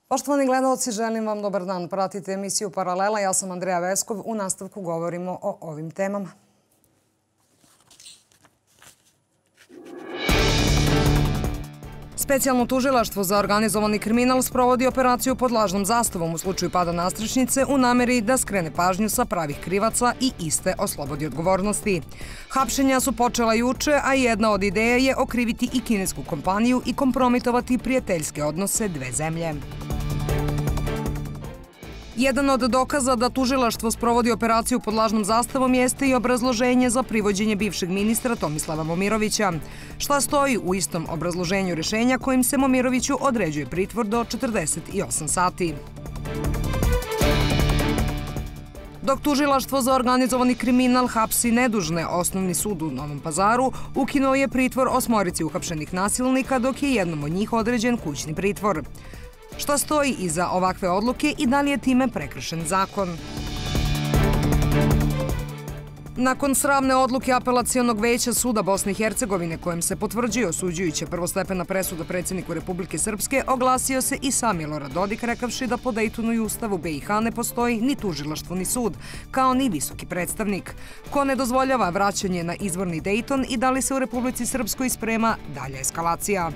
Poštovani gledalci, želim vam dobar dan. Pratite emisiju Paralela. Ja sam Andreja Veskov. U nastavku govorimo o ovim temama. Specijalno tužilaštvo za organizovani kriminal sprovodi operaciju pod lažnom zastavom u slučaju pada Nastrešnice u nameri da skrene pažnju sa pravih krivaca i iste oslobodi odgovornosti. Hapšenja su počela juče, a jedna od ideja je okriviti i kinesku kompaniju i kompromitovati prijateljske odnose dve zemlje. Jedan od dokaza da tužilaštvo sprovodi operaciju pod lažnom zastavom jeste i obrazloženje za privođenje bivšeg ministra Tomislava Momirovića. Šta stoji u istom obrazloženju rešenja kojim se Momiroviću određuje pritvor do 48 sati. Dok tužilaštvo za organizovani kriminal hapsi nedužne, Osnovni sud u Novom Pazaru ukinuo je pritvor 8 uhapšenih nasilnika, dok je jednom od njih određen kućni pritvor. Šta stoji iza ovakve odluke i da li je time prekršen zakon? Nakon sramne odluke Apelacionog veća suda Bosne i Hercegovine kojim se potvrđuje osuđujuća prvostepena presuda predsjedniku Republike Srpske, oglasio se i sam Milorad Dodik rekavši da po Dejtonu i Ustavu BiH ne postoji ni tužilaštvo ni sud, kao ni visoki predstavnik. Ko ne dozvoljava vraćanje na izvorni Dejton i da li se u Republici Srpskoj sprema dalja eskalacija?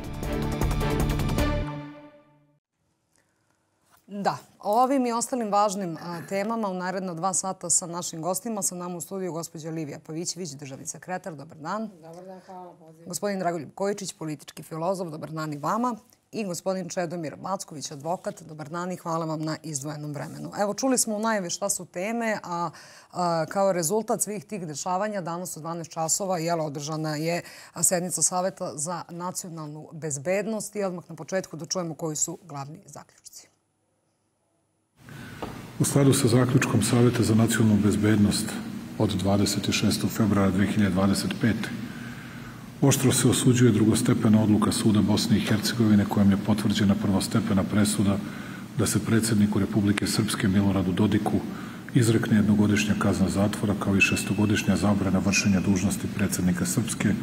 Da, o ovim i ostalim važnim temama u naredno 2 sata sa našim gostima. Sa nama u studiju gospođa Livija Pavićević, državni sekretar. Dobar dan. Dobar dan, hvala. Gospodin Dragoljub Kojičić, politički filozof. Dobar dan i vama. I gospodin Čedomir Macković, advokat. Dobar dan i hvala vam na izdvojenom vremenu. Evo, čuli smo u najavi šta su teme, a kao rezultat svih tih dešavanja danas u 12 časova održana je sednica Saveta za nacionalnu bezbednost i odmah na početku da čujemo koji su glavni zaključci. U skladu sa zaključkom Saveta za nacionalnu bezbednost od 26. februara 2025. oštro se osuđuje drugostepena odluka Suda Bosne i Hercegovine kojom je potvrđena prvostepena presuda da se predsjedniku Republike Srpske Miloradu Dodiku izrekne jednogodišnja kazna zatvora kao i 6-godišnja zabrana vršenja dužnosti predsjednika Srpske,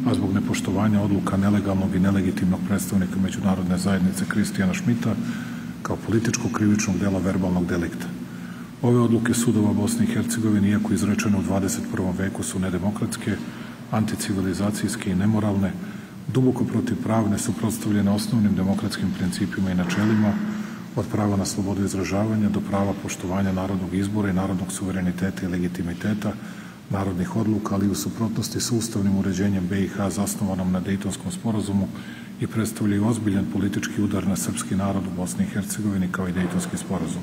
a zbog nepoštovanja odluka nelegalnog i nelegitimnog predstavnika međunarodne zajednice Kristijana Šmita kao političkog krivičnog dela verbalnog delikta. Ove odluke sudova Bosne i Hercegovine, iako izrečene u 21. veku, su nedemokratske, anticivilizacijske i nemoralne, duboko protivpravne, suprotstavljene osnovnim demokratskim principima i načelima, od prava na slobodu izražavanja do prava poštovanja narodnog izbora i narodnog suvereniteta i legitimiteta, narodnih odluka, ali i u suprotnosti sa ustavnim uređenjem BiH zasnovanom na Dejtonskom sporazumu i predstavljaju ozbiljan politički udar na srpski narod u Bosni i Hercegovini kao i Dejtonski sporazum.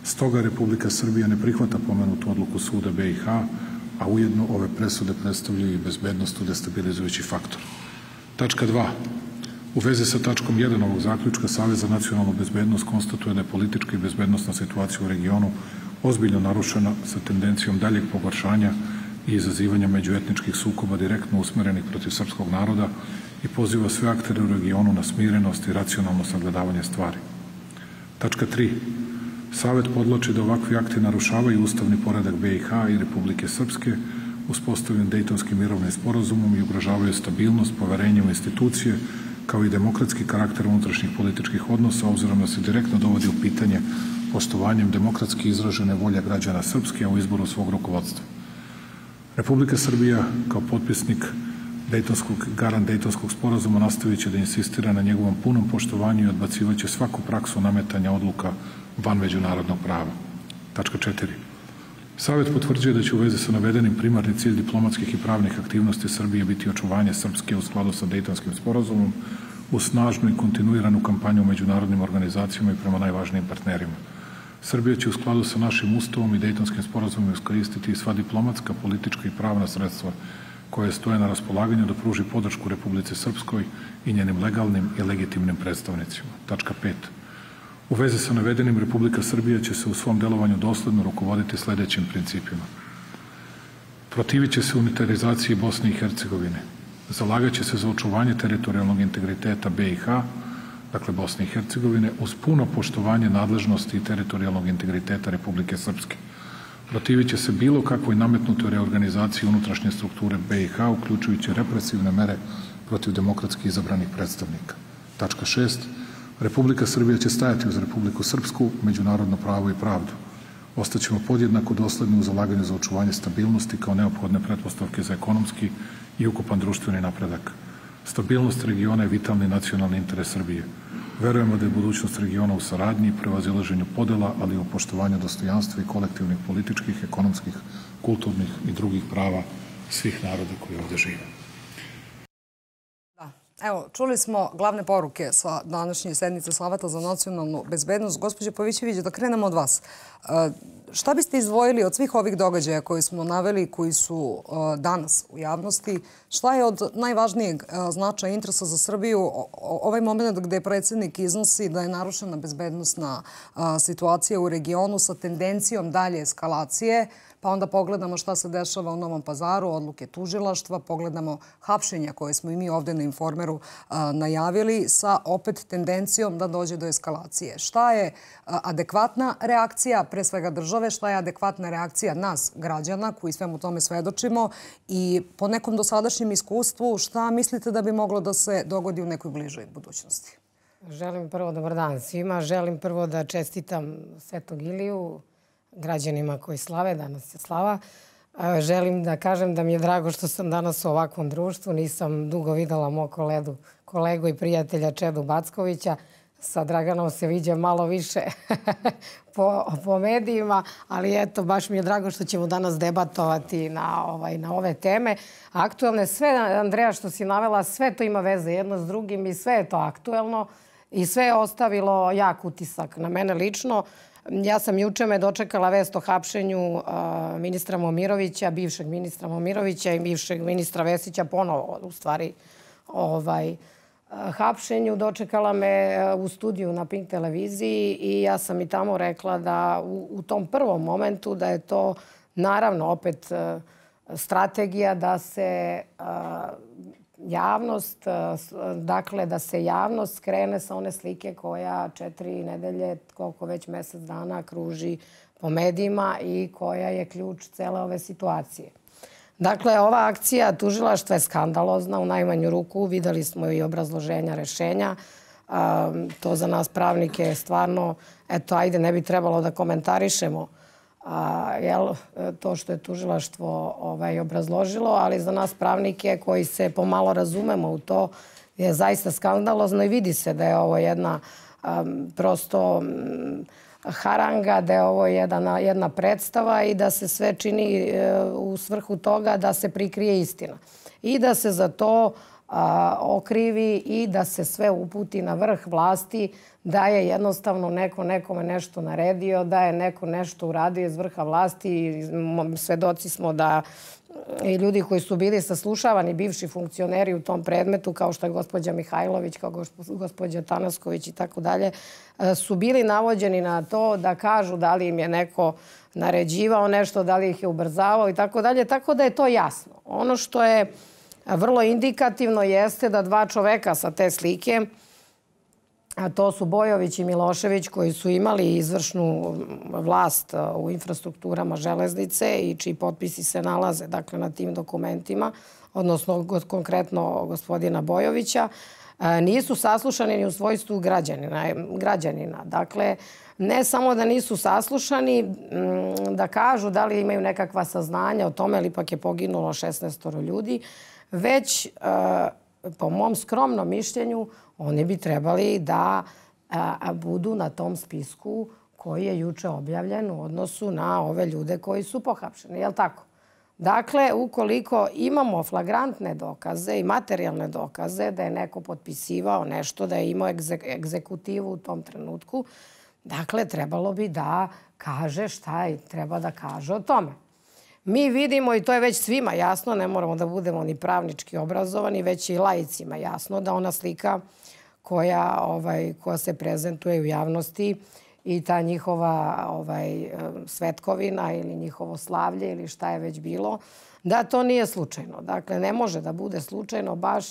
Stoga Republika Srbija ne prihvata pomenutu odluku suda BiH, a ujedno ove presude predstavljaju i bezbednost destabilizujući faktor. Tačka 2. U vezi sa tačkom 1 ovog zaključka, Savet za nacionalnu bezbednost konstatuje da je politička i bezbednostna situacija u regionu ozbiljno narušena sa tendencijom daljeg pogoršanja i izazivanja međuetničkih sukoba direktno usmerenih protiv srpskog naroda i poziva sve aktere u regionu na smirenost i racionalno sagledavanje stvari. Tačka 3. Savet podvlači da ovakvi akti narušavaju ustavni poredak BiH i Republike Srpske uspostavljen Dejtonskim mirovnim sporazumom i ugrožavaju stabilnost, poverenje u institucije, kao i demokratski karakter unutrašnjih političkih odnosa, obzirom da se direktno dovodi u pitanje poštovanjem demokratski izražene volje građana Srpske u izboru svog rukovodstva. Republika Srbija, kao potpisnik garant Dejtonskog sporazuma, nastavit će da insistira na njegovom punom poštovanju i odbacivaće svaku praksu nametanja odluka van međunarodnog prava. Tačka 4. Savet potvrđuje da će u vezi sa navedenim primarni cilj diplomatskih i pravnih aktivnosti Srbije biti očuvanje Srpske u skladu sa Dejtonskim sporazumom uz snažnu i kontinuiranu kampanju u međunarodnim organizacijama i prema najvažnijim partnerima. Srbija će u skladu sa našim Ustavom i Dejtonskim sporazumom iskoristiti sva diplomatska, politička i pravna sredstva koje stoje na raspolaganju da pruži podršku Republici Srpskoj i njenim legalnim i legitimnim predstavnicima. Tačka 5. U vezi sa navedenim, Republika Srbija će se u svom delovanju dosledno rukovoditi sledećim principima. Protivit će se unitarizaciji Bosne i Hercegovine. Zalagaće se za očuvanje teritorijalnog integriteta BiH, dakle Bosne i Hercegovine, uz puno poštovanje nadležnosti i teritorijalnog integriteta Republike Srpske. Protivit će se bilo kakvoj nametnutoj reorganizaciji unutrašnje strukture BiH, uključujući represivne mere protiv demokratski izabranih predstavnika. Tačka 6. Republika Srbija će stajati uz Republiku Srpsku, međunarodno pravo i pravdu. Ostaćemo podjednako dosledni u zalaganju za očuvanje stabilnosti kao neophodne pretpostavke za ekonomski i ukupan društveni napredak. Stabilnost regiona je vitalni nacionalni interes Srbije. Verujemo da je budućnost regiona u saradnji i prevazilaženju podela, ali i u poštovanju dostojanstva i kolektivnih političkih, ekonomskih, kulturnih i drugih prava svih naroda koji ovde žive. Evo, čuli smo glavne poruke sa današnje sednice Saveta za nacionalnu bezbednost. Gospođo Pavićević, da krenemo od vas. Šta biste izdvojili od svih ovih događaja koje smo naveli, koji su danas u javnosti? Šta je od najvažnijeg značaja interesa za Srbiju ovaj moment gde predsjednik iznosi da je narušena bezbednosna situacija u regionu sa tendencijom dalje eskalacije? Pa onda pogledamo šta se dešava u Novom Pazaru, odluke tužilaštva, pogledamo hapšenja koje smo i mi ovde na Informeru najavili sa opet tendencijom da dođe do eskalacije. Šta je adekvatna reakcija, pre svega države, šta je adekvatna reakcija nas, građana, koji svemu tome svedočimo i po nekom dosadašnjem iskustvu, šta mislite da bi moglo da se dogodi u nekoj bližoj budućnosti? Želim prvo dobar dan svima. Želim prvo da čestitam Svetog Iliju, građanima koji slave, danas je slava. Želim da kažem da mi je drago što sam danas u ovakvom društvu. Nisam dugo videla mog kolegu i prijatelja Čedu Backovića. Sa Draganom se viđa malo više po medijima, ali eto, baš mi je drago što ćemo danas debatovati na ove teme. Aktuelne, sve, Andreja, što si navela, sve to ima veze jedno s drugim i sve je to aktuelno i sve je ostavilo jak utisak na mene lično. Ja sam juče me dočekala vest o hapšenju ministra Momirovića, bivšeg ministra Momirovića i bivšeg ministra Vesića, ponovo u stvari hapšenju. Dočekala me u studiju na Pink televiziji i ja sam i tamo rekla da u tom prvom momentu da je to naravno opet strategija da se javnost, dakle da se javnost skrene sa one slike koja 4 nedelje, koliko već mjesec dana kruži po medijima i koja je ključ cele ove situacije. Dakle, ova akcija tužilaštva je skandalozna u najmanju ruku. Videli smo i obrazloženja rešenja. To za nas pravnike je stvarno, eto, ajde, ne bi trebalo da komentarišemo to što je tužilaštvo obrazložilo, ali za nas pravnike koji se pomalo razumemo u to je zaista skandalozno i vidi se da je ovo jedna prosto haranga, da je ovo jedna predstava i da se sve čini u svrhu toga da se prikrije istina. I da se za to okrivi i da se sve uputi na vrh vlasti, da je jednostavno neko nekome nešto naredio, da je neko nešto uradio iz vrha vlasti. Svedoci smo da i ljudi koji su bili saslušavani, bivši funkcioneri u tom predmetu, kao što je gospođa Mihajlović, kao gospođa Tanasković i tako dalje, su bili navođeni na to da kažu da li im je neko naređivao nešto, da li ih je ubrzavao i tako dalje. Tako da je to jasno. Ono što je vrlo indikativno jeste da dva čoveka sa te slike, a to su Bojović i Milošević, koji su imali izvršnu vlast u infrastrukturama železnice i čiji potpisi se nalaze na tim dokumentima, odnosno konkretno gospodina Bojovića, nisu saslušani ni u svojstvu građanina. Dakle, ne samo da nisu saslušani, da kažu da li imaju nekakva saznanja o tome, ali ipak je poginulo 16 ljudi, već po mom skromnom mišljenju oni bi trebali da budu na tom spisku koji je juče objavljen u odnosu na ove ljude koji su pohapšeni. Je li tako? Dakle, ukoliko imamo flagrantne dokaze i materijalne dokaze da je neko potpisivao nešto, da je imao egzekutivu u tom trenutku, dakle, trebalo bi da kaže šta treba da kaže o tome. Mi vidimo, i to je već svima jasno, ne moramo da budemo ni pravnički obrazovani, već i laicima jasno, da ona slika koja se prezentuje u javnosti i ta njihova svetkovina ili njihovo slavlje ili šta je već bilo, da to nije slučajno. Dakle, ne može da bude slučajno baš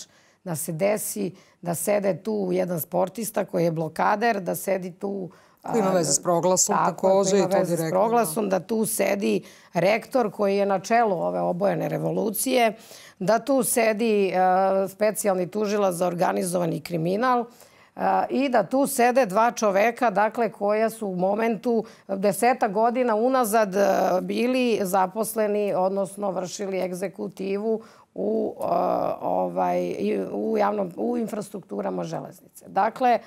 da se desi da sede tu jedan sportista koji je blokader, da sedi tu... Ima veze s proglasom takođe i to direktno. Ima veze s proglasom, da tu sedi rektor koji je na čelu ove obojene revolucije, da tu sedi specijalni tužilac za organizovani kriminal, i da tu sede dva čoveka, dakle, koja su u momentu 10 godina unazad bili zaposleni, odnosno vršili egzekutivu u infrastrukturama železnice. Dakle,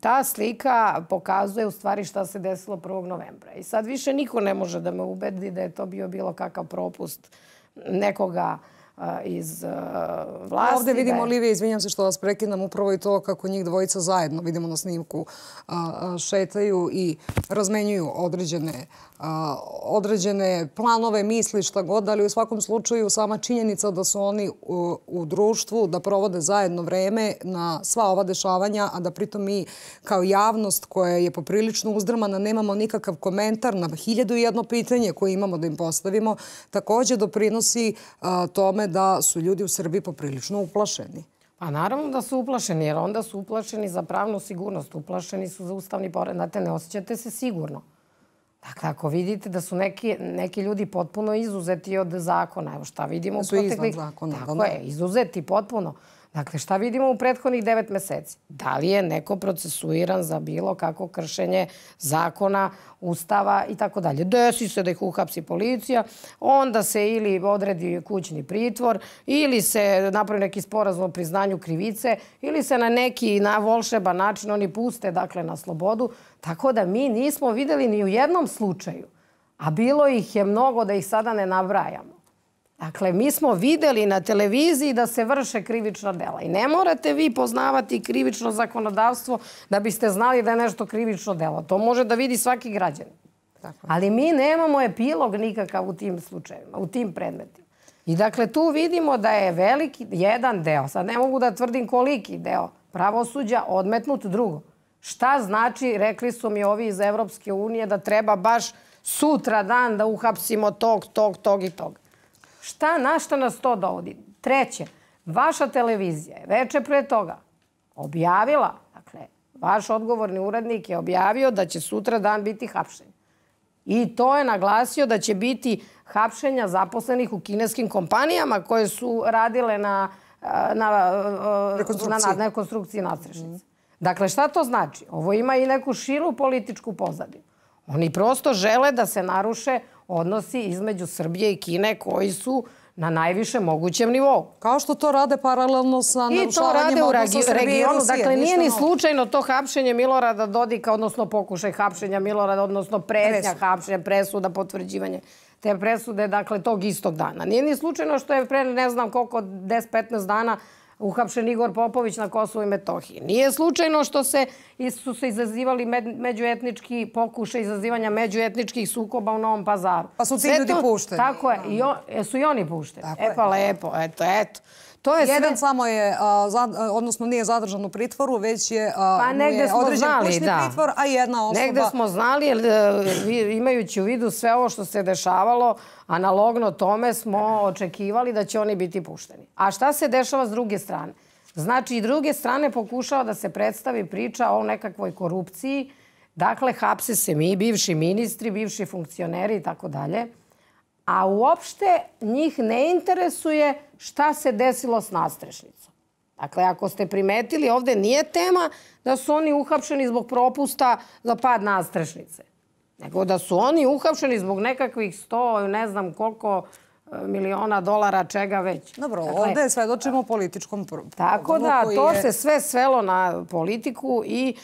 ta slika pokazuje u stvari šta se desilo 1. novembra. I sad više niko ne može da me ubedi da je to bio bilo kakav propust nekoga iz vlasti. Ovde vidimo, Olivija, izvinjam se što vas prekidam, upravo i to kako njih dvojica zajedno, vidimo na snimku, šetaju i razmenjuju određene planove, misli, šta god, ali u svakom slučaju sama činjenica da su oni u društvu, da provode zajedno vreme na sva ova dešavanja, a da pritom mi kao javnost koja je poprilično uzdrmana nemamo nikakav komentar na 1001 pitanje koje imamo da im postavimo, takođe doprinosi tome da su ljudi u Srbiji poprilično uplašeni. Pa naravno da su uplašeni, jer onda su uplašeni za pravnu sigurnost, uplašeni su za ustavni pored. Znate, ne osjećate se sigurno. Dakle, ako vidite da su neki ljudi potpuno izuzeti od zakona, evo šta vidimo u proteklih... Tako je, izuzeti potpuno. Dakle, šta vidimo u prethodnih 9 meseci? Da li je neko procesuiran za bilo kako kršenje zakona, ustava i tako dalje? Desi se da ih uhapsi policija, onda se ili odredi kućni pritvor, ili se napravi neki sporazum o priznanju krivice, ili se na neki volšeban način oni puste, dakle, na slobodu. Tako da mi nismo videli ni u jednom slučaju, a bilo ih je mnogo da ih sada ne nabrajamo. Dakle, mi smo videli na televiziji da se vrše krivična dela. I ne morate vi poznavati krivično zakonodavstvo da biste znali da je nešto krivično delo. To može da vidi svaki građanin. Ali mi nemamo epilog nikakav u tim slučajevima, u tim predmetima. I dakle, tu vidimo da je veliki jedan deo, sad ne mogu da tvrdim koliki deo pravosuđa, odmetnut. Drugo. Šta znači, rekli su mi ovi iz Evropske unije, da treba baš sutra dan da uhapsimo tog i tog. Na šta nas to dovodi? Treće, vaša televizija je veče pre toga objavila, dakle, vaš odgovorni urednik je objavio da će sutra dan biti hapšenje. I to je naglasio da će biti hapšenja zaposlenih u kineskim kompanijama koje su radile na rekonstrukciji nadstrešnice. Dakle, šta to znači? Ovo ima i neku širu političku pozadinu. Oni prosto žele da se naruše odnosi između Srbije i Kine koji su na najvišem mogućem nivou. Kao što to rade paralelno sa narušavanjem odnosa Srbije i Rusije. Dakle, nije ni slučajno to hapšenje Milorada Dodika, odnosno pokušaj hapšenja Milorada, odnosno pretnja hapšenja, presuda, potvrđivanje te presude, dakle, tog istog dana. Nije ni slučajno što je pre ne znam koliko, 10-15 dana uhapšen Igor Popović na Kosovu i Metohiji. Nije slučajno što su se izazivali međuetnički pokušaj izazivanja međuetničkih sukoba u Novom Pazaru. Pa su ti ljudi pušteni. Tako je. Su i oni pušteni. E pa lepo, eto. Jedan samo je, odnosno nije zadržan u pritvoru, već je određen kućni pritvor, a jedna osoba... Negde smo znali, imajući u vidu sve ovo što se dešavalo, analogno tome smo očekivali da će oni biti pušteni. A šta se dešava s druge strane? Znači, i druge strane pokušava da se predstavi priča o nekakvoj korupciji. Dakle, hapse se mi, bivši ministri, bivši funkcioneri i tako dalje. A uopšte njih ne interesuje šta se desilo s nadstrešnicom. Dakle, ako ste primetili, ovde nije tema da su oni uhapšeni zbog propusta za pad nadstrešnice. Nego da su oni uhapšeni zbog nekakvih 100, ne znam koliko miliona dolara, čega već. Dobro, ovde svedočimo političkom progonu. Tako da, to se sve svelo na politiku i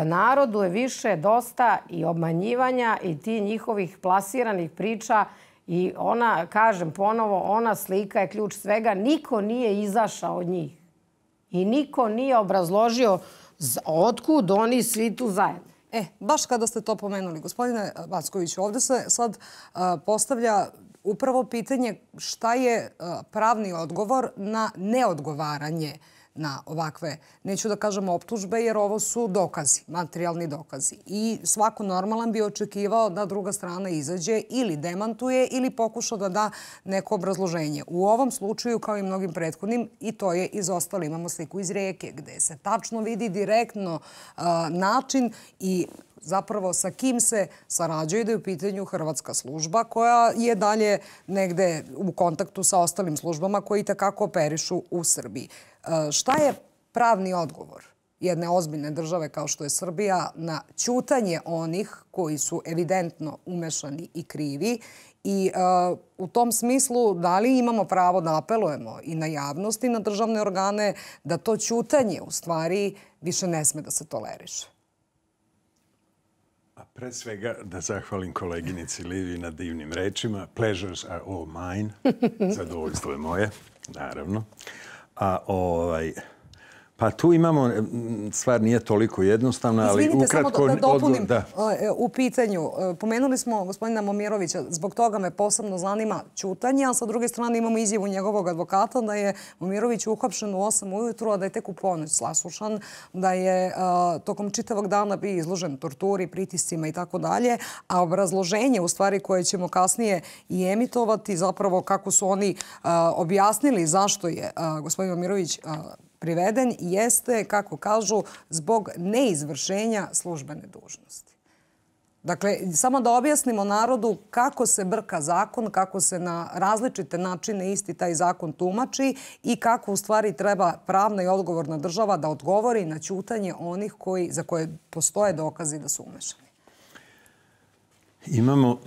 narodu je više dosta i obmanjivanja i ti njihovih plasiranih priča. I ona, kažem ponovo, ona slika je ključ svega. Niko nije izašao od njih. I niko nije obrazložio otkud oni svi tu zajedno. Baš kada ste to pomenuli, gospodine Backoviću, ovde se sad postavlja upravo pitanje šta je pravni odgovor na neodgovaranje na ovakve, neću da kažem optužbe, jer ovo su dokazi, materijalni dokazi. I svako normalan bi očekivao da druga strana izađe ili demantuje ili pokuša da da neko obrazloženje. U ovom slučaju, kao i mnogim prethodnim, i to je izostalo. Imamo sliku iz Rijeke gde se tačno vidi direktno način i zapravo sa kim se sarađuje, da je u pitanju hrvatska služba koja je dalje negde u kontaktu sa ostalim službama koji itekako operišu u Srbiji. Šta je pravni odgovor jedne ozbiljne države kao što je Srbija na ćutanje onih koji su evidentno umešani i krivi. I u tom smislu, da li imamo pravo da apelujemo i na javnost i na državne organe da to ćutanje u stvari više ne sme da se toleriše? Pre svega da zahvalim koleginici Livi na divnim rečima. Pleasures are all mine. Zadovoljstvo je moje, naravno. Pa tu imamo, stvar nije toliko jednostavna, ali ukratko... Izvinite, samo da dopunim u pitanju. Pomenuli smo gospodina Momirovića, zbog toga me posebno zanima ćutanje, a sa druge strane imamo izjavu njegovog advokata da je Momirović uhapšen u 8 ujutru, a da je tek u ponoć saslušan, da je tokom čitavog dana bio izložen torturi, pritiscima i tako dalje, a obrazloženje u stvari koje ćemo kasnije i emitovati, zapravo kako su oni objasnili zašto je gospodin Momirović priveden, jeste, kako kažu, zbog neizvršenja službene dužnosti. Dakle, samo da objasnimo narodu kako se brka zakon, kako se na različite načine isti taj zakon tumači i kako u stvari treba pravna i odgovorna država da odgovori na ćutanje onih za koje postoje dokazi da su umešani. Imamo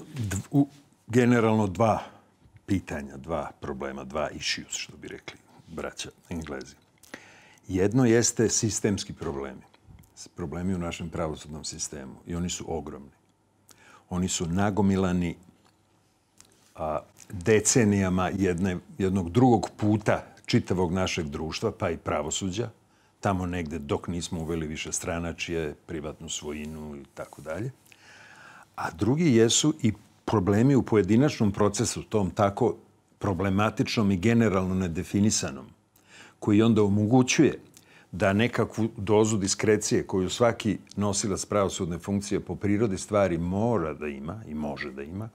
generalno dva pitanja, dva problema, dva issues, što bi rekli braća Englezi. Jedno jeste sistemski problemi. Problemi u našem pravosudnom sistemu. I oni su ogromni. Oni su nagomilani decenijama jednog drugog puta čitavog našeg društva, pa i pravosuđa. Tamo negde dok nismo uveli više stranačije, privatnu svojinu i tako dalje. A drugi jesu i problemi u pojedinačnom procesu, tom tako problematičnom i generalno nedefinisanom, koji onda omogućuje da nekakvu dozu diskrecije koju svaki nosilac pravosudne funkcije po prirodi stvari mora da ima i može da ima,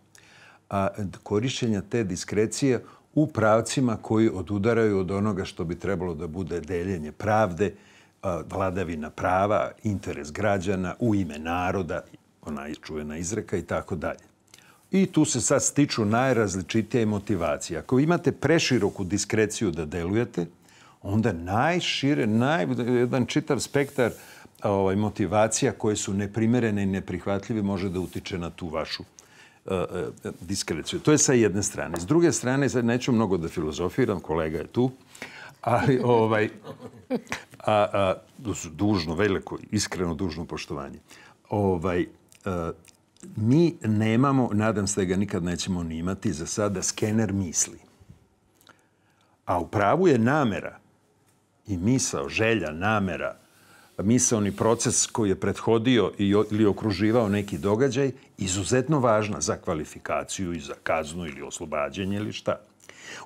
a korišćenja te diskrecije u pravcima koji odudaraju od onoga što bi trebalo da bude deljenje pravde, vladavina prava, interes građana, u ime naroda, ona čuvena izreka i tako dalje. I tu se sad stiču najrazličitije motivacije. Ako imate preširoku diskreciju da delujete, onda najšire, jedan čitav spektar motivacija koje su neprimerene i neprihvatljive može da utiče na tu vašu diskreciju. To je sa jedne strane. S druge strane, sad neću mnogo da filozofiram, kolega je tu, ali dužno, veliko, iskreno dužno poštovanje. Mi nemamo, nadam se da ga nikad nećemo ni imati, za sada skener misli. A u pravu je namera i misao, želja, namera, misaoni proces koji je prethodio ili okruživao neki događaj, izuzetno važna za kvalifikaciju i za kaznu ili oslobađanje ili šta.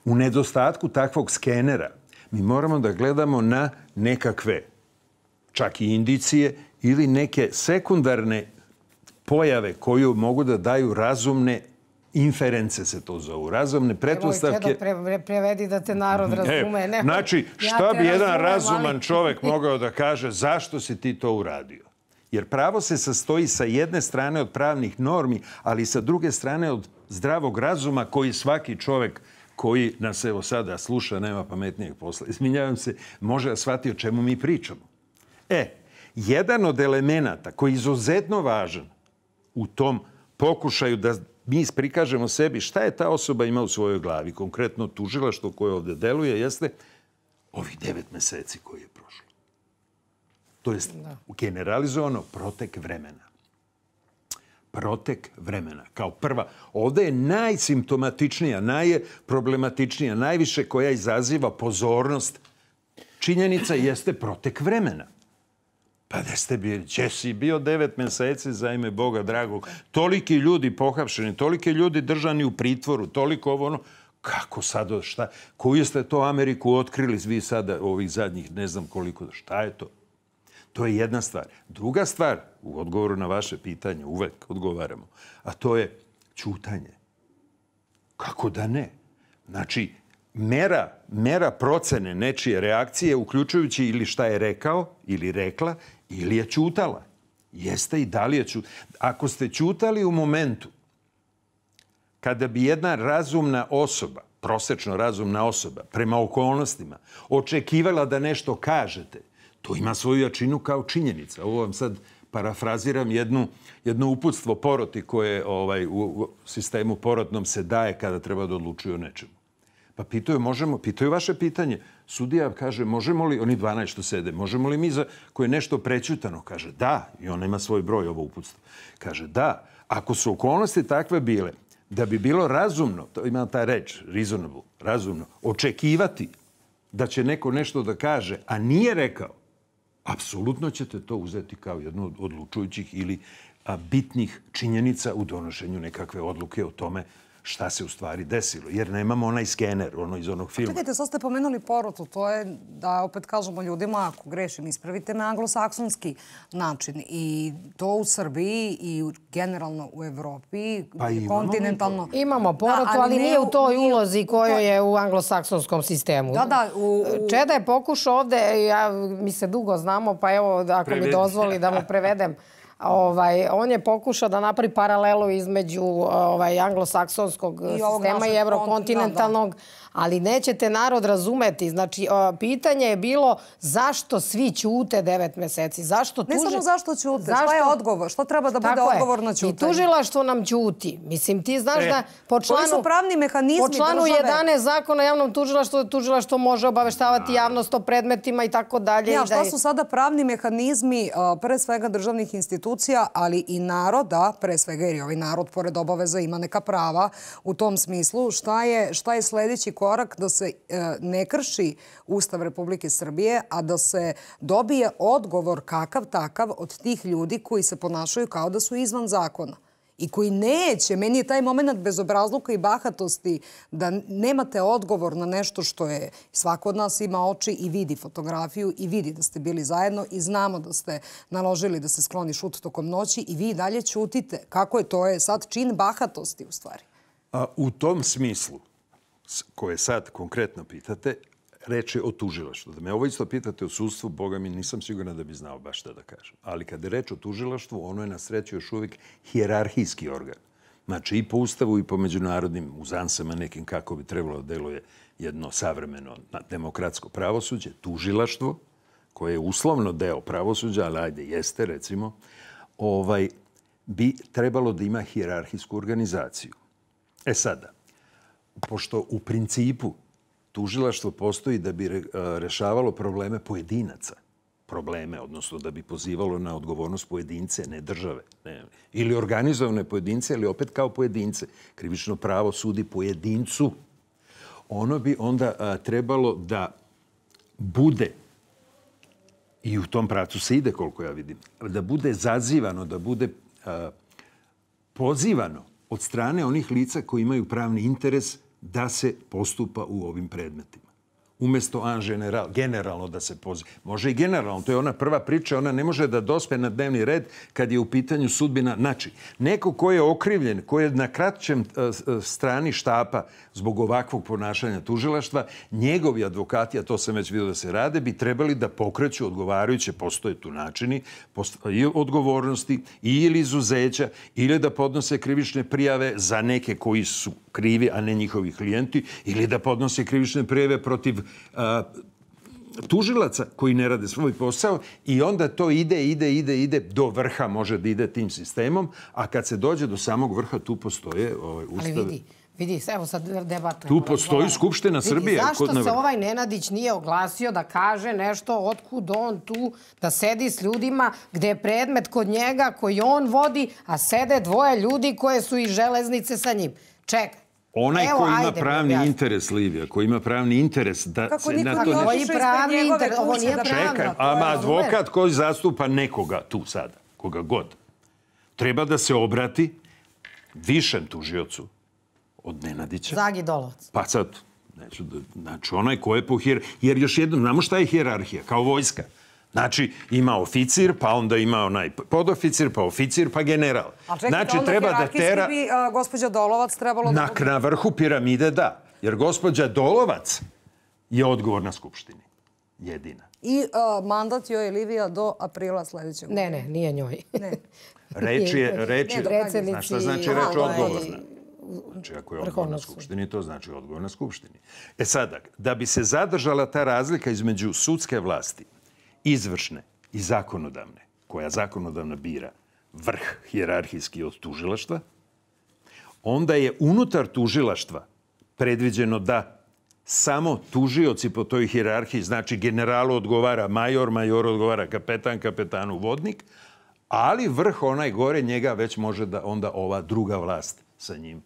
U nedostatku takvog skenera mi moramo da gledamo na nekakve, čak i indicije, ili neke sekundarne pojave koju mogu da daju razumne inference, se to zovu, razumne pretpostavke. Prevedi da te narod razume. Znači, šta bi jedan razuman čovek mogao da kaže zašto si ti to uradio? Jer pravo se sastoji sa jedne strane od pravnih normi, ali sa druge strane od zdravog razuma koji svaki čovek koji nas evo sada sluša, nema pametnijeg posla, izvinjavam se, može da shvati o čemu mi pričamo. Jedan od elemenata koji je izuzetno važan u tom pokušaju da mi prikažemo sebi šta je ta osoba ima u svojoj glavi, konkretno tužilaštvo koje ovde deluje, jeste ovih 9 meseci koji je prošlo. To je generalizovano protek vremena. Protek vremena. Kao prva. Ovde je najsimptomatičnija, najproblematičnija, najviše koja izaziva pozornost. Činjenica jeste protek vremena. Pa da ste bili, gdje si bio 9 meseci za ime Boga dragog? Toliki ljudi pohapšeni, toliki ljudi držani u pritvoru, toliko ovo ono. Kako sad, šta? Koju ste to Ameriku otkrili vi sada ovih zadnjih ne znam koliko? Šta je to? To je jedna stvar. Druga stvar, u odgovoru na vaše pitanje, uvek odgovaramo, a to je ćutanje. Kako da ne? Znači, mera procene nečije reakcije, uključujući ili šta je rekao, ili rekla, ili je ćutala. Jeste i da li je ćutala. Ako ste ćutali u momentu kada bi jedna razumna osoba, prosečno razumna osoba, prema okolnostima, očekivala da nešto kažete, To ima svoju jačinu kao činjenica. Ovo vam sad parafraziram jedno uputstvo poroti koje u sistemu porotnom se daje kada treba da odlučuju o nečemu. Pa pitaju vaše pitanje. Sudija kaže, možemo li, oni 12 što sede, možemo li mi za koje je nešto prećutano? Kaže, da. I on ima svoj broj, ovo uputstvo. Kaže, da. Ako su okolnosti takve bile, da bi bilo razumno, to ima ta reč, reasonable, razumno, očekivati da će neko nešto da kaže, a nije rekao, apsolutno ćete to uzeti kao jednu od odlučujućih ili bitnih činjenica u donošenju nekakve odluke o tome šta se u stvari desilo. Jer nemamo onaj skener, ono iz onog filma. Čekajte, sad ste pomenuli porotu. To je, da opet kažemo ljudima, ako grešim, ispravite me, anglosaksonski način. I to u Srbiji i generalno u Evropi, kontinentalno. Imamo porotu, ali nije u toj ulozi kojoj je u anglosaksonskom sistemu. Da. Čeda je pokušao ovde, mi se dugo znamo, pa evo, ako mi dozvoli da mu prevedem, on je pokušao da napravi paralelu između anglosaksonskog sistema i evrokontinentalnog, ali nećete narod razumeti. Znači, pitanje je bilo zašto svi ćute 9 meseci? Zašto ne samo zašto ćute, šta je odgovor? Što treba da bude odgovor na ćutanje? I tužilaštvo nam ćuti. Mislim, ti znaš da po koji su pravni mehanizmi države? Po članu 11 zakona o javnom tužilaštvu, tužilaštvo može obaveštavati javnost o predmetima i tako dalje. Šta su sada pravni mehanizmi, pre svega državnih institucija, ali i naroda, pre svega jer je ovaj narod pored obaveza ima neka prava u tom smislu, šta je sledeći korak da se ne krši Ustav Republike Srbije, a da se dobije odgovor kakav takav od tih ljudi koji se ponašaju kao da su izvan zakona i koji neće, meni je taj moment bezobrazluka i bahatosti da nemate odgovor na nešto što je, svako od nas ima oči i vidi fotografiju i vidi da ste bili zajedno i znamo da ste naložili da se skloni šut tokom noći i vi dalje ćutite. Kako je to? Je sad čin bahatosti u stvari. U tom smislu koje sad konkretno pitate, reč je o tužilaštvu. Da me ovo isto pitate o sudstvu, Boga mi nisam siguran da bi znao baš šta da kažem. Ali kada je reč o tužilaštvu, ono je na sreću još uvijek hijerarhijski organ. Znači i po Ustavu i po međunarodnim uzansama nekim kako bi trebalo da deluje jedno savremeno demokratsko pravosuđe, tužilaštvo, koje je uslovno deo pravosuđa, ali ajde jeste recimo, bi trebalo da ima hijerarhijsku organizaciju. Sada, pošto u principu tužilaštvo postoji da bi rešavalo probleme pojedinaca, odnosno da bi pozivalo na odgovornost pojedince, ne države, ili organizovane pojedince, ali opet kao pojedince. Krivično pravo sudi pojedincu. Ono bi onda trebalo da bude, i u tom pravcu se ide koliko ja vidim, da bude zazivano, da bude pozivano od strane onih lica koji imaju pravni interes da se postupa u ovim predmetima. Umesto generalno da se poziva. Može i generalno, to je ona prva priča, ona ne može da dospe na dnevni red kad je u pitanju sudbina. Znači, neko ko je okrivljen, ko je na kraćem strani štapa zbog ovakvog ponašanja tužilaštva, njegovi advokati, a to sam već vidio da se rade, bi trebali da pokreću odgovarajuće, postoje tu načini, i odgovornosti, ili izuzeća, ili da podnose krivične prijave za neke koji su krivi, a ne njihovi klijenti, ili da podnose krivične prijave protiv tužilaca koji ne rade svoj posao i onda to ide do vrha, može da ide tim sistemom, a kad se dođe do samog vrha, tu postoje ustave. Ali vidi, evo sad debatujemo. Tu postoji Skupština Srbije. Zašto se ovaj Nenadić nije oglasio da kaže nešto otkud on tu, da sedi s ljudima gde je predmet kod njega koji on vodi, a sede dvoje ljudi koje su iz železnice sa njim. Čekaj. Onaj ko ima pravni interes, Livija, ko ima pravni interes da se na to... Koji pravni interes? Ovo nije pravno. Čekaj, ama advokat koji zastupa nekoga tu sada, koga god, treba da se obrati višem tužiocu od Nenadića. Zagi Dolovac. Pa sad, znači onaj ko je po hijerarhiji... Jer još jednom, znamo šta je hijerarhija, kao vojska. Znači, ima oficir, pa onda ima onaj podoficir, pa oficir, pa general. Ali čekajte, onda hijerarhijski bi gospođa Dolovac trebalo da... Na vrhu piramide da. Jer gospođa Dolovac je odgovorna Skupštini. Jedina. I mandat joj je, Livija, do aprila sledećeg. Ne, nije njoj. Reč je... Znaš šta znači reč odgovorna? Znači, ako je odgovorna Skupštini, to znači odgovorna Skupštini. Sada, da bi se zadržala ta razlika između sudske vlasti izvršne i zakonodavne, koja zakonodavna bira vrh hijerarhijski od tužilaštva, onda je unutar tužilaštva predviđeno da samo tužioci po toj hijerarhiji, znači generalu odgovara major, majoru odgovara kapetan, kapetanu vodnik, ali vrh onaj gore njega već može da onda ova druga vlast sa njim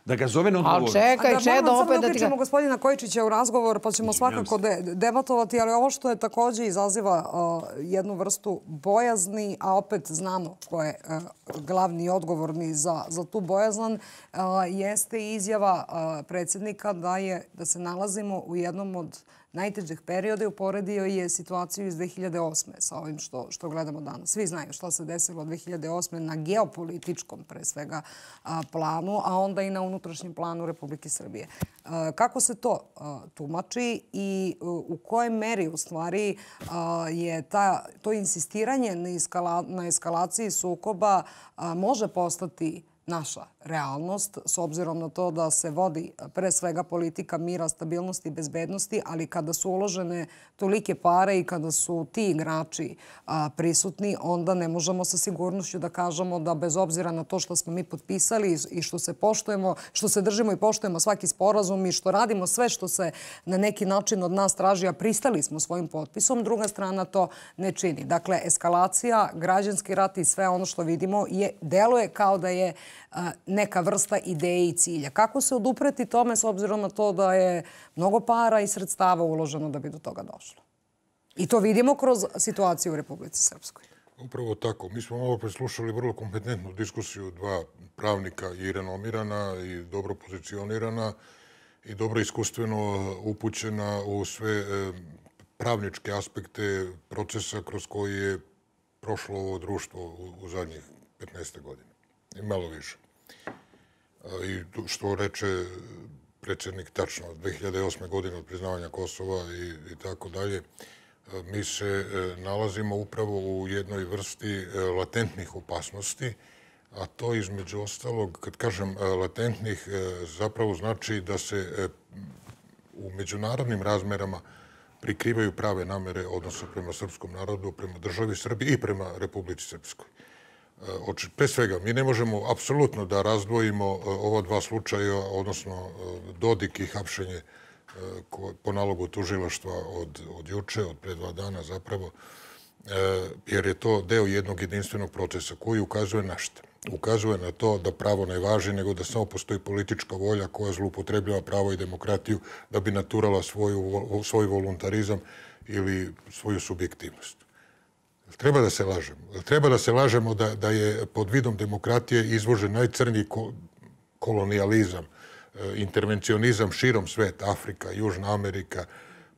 da ga zove na odgovornost. Ali čekaj, Čedo, opet da ti ga... gospodina Kojičića u razgovor, pa ćemo svakako debatovati, ali ovo što je također izaziva jednu vrstu bojazni, a opet znamo ko je glavni i odgovorni za tu bojazan, jeste izjava predsjednika da se nalazimo u jednom od najtežih perioda i uporedio je situaciju iz 2008. sa ovim što gledamo danas. Svi znaju što se desilo 2008. na geopolitičkom, pre svega, planu, a onda i na unutrašnjem planu Republike Srbije. Kako se to tumači i u kojoj meri u stvari je to insistiranje na eskalaciji sukoba može postati naša realnost, s obzirom na to da se vodi pre svega politika mira, stabilnosti i bezbednosti, ali kada su uložene tolike pare i kada su ti igrači prisutni, onda ne možemo sa sigurnošću da kažemo da bez obzira na to što smo mi potpisali i što se poštujemo, što se držimo i poštujemo svaki sporazum i što radimo sve što se na neki način od nas traži, a pristali smo svojim potpisom, druga strana to ne čini. Dakle, eskalacija, građanski rat i sve ono što vidimo deluje kao da je neka vrsta ideje i cilja. Kako se odupreti tome s obzirom na to da je mnogo para i sredstava uloženo da bi do toga došlo? I to vidimo kroz situaciju u Republici Srpskoj. Upravo tako. Mi smo malo preslušali vrlo kompetentnu diskusiju dva pravnika i renomirana i dobro pozicionirana i dobro iskustveno upućena u sve pravničke aspekte procesa kroz koji je prošlo ovo društvo u zadnjih 15 godina. I malo više. I što reče predsjednik tačno, 2008. godine od priznavanja Kosova i tako dalje, mi se nalazimo upravo u jednoj vrsti latentnih opasnosti, a to između ostalog, kad kažem latentnih, zapravo znači da se u međunarodnim razmerama prikrivaju prave namere odnosa prema srpskom narodu, prema državi Srbiji i prema Republici Srpskoj. Pre svega, mi ne možemo apsolutno da razdvojimo ova dva slučaja, odnosno Dodik i hapšenje po nalogu tužilaštva od juče, od pre 2 dana zapravo, jer je to deo jednog jedinstvenog procesa koji ukazuje na šta? Ukazuje na to da pravo ne važi, nego da samo postoji politička volja koja zloupotrebljava pravo i demokratiju da bi naturala svoj voluntarizam ili svoju subjektivnost. Treba da se lažemo. Treba da se lažemo da je pod vidom demokratije izvožen najcrnji kolonijalizam, intervencionizam širom sveta, Afrika, Južna Amerika,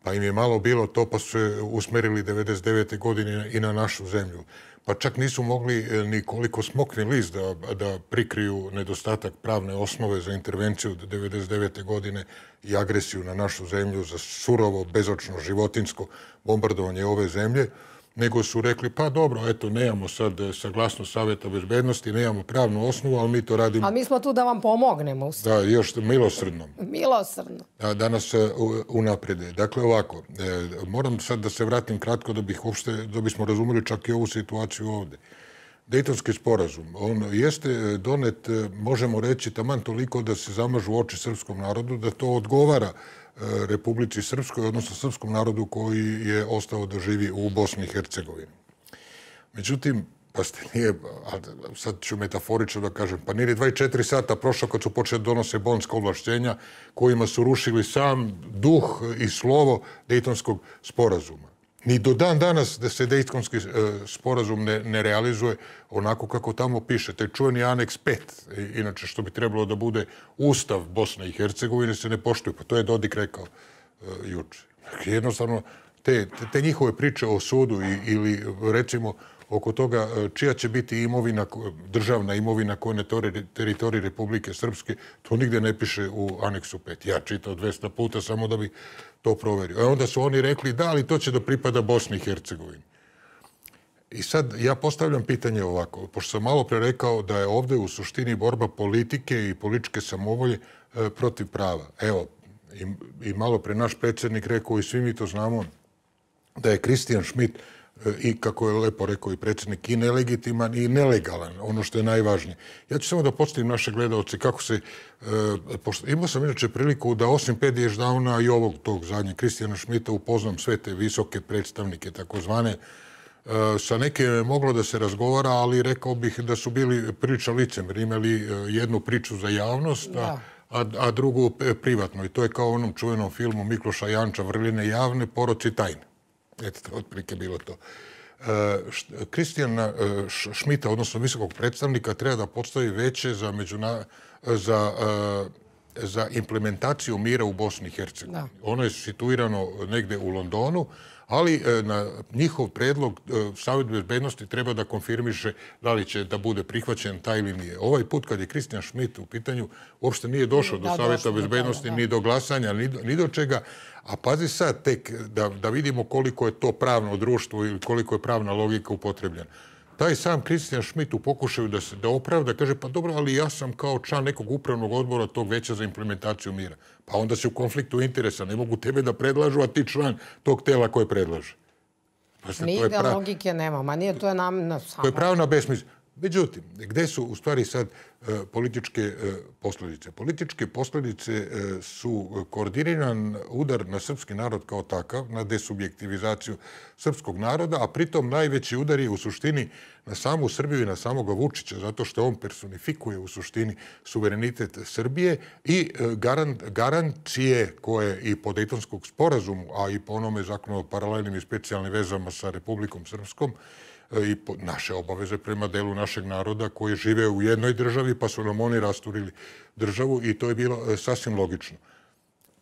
pa im je malo bilo to pa su se usmerili 99. godine i na našu zemlju. Pa čak nisu mogli ni koliko smokvin list da prikriju nedostatak pravne osnove za intervenciju 99. godine i agresiju na našu zemlju za surovo, bezočno, životinsko bombardovanje ove zemlje, nego su rekli, pa dobro, eto, nemamo sad saglasnost Savjeta bezbednosti, nemamo pravnu osnovu, ali mi to radimo... A mi smo tu da vam pomognemo. Da, još milosrdno. Milosrdno. Da nas unaprede. Dakle, ovako, moram sad da se vratim kratko da bismo razumeli čak i ovu situaciju ovde. Dejtonski sporazum, on jeste donet, možemo reći, taman toliko da se zamažu oči srpskom narodu, da to odgovara Republici Srpskoj, odnosno srpskom narodu koji je ostao da živi u Bosni i Hercegovini. Međutim, pa sad ću metaforično da kažem, pa nije 24 sata prošlo kad su počeli donose bonska ovlašćenja kojima su rušili sam duh i slovo Dejtonskog sporazuma. Ni do dan danas da se Dejtonski sporazum ne realizuje onako kako tamo piše. Taj čuveni aneks 5, inače što bi trebalo da bude Ustav Bosne i Hercegovine, se ne poštuje. Pa to je Dodik rekao juče. Jednostavno, te njihove priče o sudu ili recimo oko toga čija će biti imovina, državna imovina koja je na teritoriji Republike Srpske, to nigde ne piše u aneksu 5. Ja čitao 200 puta samo da bi to proverio. A onda su oni rekli da, ali to će da pripada Bosni i Hercegovini. I sad ja postavljam pitanje ovako, pošto sam malo pre rekao da je ovde u suštini borba politike i političke samovolje protiv prava. Evo, i malo pre naš predsjednik rekao i svi mi to znamo da je Christian Schmidt i, kako je lepo rekao i predsjednik, i nelegitiman i nelegalan, ono što je najvažnije. Ja ću samo da postavim naše gledalce kako se... Imao sam inače priliku da osim Pedi Ešdauna i ovog tog zadnjeg Kristijana Šmita upoznam sve te visoke predstavnike, takozvane. Sa neke je moglo da se razgovara, ali rekao bih da su bili prilično licemeri, imali jednu priču za javnost, a drugu privatno. I to je kao u onom čuvenom filmu Mikloša Janča, Vrline javne, poroci tajne. Eto, otprilike bilo to. Kristijana Šmita, odnosno visokog predstavnika, treba da postavi veće za implementaciju mira u Bosni i Hercegovini. Ono je situirano negde u Londonu, ali na njihov predlog Savet bezbednosti treba da konfirmiše da li će da bude prihvaćen taj ili nije. Ovaj put kad je Kristijan Šmit u pitanju, uopšte nije došao do Saveta bezbednosti, ni do glasanja, ni do čega. A pazi sad tek da vidimo koliko je to pravno društvo ili koliko je pravna logika upotrebljena. Taj sam Kristijan Šmit u pokušaju da opravda, kaže, pa dobro, ali ja sam kao član nekog upravnog odbora tog veća za implementaciju mira. Pa onda se u konfliktu interesa, ne mogu tebe da predlažu, a ti član tog tela koje predlaže. Nigde logike nema, ma nije, to je nam... To je pravna besmislica. Međutim, gde su u stvari sad političke posljedice? Političke posljedice su koordiniran udar na srpski narod kao takav, na desubjektivizaciju srpskog naroda, a pritom najveći udar je u suštini na samu Srbiju i na samoga Vučića, zato što on personifikuje u suštini suverenitet Srbije i garancije koje i po Dejtonskog sporazumu, a i po onome zakonu o paralelnim i specijalnim vezama sa Republikom Srpskom, i naše obaveze prema delu našeg naroda koji žive u jednoj državi, pa su nam oni rasturili državu i to je bilo sasvim logično.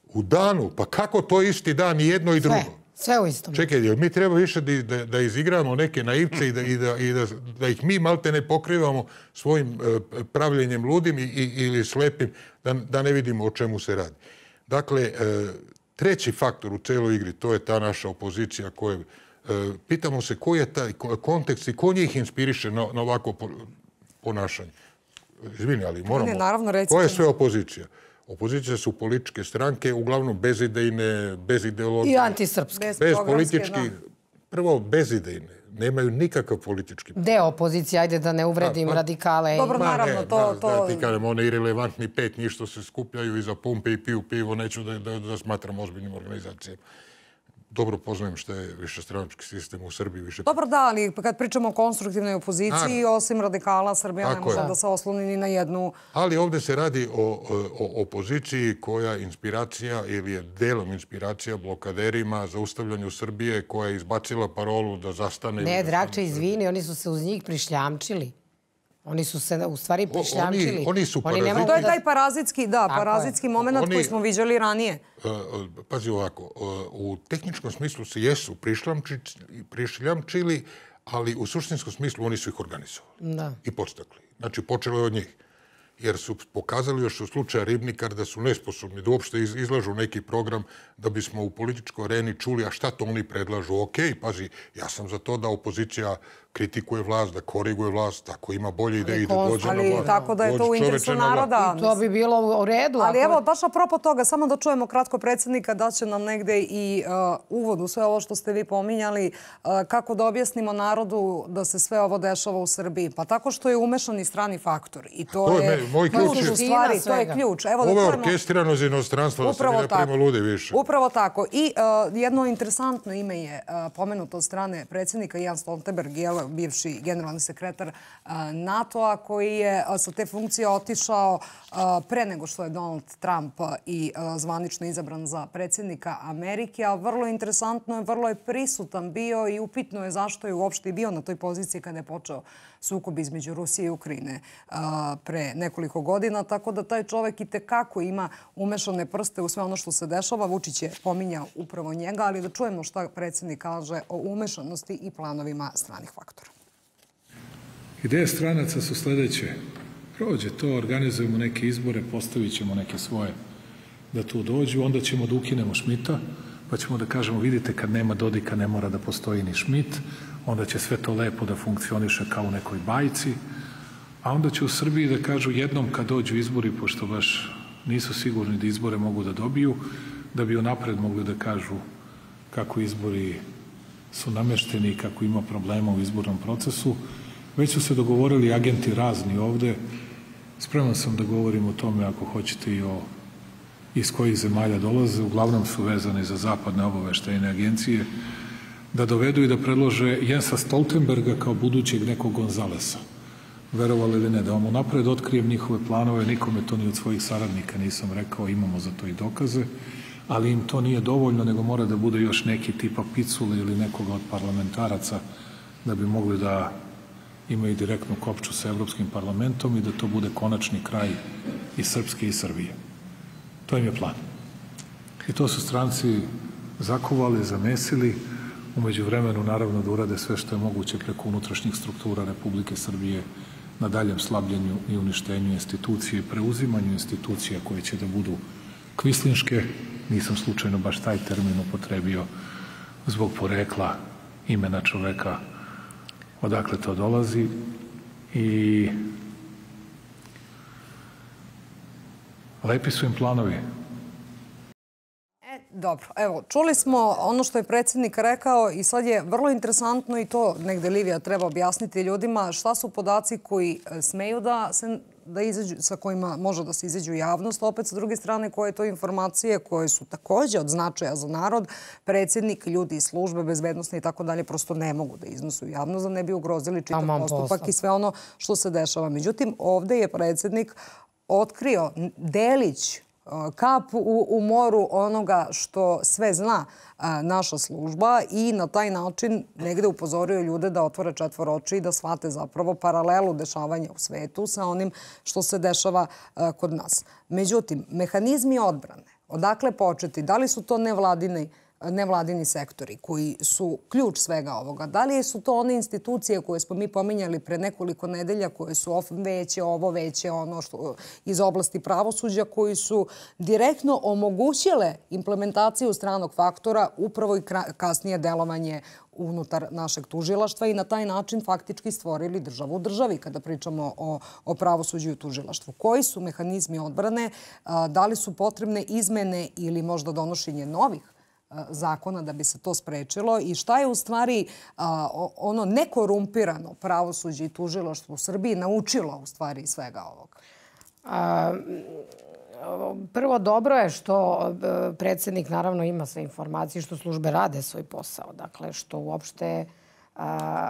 U danu, pa kako to isti dan i jedno i drugo? Sve u istom. Čekaj, mi treba više da izigramo neke naivce i da ih mi malte ne pokrivamo svojim pravljenjem ludim ili slepim, da ne vidimo o čemu se radi. Dakle, treći faktor u celoj igri, to je ta naša opozicija koja... Pitamo se koji je taj kontekst i ko njih inspiriše na ovako ponašanje. Izvini, ali moramo... Koja je sve opozicija? Opozicija su političke stranke, uglavnom bezidejne, bez ideologije. I antisrpske. Bez politički... Prvo, bezidejne. Nemaju nikakav politički... Deo opozicije, ajde da ne uvredim radikale. Dobro, naravno, to... Ti kažem, one irelevantni 5 njih što se skupljaju iza pumpe i piju pivo, neću da smatram ozbiljnim organizacijama. Dobro poznajem što je višestranački sistem u Srbiji. Dobro, da, ali kad pričamo o konstruktivnoj opoziciji, osim radikala, Srbija ne može da se osloni ni na jednu... Ali ovdje se radi o opoziciji koja je inspiracija ili je delom inspiracija blokaderima za ustavljanju Srbije, koja je izbacila parolu da zastane... Ne, Drakče, izvini, oni su se uz njih prišljamčili. Oni su se u stvari prišljamčili. Oni su paraziti. To je taj parazitski moment koji smo viđali ranije. Pazi ovako, u tehničkom smislu se jesu prišljamčili, ali u suštinskom smislu oni su ih organizovali i podstakli. Znači, počelo je od njih. Jer su pokazali još u slučaju Ribnikar da su nesposobni da uopšte izlažu neki program da bismo u političkoj areni čuli a šta to oni predlažu. Okej, pazi, ja sam za to da opozicija kritikuje vlast, da koriguje vlast, ako ima bolje ideje i da dođe na vlast. Ali tako da je to u interesu naroda. I to bi bilo u redu. Ali evo, baš apropo toga, samo da čujemo kratko predsjednika, da će nam negde i uvod u sve ovo što ste vi pominjali, kako da objasnimo narodu da se sve ovo dešava u Srbiji. Pa tako što je umešan i strani faktor. I to je moj ključ. To je ključ. Ovo je orkestrirano iz inostranstva, da se mi ne pravimo ludi više. Upravo tako. I jedno interesantno ime je pomenuto od strane predsjednika Jens Stoltenberg, bivši generalni sekretar NATO-a, koji je sa te funkcije otišao pre nego što je Donald Trump i zvanično izabran za predsjednika Amerike. A vrlo interesantno je, vrlo je prisutan bio i upitno je zašto je uopšte bio na toj poziciji kada je počeo sukob između Rusije i Ukrajine pre nekoliko godina. Tako da taj čovjek i tekako ima umešane prste u sve ono što se dešava. Vučić je pominjao upravo njega, ali da čujemo šta predsjednik kaže o umešanosti i planovima stranih faktora. Ideje stranaca su sljedeće. Prođe to, organizujemo neke izbore, postavit ćemo neke svoje da tu dođu, onda ćemo da ukinemo Šmita, pa ćemo da kažemo, vidite, kad nema Dodika ne mora da postoji ni Šmit, onda će sve to lepo da funkcioniše kao u nekoj bajci, a onda će u Srbiji da kažu jednom kad dođu izbori, pošto baš nisu sigurni da izbore mogu da dobiju, da bi unapred mogli da kažu kako izbori su namešteni i kako ima problema u izbornom procesu. Već su se dogovorili agenti razni ovde. Spreman sam da govorim o tome ako hoćete i o iz kojih zemalja dolaze. Uglavnom su vezani za zapadne obaveštajne agencije, da dovedu i da predlože Jensa Stoltenberga kao budućeg nekog Gonzalesa. Verovali ili ne, da vam unapred otkrijem njihove planove, nikome to ni od svojih saradnika nisam rekao, imamo za to i dokaze, ali im to nije dovoljno, nego mora da bude još neki tipa Picule ili nekoga od parlamentaraca da bi mogli da imaju direktnu kopču sa Evropskim parlamentom i da to bude konačni kraj i Srpske i Srbije. To im je plan. I to su stranci zakovali, zamesili, umeđu vremenu naravno da urade sve što je moguće preko unutrašnjih struktura Republike Srbije na daljem slabljenju i uništenju institucije, preuzimanju institucija koje će da budu kvislinške. Nisam slučajno baš taj termin upotrebio zbog porekla imena čoveka odakle to dolazi. I lepi su im planovi. Dobro, evo, čuli smo ono što je predsjednik rekao i sad je vrlo interesantno i to negde Livija treba objasniti ljudima šta su podaci koji smeju da izađu, sa kojima može da se izađu javnost, opet sa druge strane koje to informacije koje su takođe od značaja za narod, predsjednik, ljudi iz službe, bezbednostne i tako dalje prosto ne mogu da iznosu u javnost da ne bi ugrozili čitav postupak i sve ono što se dešava. Međutim, ovde je predsjednik otkrio delić, kap u moru onoga što sve zna naša služba i na taj način negde upozorio ljude da otvore četvor oči i da shvate zapravo paralelu dešavanja u svetu sa onim što se dešava kod nas. Međutim, mehanizmi odbrane, odakle početi, da li su to nevladini sektori koji su ključ svega ovoga? Da li su to one institucije koje smo mi pominjali pre nekoliko nedelja, koje su veće, ovo veće, ono što iz oblasti pravosuđa, koji su direktno omogućile implementaciju stranog faktora, upravo i kasnije delovanje unutar našeg tužilaštva i na taj način faktički stvorili državu u državi kada pričamo o pravosuđu i tužilaštvu. Koji su mehanizmi odbrane? Da li su potrebne izmene ili možda donošenje novih zakona da bi se to sprečilo i šta je u stvari ono nekorumpirano pravosuđe i tužilaštvo u Srbiji naučilo u stvari svega ovoga? Prvo, dobro je što predsjednik naravno ima sve informacije, što službe rade svoj posao. Dakle, što uopšte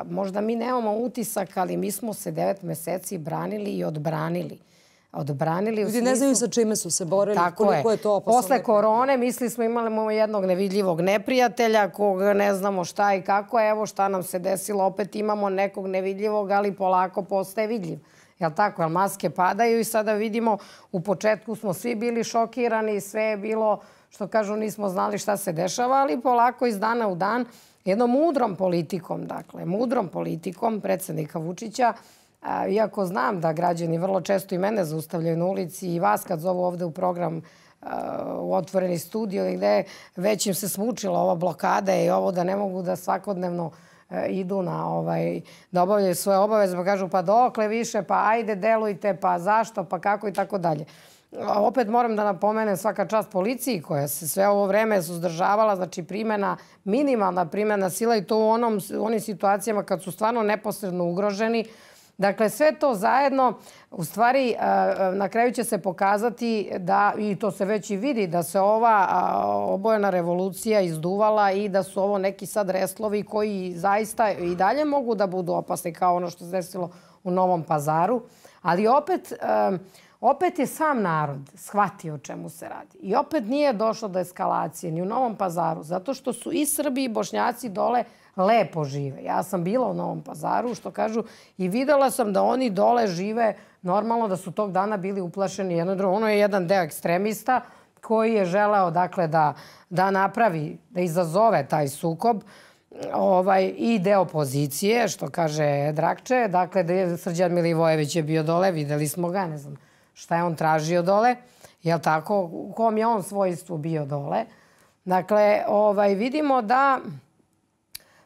možda mi nemamo utisak, ali mi smo se 9 meseci branili i odbranili. Ljudi ne znaju sa čime su se borili, koliko je to opasno. Posle korone mislili smo imali jednog nevidljivog neprijatelja koga ne znamo šta i kako. Evo šta nam se desilo, opet imamo nekog nevidljivog, ali polako postaje vidljiv. Jel tako? Jel maske padaju i sada vidimo, u početku smo svi bili šokirani, sve je bilo, što kažu, nismo znali šta se dešava, ali polako iz dana u dan jednom mudrom politikom predsjednika Vučića. Iako znam da građani vrlo često i mene zaustavljaju na ulici i vas kad zovu ovde u program u otvoreni studio gde već im se smučila ova blokada i ovo da ne mogu da svakodnevno idu da obavljaju svoje obaveze pa kažu pa dokle više, pa ajde delujte, pa zašto, pa kako i tako dalje. Opet moram da napomenem svaka čast policiji koja se sve ovo vreme suzdržavala, znači minimalna primjena sila i to u onim situacijama kad su stvarno neposredno ugroženi. Dakle, sve to zajedno, u stvari, na kraju će se pokazati da, i to se već i vidi, da se ova obojena revolucija izduvala i da su ovo neki sad restlovi koji zaista i dalje mogu da budu opasni kao ono što se desilo u Novom Pazaru. Ali opet je sam narod shvatio o čemu se radi. I opet nije došlo do eskalacije ni u Novom Pazaru, zato što su i Srbi i Bošnjaci dole lepo žive. Ja sam bila u Novom Pazaru, što kažu, i videla sam da oni dole žive normalno, da su tog dana bili uplašeni jedno drugo. Ono je jedan deo ekstremista koji je želeo da napravi, da izazove taj sukob i deo opozicije, što kaže Drakče. Dakle, Srđan Milivojević je bio dole, videli smo ga, ne znam šta je on tražio dole, jel tako, u kom je on svojstvu bio dole. Dakle, vidimo da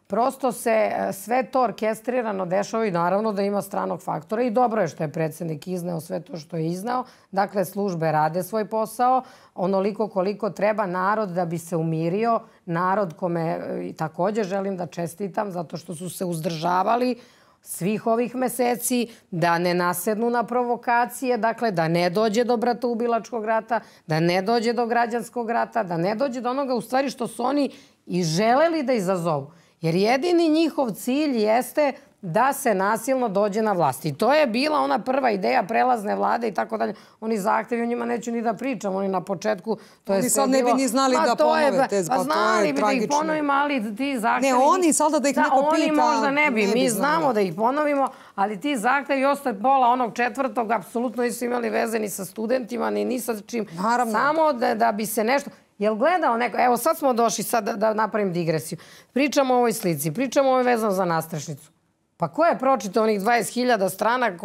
prosto se sve to orkestrirano dešava i naravno da ima stranog faktora i dobro je što je predsjednik izneo sve to što je izneo. Dakle, službe rade svoj posao onoliko koliko treba, narod da bi se umirio, narod kome također želim da čestitam zato što su se uzdržavali svih ovih meseci, da ne nasednu na provokacije, dakle da ne dođe do bratoubilačkog rata, da ne dođe do građanskog rata, da ne dođe do onoga u stvari što su oni i želeli da izazovu. Jer jedini njihov cilj jeste da se nasilno dođe na vlast. I to je bila ona prva ideja prelazne vlade i tako dalje. Oni zahtevi, o njima neću ni da pričam. Oni na početku... Oni sad ne bi ni znali da ponove te. Pa znali bi da ih ponovimo, ali ti zahtevi... Ne, oni sada da ih neko pita... Oni možda ne bi. Mi znamo da ih ponovimo, ali ti zahtevi ostaje pola onog četvrtog apsolutno nisu imali veze ni sa studentima, ni sa čim. Samo da bi se nešto... Jel gledao neko... Evo sad smo došli sad da napravim digresiju. Pričamo o ovoj slici, pričamo o ovoj vezano za nastrešnicu. Pa ko je pročitao onih 20.000 strana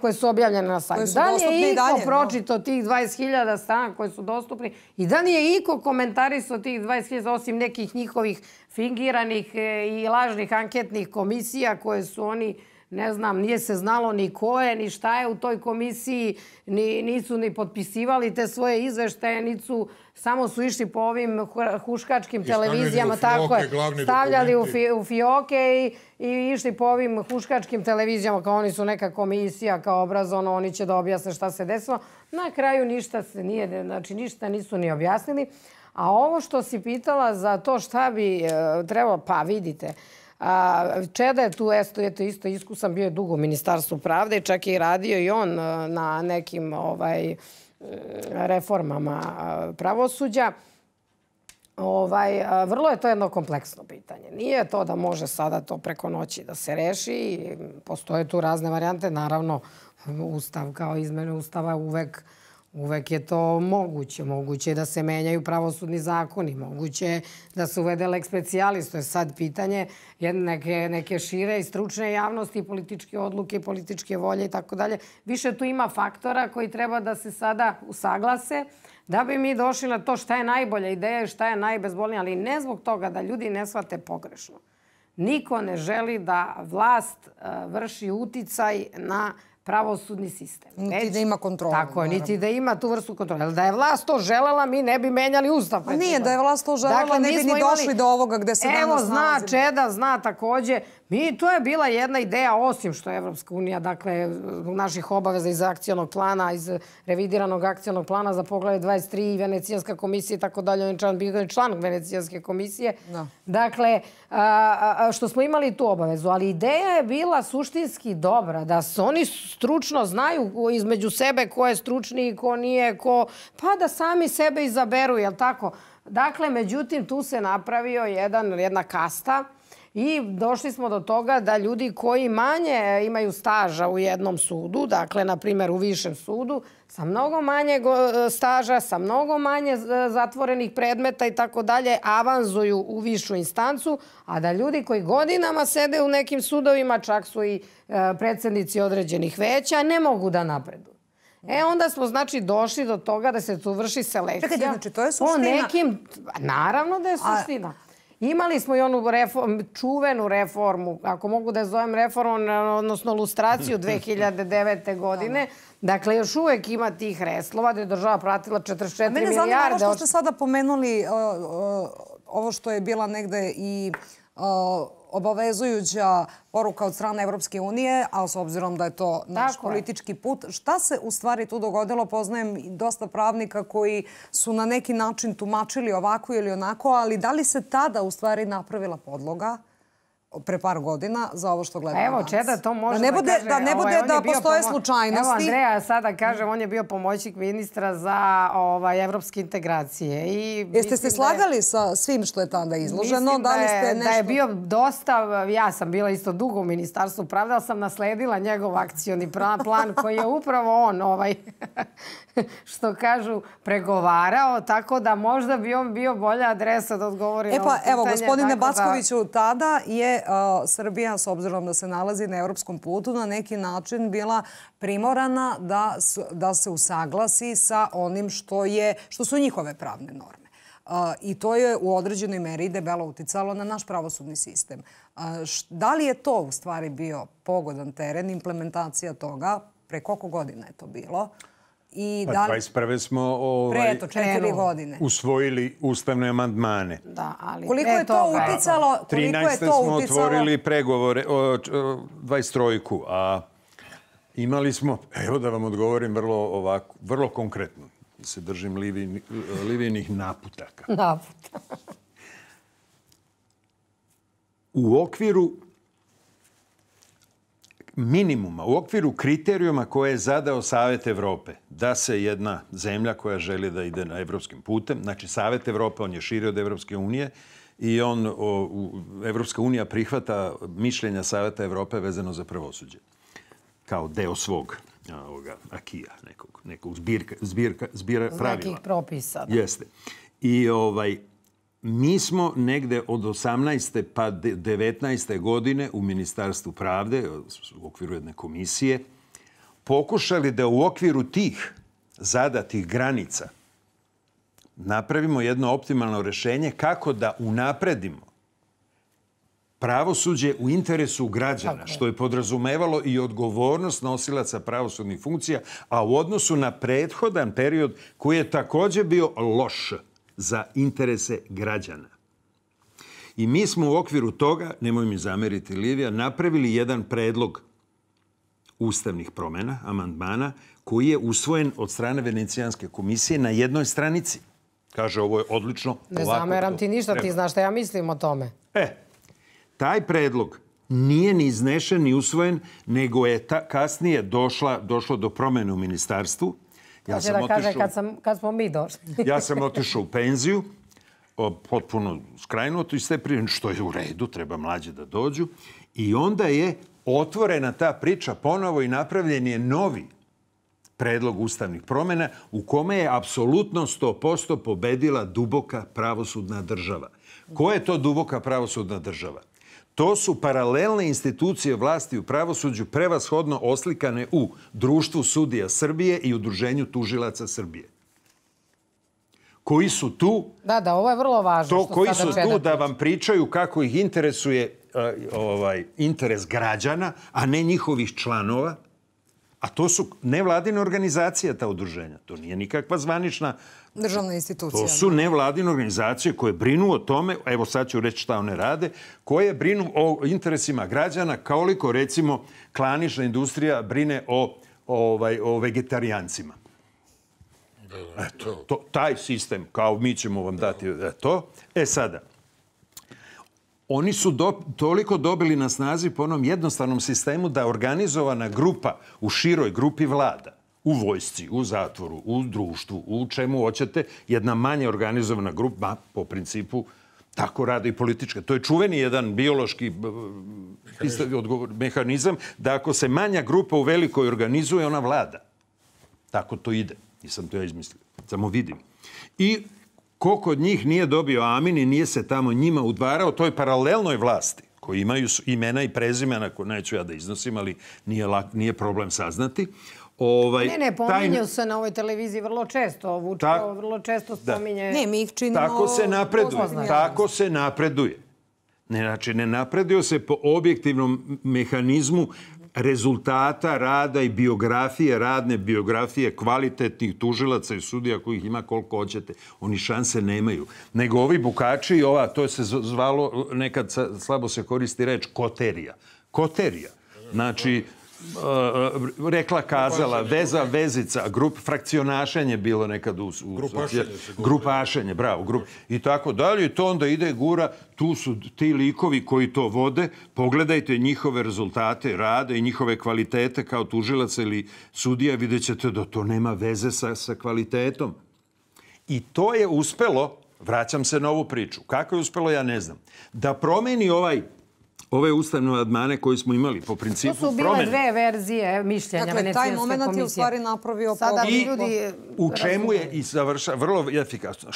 koje su objavljene na sajtu? Da li je iko pročitao tih 20.000 strana koje su dostupni i da li je iko komentarisao tih 20.000 osim nekih njihovih fingiranih i lažnih anketnih komisija koje su oni, ne znam, nije se znalo ni ko je, ni šta je u toj komisiji, nisu ni potpisivali te svoje izveštaje, samo su išli po ovim huškačkim televizijama, tako je, stavljali u fioke i išli po ovim huškačkim televizijama kao oni su neka komisija, kao obrazovno, oni će da objasne šta se desilo. Na kraju ništa se nije, znači ništa nisu ni objasnili. A ovo što si pitala za to šta bi trebalo, pa vidite, Čeda je tu isto iskusan, bio je dugo u Ministarstvu pravde, čak je i radio i on na nekim reformama pravosuđa. Vrlo je to jedno kompleksno pitanje. Nije to da može sada to preko noći da se reši. Postoje tu razne varijante. Naravno, Ustav kao izmene Ustava uvek je to moguće. Moguće je da se menjaju pravosudni zakoni. Moguće je da se uvede lex specialis. To je sad pitanje neke šire i stručne javnosti, političke odluke, političke volje i tako dalje. Više tu ima faktora koji treba da se sada usaglase da bi mi došli na to šta je najbolja ideja i šta je najbezbolnija. Ali ne zbog toga da ljudi ne shvate pogrešno. Niko ne želi da vlast vrši uticaj na pravosudni sistem. Niti da ima kontrolu. Tako, niti da ima tu vrstu kontrole. Da je vlast to želela, mi ne bi menjali Ustav. Nije, da je vlast to želela, ne bi ni došli do ovoga gde se danas nalazimo. Evo, zna Čeda, zna takođe. To je bila jedna ideja, osim što je Evropska unija, dakle, naših obaveza iz akcionog plana, iz revidiranog akcionog plana za poglavlje 23 i Venecijanska komisija i tako dalje, on je bio član Venecijanske komisije. Dakle, što smo imali tu obavezu, ali ideja je bila suštinski dobra, da se oni stručno znaju između sebe ko je stručniji, ko nije, pa da sami sebe izaberu, jel tako? Dakle, međutim, tu se napravio jedna kasta i došli smo do toga da ljudi koji manje imaju staža u jednom sudu, dakle, na primjer u višem sudu, sa mnogo manje staža, sa mnogo manje zatvorenih predmeta i tako dalje, avanzuju u višu instancu, a da ljudi koji godinama sede u nekim sudovima, čak su i predsjednici određenih veća, ne mogu da napreduju. Onda smo, znači, došli do toga da se tu vrši selekcija. Čekajte, znači, to je suština? Naravno da je suština. Imali smo i onu čuvenu reformu, ako mogu da je zovem reformom, odnosno lustraciju 2009. godine. Dakle, još uvek ima tih reslova da je država pratila 44 milijarde. Mene zanima ovo što ste sada pomenuli, ovo što je bila negde i obavezujuća poruka od strane Evropske unije, a s obzirom da je to naš politički put. Šta se u stvari tu dogodilo? Poznajem dosta pravnika koji su na neki način tumačili ovako ili onako, ali da li se tada u stvari napravila podloga pre par godina za ovo što gledamo danas? Evo, Čeda to može da kaže. Da ne bude da postoje slučajnosti. Evo, Andreja sada kažem, on je bio pomoćnik ministra za evropske integracije. Jeste se slagali sa svim što je tada izloženo? Mislim da je bio dosta, ja sam bila isto dugo u Ministarstvu pravde, ali sam nasledila njegov akcioni plan koji je upravo on, što kažu, pregovarao, tako da možda bi on bio bolja adresa da odgovori na ovo pitanje. Evo, gospodine Backoviću, tada je Srbija, s obzirom da se nalazi na evropskom putu, na neki način bila primorana da se usaglasi sa onim što su njihove pravne norme. I to je u određenoj meri debelo uticalo na naš pravosudni sistem. Da li je to u stvari bio pogodan teren, implementacija toga? Pre koliko godina je to bilo? Pa 21. smo pre 4 godine usvojili ustavne amandmane. Da, ali koliko je to uticalo? 13. smo otvorili pregovore o 23. A imali smo, evo da vam odgovorim vrlo konkretno. Se držim Livijinih naputaka. U okviru minimuma, u okviru kriterijuma koje je zadao Savet Evrope, da se jedna zemlja koja želi da ide na evropskim putem, znači Savet Evrope, on je širi od Evropske unije i Evropska unija prihvata mišljenja Saveta Evrope vezano za pravosuđe kao deo svog akija, nekog zbira pravila. Nekih propisa. Jeste. I mi smo negde od 18. pa 19. godine u Ministarstvu pravde, u okviru jedne komisije, pokušali da u okviru tih zadatih granica napravimo jedno optimalno rešenje kako da unapredimo pravosuđe u interesu građana, što je podrazumevalo i odgovornost nosilaca pravosudnih funkcija, a u odnosu na prethodan period koji je takođe bio loš za interese građana. I mi smo u okviru toga, nemoj mi zameriti Livija, napravili jedan predlog ustavnih promjena, amandmana, koji je usvojen od strane Venecijanske komisije na jednoj stranici. Kaže, ovo je odlično. Ne zameram ti ništa, ti znaš šta ja mislim o tome. Taj predlog nije ni iznešen, ni usvojen, nego je kasnije došlo do promjene u ministarstvu. Kaže da kaže kad smo mi došli. Ja sam otišao u penziju, potpuno skrajnuto iz te priče, što je u redu, treba mlađe da dođu. I onda je otvorena ta priča ponovo i napravljen je novi predlog ustavnih promjena u kome je apsolutno 100% pobedila duboka pravosudna država. Ko je to duboka pravosudna država? To su paralelne institucije vlasti u pravosuđu prevashodno oslikane u Društvu sudija Srbije i Udruženju tužilaca Srbije. Koji su tu... Da, ovo je vrlo važno. Koji su tu da vam pričaju kako ih interesuje interes građana, a ne njihovih članova. A to su nevladine organizacije, ta udruženja. To nije nikakva zvanična... državna institucija. To su nevladine organizacije koje brinu o tome, evo sad ću reći šta one rade, koje brinu o interesima građana, koliko recimo klanična industrija brine o vegetarijancima. Taj sistem, kao mi ćemo vam dati to. Sada, oni su toliko dobili na snazi po onom jednostavnom sistemu da organizovana grupa u široj grupi vlada, u vojsci, u zatvoru, u društvu, u čemu hoćete, jedna manje organizovana grupa, po principu, tako rade i politička. To je čuveni jedan biološki mehanizam da ako se manja grupa u velikoj organizuje, ona vlada. Tako to ide. Nisam to ja izmislio. Samo vidim. I ko kod njih nije dobio amin i nije se tamo njima udvarao toj paralelnoj vlasti, koji imaju imena i prezimena, koje neću ja da iznosim, ali nije problem saznati. Ne, pominju se na ovoj televiziji vrlo često. Vučić vrlo često spominje... Ne, mi ih činimo... Tako se napreduje. Znači, ne napreduje se po objektivnom mehanizmu rezultata rada i biografije, radne biografije kvalitetnih tužilaca i sudija kojih ima koliko hoćete. Oni šanse nemaju. Nego ovi bukači, to se zvalo, nekad slabo se koristi reč, koterija. Koterija. Znači, rekla, kazala, veza, vezica, frakcionašenje bilo nekad u... Grupašenje, bravo. I tako dalje. I to onda ide gura. Tu su ti likovi koji to vode. Pogledajte njihove rezultate rada i njihove kvalitete kao tužilac ili sudija. Vidjet ćete da to nema veze sa kvalitetom. I to je uspelo, vraćam se na ovu priču. Kako je uspelo, ja ne znam. Da promeni ove ustavne amandmane koje smo imali po principu promene. To su bile dve verzije mišljenja Venecijanske komisije. Dakle, taj moment je u stvari napravio ljudi u čemu je i završava vrlo efikasno.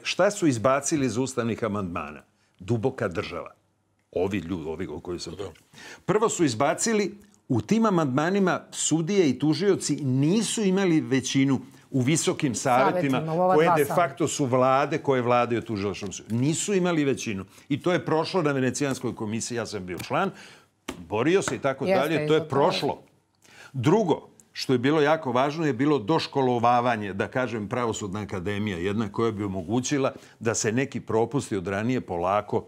Šta su izbacili iz ustavnih amandmana? Duboka država. Ovi ljudi o kojoj sam pričao. Prvo su izbacili, u tim amandmanima sudije i tužioci nisu imali većinu u visokim savjetima, koje de facto su vlade koje vladaju tužilaštvom. Nisu imali većinu. I to je prošlo na Venecijanskoj komisiji, ja sam bio član, borio se i tako dalje, to je prošlo. Drugo, što je bilo jako važno, je bilo doškolovavanje, da kažem, Pravosudna akademija, jedna koja bi omogućila da se neki propusti od ranije polako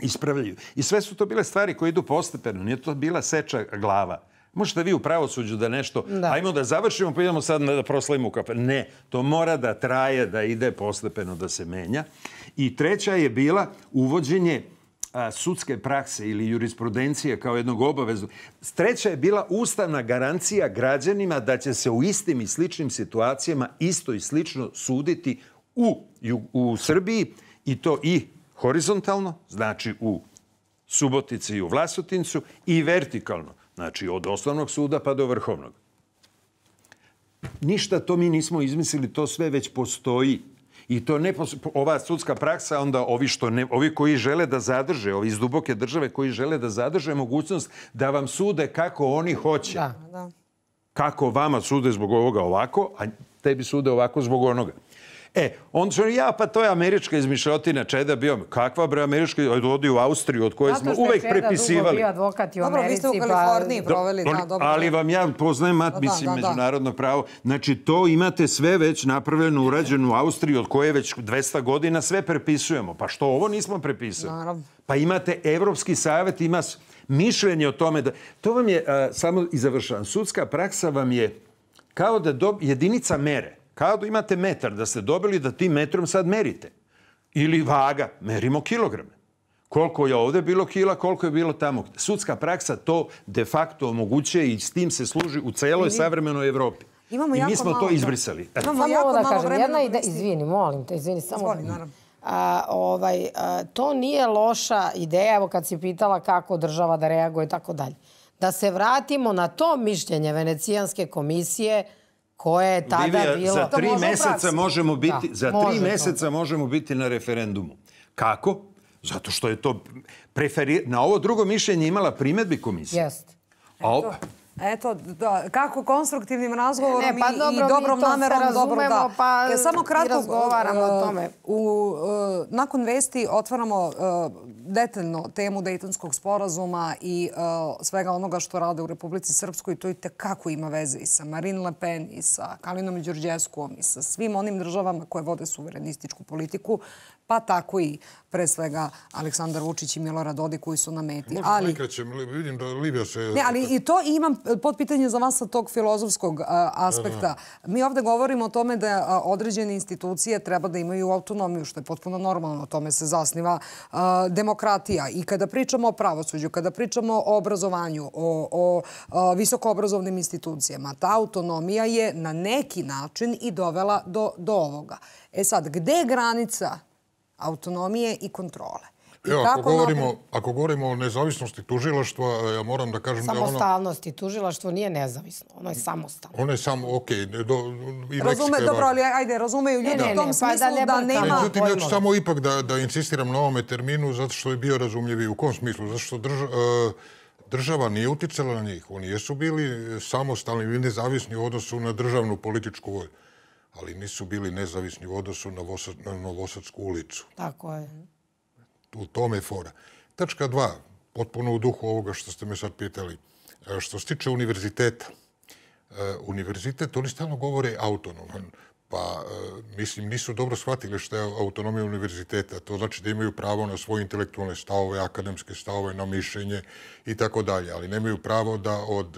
ispravljaju. I sve su to bile stvari koje idu postepeno, nije to bila seča glava. Možete vi u pravosuđu da nešto, ajmo da završimo, pa idemo sad da proslavimo u kafe. Ne, to mora da traje, da ide postepeno, da se menja. I treća je bila uvođenje sudske prakse ili jurisprudencije kao jednog obaveznog. Treća je bila ustavna garancija građanima da će se u istim i sličnim situacijama isto i slično suditi u Srbiji i to i horizontalno, znači u Subotici i u Vlasotincu, i vertikalno, znači od osnovnog suda pa do vrhovnog. Ništa to mi nismo izmislili, to sve već postoji. I to ne ova sudska praksa, onda ovi koji žele da zadrže, ovi iz duboke države koji žele da zadrže mogućnost da vam sude kako oni hoće. Kako vama sude zbog ovoga ovako, a tebi sude ovako zbog onoga. On će pa to je američka izmišljotina, Čeda bio. Kakva bre američka? Odi u Austriju, od koje smo uvek prepisivali. Bio advokat u Americi. Dobro, vi ste u Kaliforniji proveli. Ali vam ja poznajem međunarodno pravo. Znači, to imate sve već napravljeno, urađeno u Austriji, od koje već 200 godina sve prepisujemo. Pa što ovo nismo prepisali? Pa imate Evropski savjet, ima mišljenje o tome da... To vam je, samo i završavam, sudska praksa vam je kao da jedinica mere. Kao da imate metar, da ste dobili da tim metrom sad merite. Ili vaga, merimo kilograme. Koliko je ovde bilo kila, koliko je bilo tamo. Sudska praksa to de facto omogućuje i s tim se služi u celoj savremenoj Evropi. I mi smo to izbrisali. Samo ovo da kažem, jedna ideja, izvini, molim te, izvini, samo... To nije loša ideja, evo kad si pitala kako država da reaguje i tako dalje. Da se vratimo na to mišljenje Venecijanske komisije koje je tada bilo... Za 3 meseca možemo biti na referendumu. Kako? Zato što je to... Na ovo drugo mišljenje imala primedbi komisije. Jeste. Eto, kako konstruktivnim razgovorom i dobrom namerom dobro da. Samo kratko razgovaramo o tome. Nakon vesti otvaramo detaljno temu Dejtonskog sporazuma i svega onoga što rade u Republici Srpskoj. To i tekako ima veze i sa Marine Le Pen, i sa Kalinom Đurđevskom, i sa svim onim državama koje vode suverenističku politiku, pa tako i pre svega Aleksandar Vučić i Milorad Dodik koji su na meti. Vidim da Livija se... Ne, ali i to imam potpitanje za vas sa tog filozofskog aspekta. Mi ovde govorimo o tome da određene institucije treba da imaju autonomiju, što je potpuno normalno. O tome se zasniva demokratija. I kada pričamo o pravosuđu, kada pričamo o obrazovanju, o visokoobrazovnim institucijama, ta autonomija je na neki način i dovela do ovoga. Sad, gde je granica autonomije i kontrole? Evo, ako govorimo o nezavisnosti tužilaštva, ja moram da kažem da ono... Samostalnosti. Tužilaštvo nije nezavisno. Ono je samostalno. Ono je samo, okej. Dobro, ali ajde, razumeju ljudi u tom smislu da nema... Međutim, ja ću samo ipak da insistiram na ovome terminu zato što je bio razumljivi. U kom smislu? Zato što država nije uticala na njih. Oni jesu bili samostalni i nezavisni u odnosu na državnu političku volju, ali nisu bili nezavisni u odnosu na Novosadsku ulicu. Tako je. U tome je fora. Tačka 2, potpuno u duhu ovoga što ste me sad pitali. Što se tiče univerziteta, univerzitet, oni stalno govore autonoman. Pa, mislim, nisu dobro shvatili što je autonomija univerziteta. To znači da imaju pravo na svoje intelektualne stavove, akademske stavove, na mišljenje i tako dalje. Ali nemaju pravo da od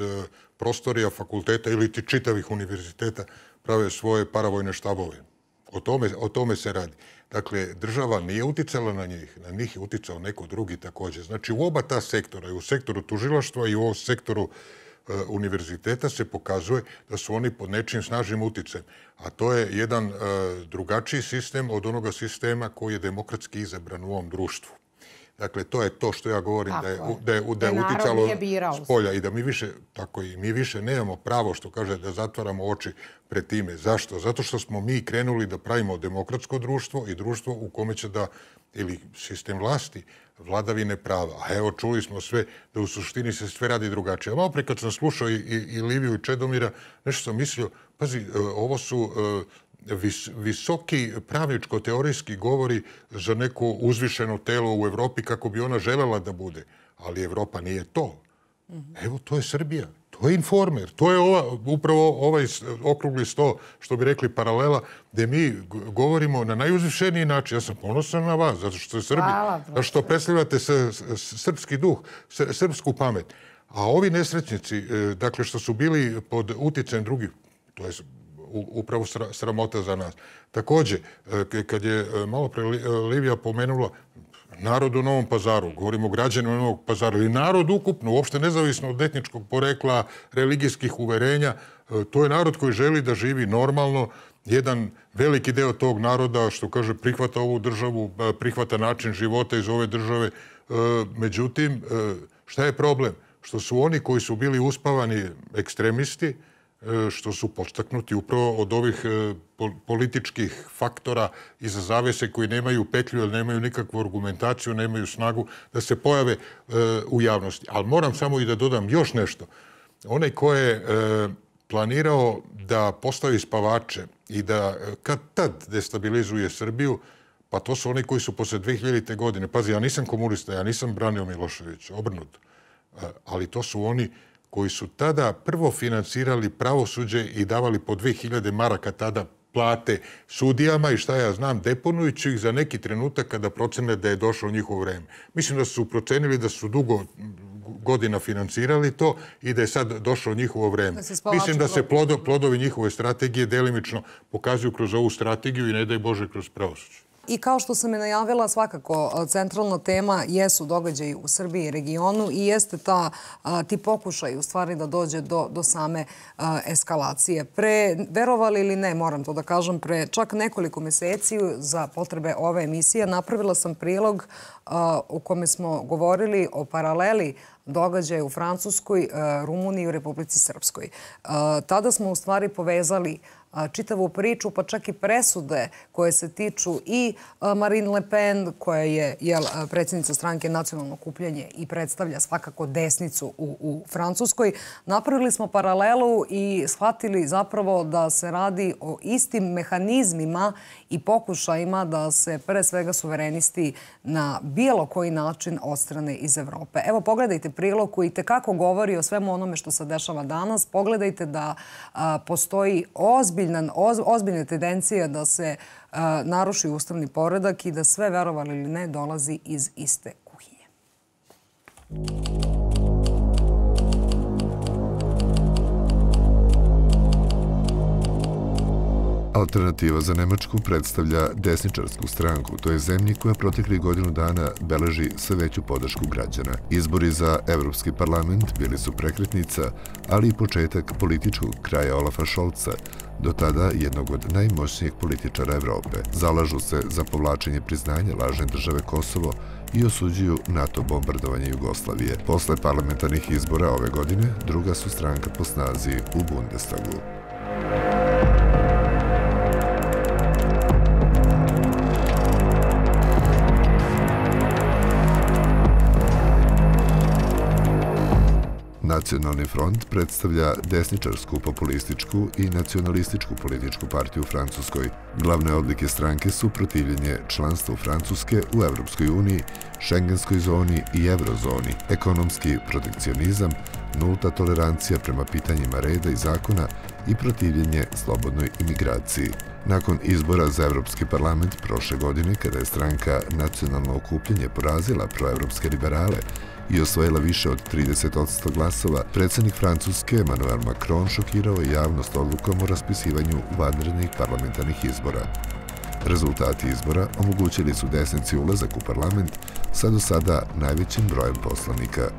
prostorija fakulteta ili čitavih univerziteta prave svoje paravojne štabove. O tome se radi. Dakle, država nije uticala na njih je uticao neko drugi također. Znači, u oba ta sektora, i u sektoru tužilaštva i u sektoru univerziteta se pokazuje da su oni pod nečim snažnim uticajem. A to je jedan drugačiji sistem od onoga sistema koji je demokratski izabran u ovom društvu. Dakle, to je to što ja govorim, da je uticalo s polja i da mi više nemamo pravo, što kaže, da zatvaramo oči pred time. Zašto? Zato što smo mi krenuli da pravimo demokratsko društvo i društvo u kome će ili sistem vlasti, vladavine prava. A evo, čuli smo sve da u suštini se sve radi drugačije. A malo pre kad sam slušao i Liviju i Čedomira, nešto sam mislio, pazi, ovo su visoki pravničko-teorijski govori za neko uzvišeno telo u Evropi kako bi ona želela da bude. Ali Evropa nije to. Evo, to je Srbija. To je Informer. To je upravo ovaj okrugli sto, što bi rekli, paralela, gde mi govorimo na najuzvišeniji način. Ja sam ponosan na vas, zato što je Srbija. Zato što predstavljate srpski duh, srpsku pamet. A ovi nesrećnici, dakle, što su bili pod uticajem drugih, to je upravo sramota za nas. Takođe, kad je malo pre Livija pomenula narod u Novom Pazaru, govorimo o građanima Novog Pazara, ili narod ukupno, uopšte nezavisno od etničkog porekla, religijskih uverenja, to je narod koji želi da živi normalno. Jedan veliki deo tog naroda, što kaže, prihvata ovu državu, prihvata način života iz ove države. Međutim, šta je problem? Što su oni koji su bili uspavani ekstremisti, što su podstaknuti upravo od ovih političkih faktora iza zavese koji nemaju petlju, jer nemaju nikakvu argumentaciju, nemaju snagu da se pojave u javnosti. Ali moram samo i da dodam još nešto. Onaj ko je planirao da postavi spavače i da kad tad destabilizuje Srbiju, pa to su oni koji su posle 2000. godine. Pazi, ja nisam komunista, ja nisam branio Miloševića, obrnuto. Ali to su oni koji su tada prvo finansirali pravosuđe i davali po 2000 maraka tada plate sudijama i šta ja znam, deponujući ih za neki trenutak kada procene da je došlo njihovo vreme. Mislim da su procenili da su dugo godina finansirali to i da je sad došlo njihovo vreme. Mislim da se plodovi njihove strategije delimično pokazuju kroz ovu strategiju i ne daj Bože kroz pravosuđe. I kao što sam je najavila, svakako centralna tema jesu događaji u Srbiji i regionu i jeste ti pokušaj u stvari da dođe do same eskalacije. Verovali ili ne, moram to da kažem, pre čak nekoliko meseci za potrebe ove emisije napravila sam prilog u kome smo govorili o paraleli događaja u Francuskoj, Rumuniji i u Republici Srpskoj. Tada smo u stvari povezali čitavu priču, pa čak i presude koje se tiču i Marine Le Pen, koja je predsjednica stranke Nacionalno okupljanje i predstavlja svakako desnicu u Francuskoj. Napravili smo paralelu i shvatili zapravo da se radi o istim mehanizmima i pokušajima da se pre svega suverenisti na bilo koji način odstrane iz Evrope. Evo, pogledajte prilog koji itekako govori o svemu onome što se dešava danas. Pogledajte da postoji ozbiljna tendencija da se naruši ustavni poredak i da sve, verovali ili ne, dolazi iz iste kuhinje. Alternativa za Nemačku predstavlja desničarsku stranku, to je zemlji koja proteklih godinu dana beleži sve veću podršku građana. Izbori za Evropski parlament bili su prekretnica, ali i početak političkog kraja Olafa Scholza, do tada jednog od najmoćnijih političara Evrope. Zalažu se za povlačenje priznanja lažne države Kosovo i osuđuju NATO bombardovanje Jugoslavije. Posle parlamentarnih izbora ove godine, druga su stranka po snazi u Bundestagu. Nacionalni front predstavlja desničarsku, populističku i nacionalističku političku partiju u Francuskoj. Glavne odlike stranke su protivljenje članstvu Francuske u Evropskoj uniji, šengenskoj zoni i eurozoni, ekonomski protekcionizam, nulta tolerancija prema pitanjima reda i zakona i protivljenje slobodnoj imigraciji. Nakon izbora za Evropski parlament prošle godine, kada je stranka Nacionalno okupljanje porazila proevropske liberale i osvojila više od 30% glasova, predsjednik Francuske Emmanuel Macron šokirao je javnost odlukom o raspisivanju vanrednih parlamentarnih izbora. Rezultati izbora omogućili su desnici ulazak u parlament sa do sada najvećim brojem poslanika.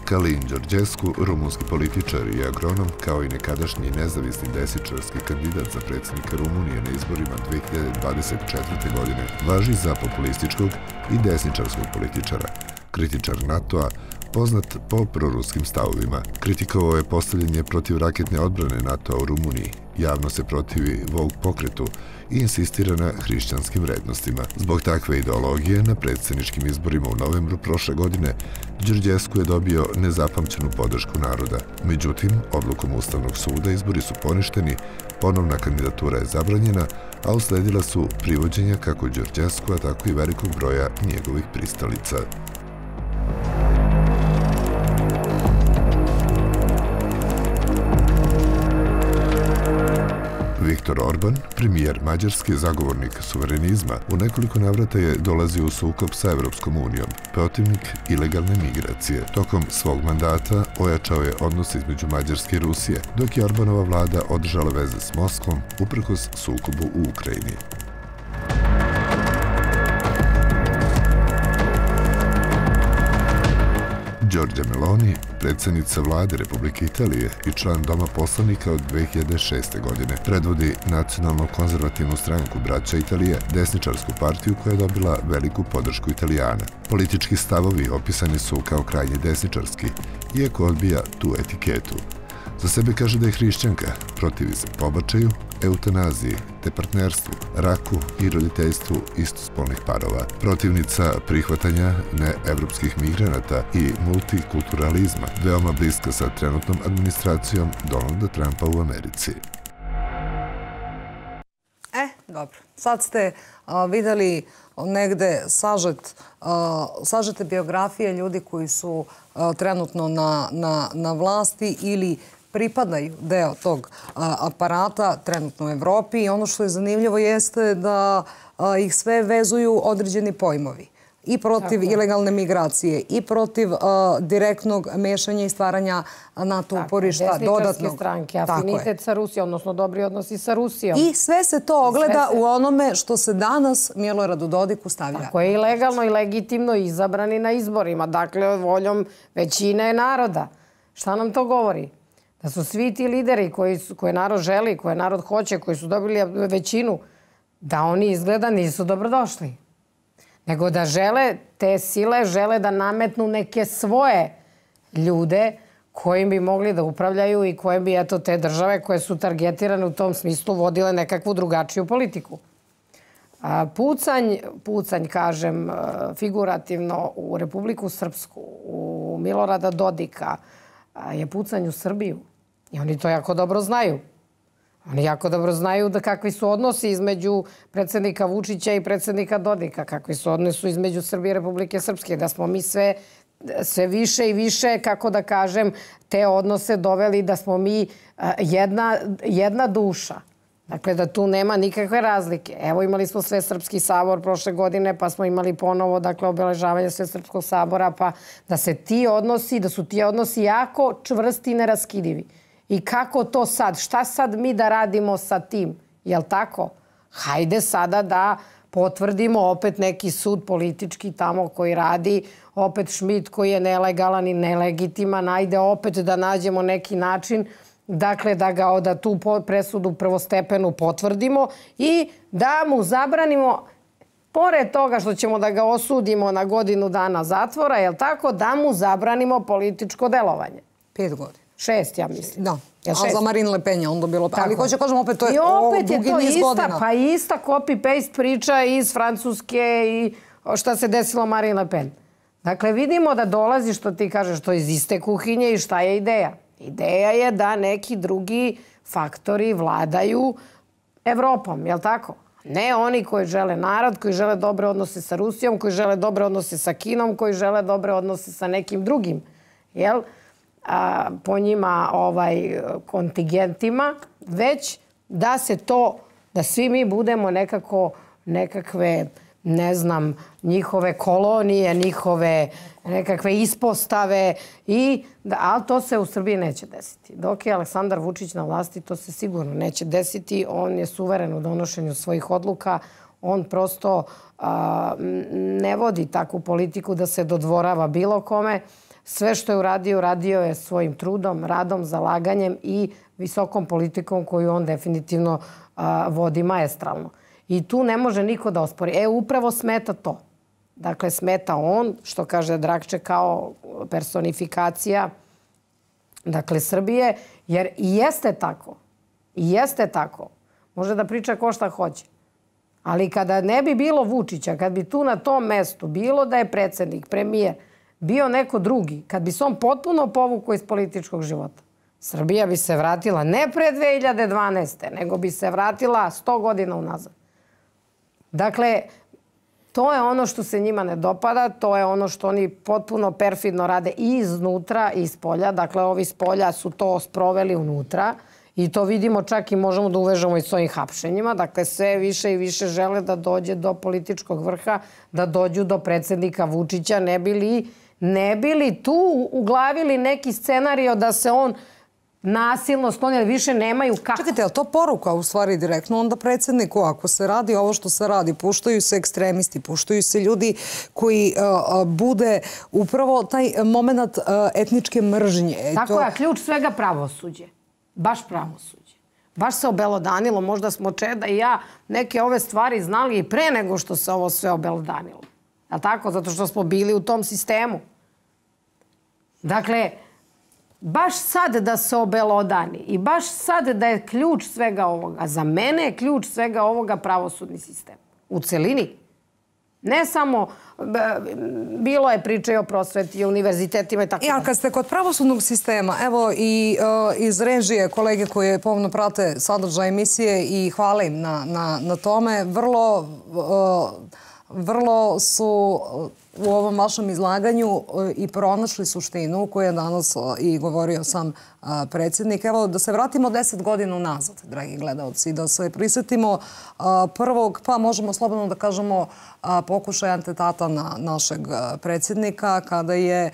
Calin Georgescu, rumunski političar i agronom, kao i nekadašnji nezavisni desničarski kandidat za predsjednika Rumunije na izborima 2024. godine, važi za populističkog i desničarskog političara. Kritičar NATO-a, poznat po proruskim stavovima. Kritikovao je postavljanje protivraketne odbrane NATO u Rumuniji, javno se protivi Vogue pokretu i insistira na hrišćanskim vrednostima. Zbog takve ideologije, na predsjedničkim izborima u novembru prošle godine, Đurđescu je dobio nezapamćenu podršku naroda. Međutim, odlukom Ustavnog suda izbori su poništeni, ponovna kandidatura je zabranjena, a usledila su privođenja kako Đurđescu, tako i velikog broja njegovih pristalica. Viktor Orban, premijer Mađarske, zagovornik suverenizma, u nekoliko navrata je dolazio u sukob sa Evropskom unijom, protivnik ilegalne migracije. Tokom svog mandata ojačao je odnos između Mađarske i Rusije, dok je Orbanova vlada održala veze s Moskvom uprkos sukobu u Ukrajini. Giorgia Meloni, predsjednica vlade Republike Italije i član Doma poslanika od 2006. godine, predvodi nacionalno konzervativnu stranku Braća Italije, desničarsku partiju koja je dobila veliku podršku Italijana. Politički stavovi opisani su kao krajnje desničarski, iako odbija tu etiketu. Za sebe kaže da je hrišćanka, protivi se pobačaju, eutanaziji, te partnerstvu, raku i roditeljstvu istospolnih parova. Protivnica prihvatanja neevropskih migranata i multikulturalizma, veoma bliska sa trenutnom administracijom Donalda Trumpa u Americi. Dobro. Sad ste videli negde sažete biografije ljudi koji su trenutno na vlasti ili pripadaju deo tog aparata trenutno u Evropi. I ono što je zanimljivo jeste da ih sve vezuju određeni pojmovi. I protiv ilegalne migracije, i protiv direktnog mešanja i stvaranja NATO uporišta dodatnog. Desničarske stranke, afinitet sa Rusijom, odnosno dobri odnosi sa Rusijom. I sve se to ogleda u onome što se danas Miloradu Dodiku stavlja. Tako je i legalno i legitimno izabrani na izborima. Dakle, voljom većine naroda. Šta nam to govori? Da su svi ti lideri koje narod želi, koje narod hoće, koji su dobili većinu, da oni izgleda nisu dobrodošli. Nego da žele, te sile žele da nametnu neke svoje ljude kojim bi mogli da upravljaju i kojim bi te države koje su targetirane u tom smislu vodile nekakvu drugačiju politiku. Pucanj, kažem, figurativno u Republiku Srpsku, u Milorada Dodika, je pucanj u Srbiju. I oni to jako dobro znaju. Oni jako dobro znaju da kakvi su odnosi između predsjednika Vučića i predsjednika Dodika, kakvi su odnosi između Srbije i Republike Srpske, da smo mi sve više i više, kako da kažem, te odnose doveli da smo mi jedna duša. Dakle, da tu nema nikakve razlike. Evo, imali smo Svesrpski sabor prošle godine, pa smo imali ponovo, dakle, obeležavanje Svesrpskog sabora, pa da su ti odnosi jako čvrsti i neraskidivi. I kako to sad? Šta sad mi da radimo sa tim? Jel' tako? Hajde sada da potvrdimo opet neki sud politički tamo koji radi, opet Šmit koji je nelegalan i nelegitiman, ajde opet da nađemo neki način, dakle da tu presudu prvostepenu potvrdimo i da mu zabranimo, pored toga što ćemo da ga osudimo na godinu dana zatvora, jel' tako, da mu zabranimo političko delovanje. 5 godina. 6, ja mislim. Da. A za Marine Le Pen je onda bilo... Ali hoće kažem, opet to je dugi niz godina. Pa ista copy-paste priča iz Francuske i šta se desilo Marine Le Pen. Dakle, vidimo da dolazi, što ti kažeš, to iz iste kuhinje i šta je ideja. Ideja je da neki drugi faktori vladaju Evropom, jel' tako? Ne oni koji žele narod, koji žele dobre odnose sa Rusijom, koji žele dobre odnose sa Kinom, koji žele dobre odnose sa nekim drugim, jel'? Po njima kontingentima, već da se to, da svi mi budemo nekakve, ne znam, njihove kolonije, njihove nekakve ispostave, ali to se u Srbiji neće desiti. Dok je Aleksandar Vučić na vlasti, to se sigurno neće desiti. On je suveren u donošenju svojih odluka. On prosto ne vodi takvu politiku da se dodvorava bilo kome. Sve što je uradio je svojim trudom, radom, zalaganjem i visokom politikom koju on definitivno vodi maestralno. I tu ne može niko da ospori. Upravo smeta to. Dakle, smeta on, što kaže Drakče, kao personifikacija dakle, Srbije, jer i jeste tako. I jeste tako. Može da priča ko šta hoće. Ali kada ne bi bilo Vučića, kad bi tu na tom mestu bilo da je predsjednik, premijer, bio neko drugi, kad bi se on potpuno povukao iz političkog života, Srbija bi se vratila ne pre 2012. nego bi se vratila 100 godina unazad. Dakle, to je ono što se njima ne dopada, to je ono što oni potpuno perfidno rade i iznutra i iz polja. Dakle, ovi s polja su to sproveli unutra i to vidimo čak i možemo da uvežemo i s ovim hapšenjima. Dakle, sve više i više žele da dođe do političkog vrha, da dođu do predsjednika Vučića, ne bi li tu uglavili neki scenario da se on nasilno skloni, ali više nemaju kako. Čekajte, je li to poruka u stvari direktno onda predsjedniku? Ako se radi ovo što se radi, puštaju se ekstremisti, puštaju se ljudi koji bude upravo taj moment etničke mržnje. Tako je, ključ svega pravosuđe. Baš pravosuđe. Baš se obelodanilo. Možda smo Čeda i ja neke ove stvari znali i pre nego što se ovo sve obelodanilo. A tako? Zato što smo bili u tom sistemu. Dakle, baš sad da se obelodani i baš sad da je ključ svega ovoga, za mene je ključ svega ovoga pravosudni sistem. U celini. Ne samo, bilo je priče o prosveti, i univerzitetima i tako. Ja, kad ste kod pravosudnog sistema, evo i iz režije kolege koje pomno prate sadržaj emisije i hvala im na tome, vrlo su u ovom vašem izlaganju i pronašli suštinu koju je danas i govorio sam predsjednik. Evo, da se vratimo 10 godina unazad, dragi gledalci, da se prisjetimo prvog, pa možemo slobodno da kažemo, pokušaj atentata na našeg predsjednika kada je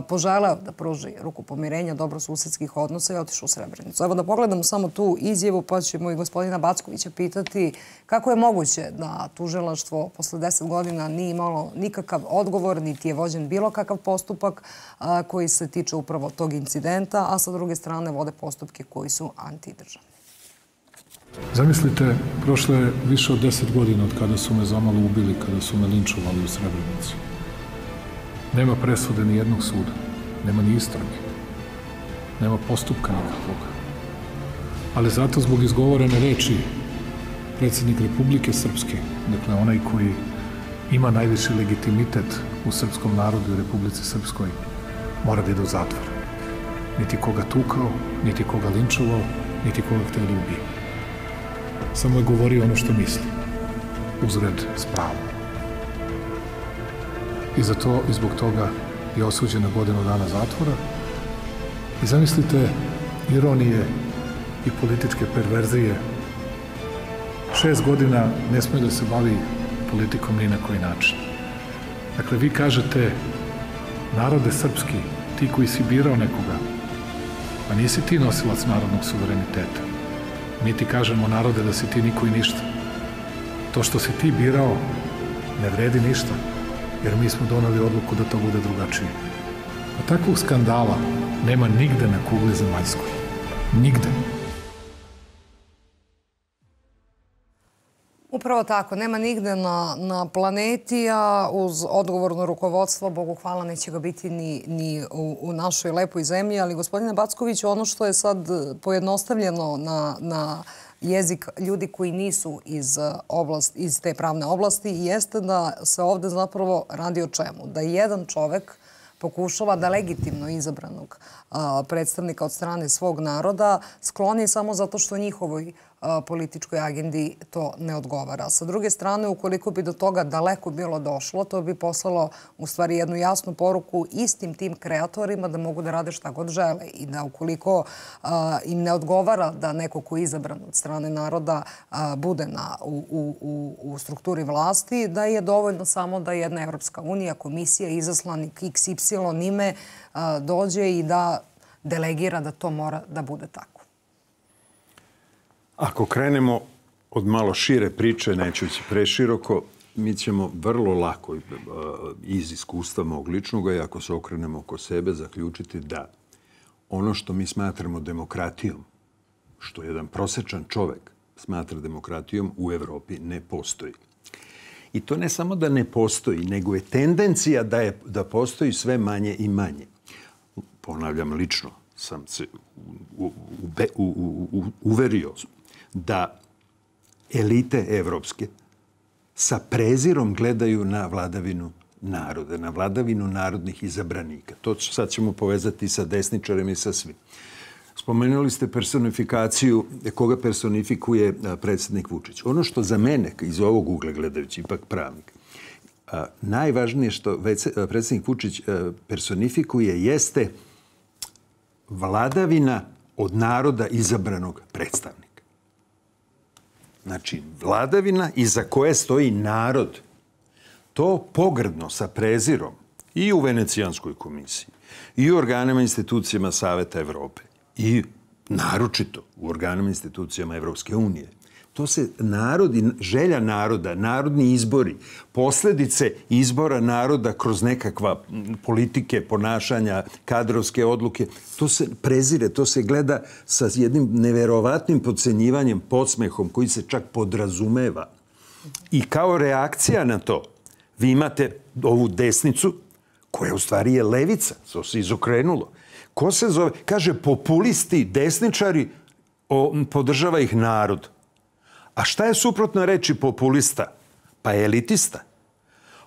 poželeo da pruži ruku pomirenja, dobrosusedskih odnosa i otišao u Srebrenicu. Evo da pogledamo samo tu izjavu, pa ćemo i gospodina Backovića pitati kako je moguće da tužilaštvo posle 10 godina nije imalo nikakav odgovor, niti je vođen bilo kakav postupak koji se tiče upravo tog incidenta, a sa druge strane vode postupke koji su antidržavni. Zamislite, prošlo je više od 10 godina od kada su me zamalo ubili, kada su me linčovali u Srebrenici. Nema presude ni jednog suda, nema ni istrage, nema postupka nikakvog. Ali zato zbog izgovorene reči predsjednik Republike Srpske, dakle onaj koji ima najviši legitimitet u srpskom narodu i Republici Srpskoj, mora da ide u zatvor. Niti koga tukao, niti koga linčovao, niti koga htio da ubije. Samo je govorio ono što misli, uzgred s pravom. I za to, i zbog toga je osuđen na godinu dana zatvora. I zamislite ironije i političke perverzije. 6 godina ne smije da se bavi politikom ni na koji način. Dakle, vi kažete, narode srpski, ti koji si birao nekoga, a nisi ti nosilac narodnog suvereniteta. Mi ti kažemo, narode, da si ti niko i ništa. To što si ti birao ne vredi ništa, jer mi smo donali odluku da to bude drugačije. A takvog skandala nema nigde na kugli zemaljskoj. Nigde. Upravo tako, nema nigde na planeti, a uz odgovorno rukovodstvo, Bogu hvala, neće ga biti ni u našoj lepoj zemlji. Ali, gospodine Backoviću, ono što je sad pojednostavljeno na jezik ljudi koji nisu iz te pravne oblasti jeste da se ovde zapravo radi o čemu? Da jedan čovek pokušava da legitimno izabranog predstavnika od strane svog naroda skloni samo zato što njihovoj političkoj agendi to ne odgovara. Sa druge strane, ukoliko bi do toga daleko bilo došlo, to bi poslalo u stvari jednu jasnu poruku istim tim kreatorima da mogu da rade šta god žele i da ukoliko im ne odgovara da neko ko je izabran od strane naroda bude u strukturi vlasti, da je dovoljno samo da jedna Evropska unija, komisija, izaslanik XY ime dođe i da delegira da to mora da bude tako. Ako krenemo od malo šire priče, neću ići preširoko, mi ćemo vrlo lako iz iskustva mog ličnog, i ako se okrenemo oko sebe, zaključiti da ono što mi smatramo demokratijom, što jedan prosečan čovek smatra demokratijom, u Evropi ne postoji. I to ne samo da ne postoji, nego je tendencija da postoji sve manje i manje. Ponavljam, lično sam se uverio da elite evropske sa prezirom gledaju na vladavinu naroda, na vladavinu narodnih izabranika. To sad ćemo povezati sa desničarima i sa svim. Spomenuli ste personifikaciju, koga personifikuje predsjednik Vučić. Ono što za mene, iz ovog ugla gledajući, ipak pravnik, najvažnije što predsjednik Vučić personifikuje jeste vladavina od naroda izabranog predstavnika. Znači, vladavina iza koje stoji narod. To pogrdno sa prezirom i u Venecijanskoj komisiji, i u organima i institucijama Saveta Evrope, i naročito u organima i institucijama Evropske unije. To se narod i želja naroda, narodni izbori, posljedice izbora naroda kroz nekakva politike, ponašanja, kadrovske odluke, to se prezire, to se gleda sa jednim neverovatnim podcenjivanjem, podsmehom koji se čak podrazumeva. I kao reakcija na to vi imate ovu desnicu koja u stvari je levica, to se izokrenulo. Ko se zove? Kaže, populisti, desničari, podržava ih narod. A šta je suprotno reći populista? Pa elitista.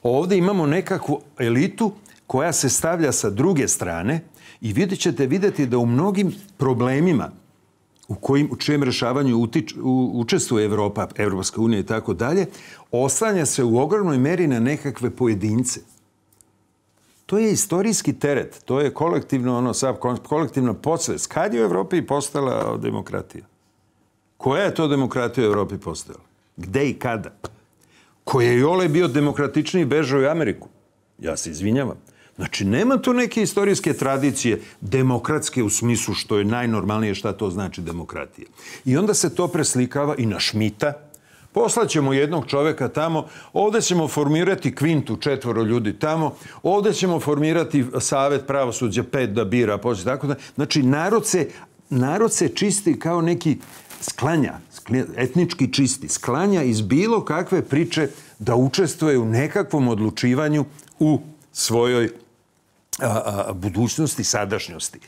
Ovdje imamo nekakvu elitu koja se stavlja sa druge strane i vidjeti da u mnogim problemima u čijem rješavanju učestvuje Evropa, Evropska unija i tako dalje, oslanja se u ogromnoj meri na nekakve pojedince. To je istorijski teret, to je kolektivna podsvest. Kad je u Evropi postala demokratija? Koja je to demokratija u Evropi postojala? Gde i kada? Ko je Jole bio demokratičniji i bežao u Ameriku? Ja se izvinjavam. Znači, nema tu neke istorijske tradicije demokratske u smislu što je najnormalnije šta to znači demokratija. I onda se to preslikava i na Šmita. Poslaćemo jednog čoveka tamo, ovdje ćemo formirati kvintu 4 ljudi tamo, ovdje ćemo formirati savet pravosuđa 5 da bira, tako da. Znači, narod se čisti kao neki sklanja, etnički čisti, sklanja iz bilo kakve priče da učestvuje u nekakvom odlučivanju u svojoj budućnosti, sadašnjosti.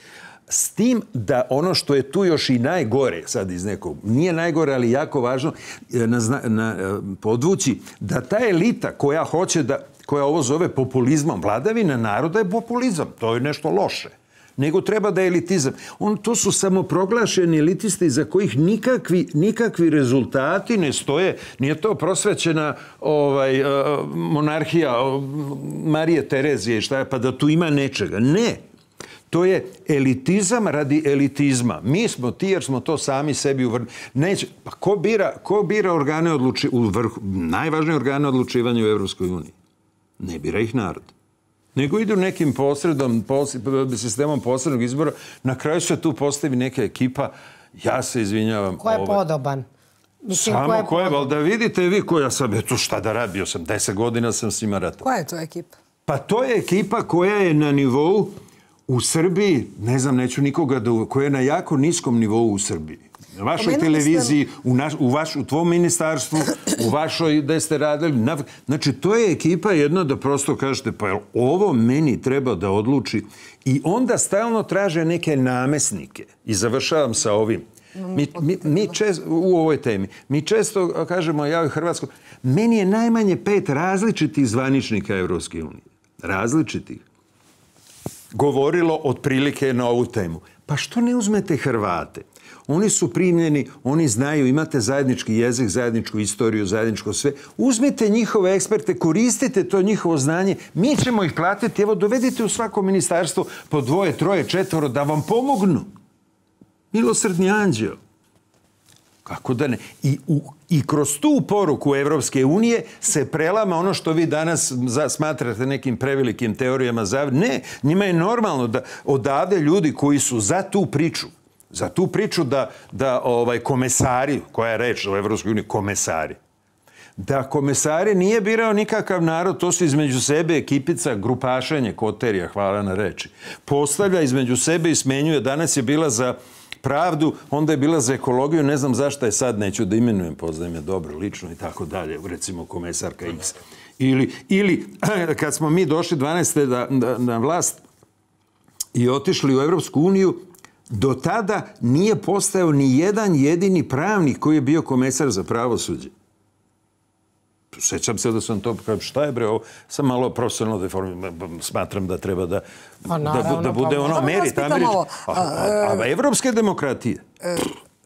S tim da ono što je tu još i najgore, sad iz nekog, nije najgore, ali jako važno podvući, da ta elita koja ovo zove populizmom, vladavina naroda je populizam. To je nešto loše. Nego treba da je elitizam. To su samoproglašeni elitisti za kojih nikakvi rezultati ne stoje. Nije to prosvećena monarhija Marije Terezije i šta je, pa da tu ima nečega. Ne. To je elitizam radi elitizma. Mi smo ti jer smo to sami sebi uvrnuli. Neće. Pa ko bira organe najvažnije organe odlučivanja u Evropskoj uniji? Ne bira ih narod. Nego idu nekim sistemom posrednog izbora. Na kraju se tu postavi neka ekipa. Ja se izvinjavam. Ko je podoban? Samo ko je, ali da vidite vi koja sam, eto šta da radio sam, 10 godina sam s njima ratao. Koja je to ekipa? Pa to je ekipa koja je na nivou u Srbiji, ne znam, neću nikoga koja je na jako niskom nivou u Srbiji. Na vašoj televiziji, u tvom ministarstvu, u vašoj gde ste radili. Znači, to je ekipa jedna da prosto kažete, pa ovo meni treba da odluči. I onda stalno traže neke namesnike. I završavam sa ovim. U ovoj temi. Mi često kažemo, ja u Hrvatskoj, meni je najmanje 5 različitih zvaničnika Evropske unije. Različitih. Govorilo otprilike na ovu temu. Pa što ne uzmete Hrvate? Oni su primljeni, oni znaju, imate zajednički jezik, zajedničku istoriju, zajedničko sve. Uzmite njihove eksperte, koristite to njihovo znanje, mi ćemo ih platiti, evo dovedite u svako ministarstvo po 2, 3, 4 da vam pomognu. Milosrdni anđeo. Kako da ne? I kroz tu poruku Evropske unije se prelama ono što vi danas smatrate nekim prevelikim teorijama zavere. Ne, njima je normalno da odavde ljudi koji su za tu priču da komesari, koja je reč u Evropskoj uniji, komesari, da komesari nije birao nikakav narod, to su između sebe ekipica, grupašenje, koterija, hvala na reči, postavlja između sebe i smenjuje. Danas je bila za pravdu, onda je bila za ekologiju, ne znam zašto je sad, neću da imenujem, poznajem je dobro, lično i tako dalje, recimo komesarka X. Ili kad smo mi došli 12. na vlast i otišli u Evropsku uniju, do tada nije postojao ni jedan jedini pravnik koji je bio komesar za pravosuđe. Sećam se da sam to, šta je bre, ovo, sam malo profesionalno deformiran, smatram da treba da bude ono merit. A evropske demokratije?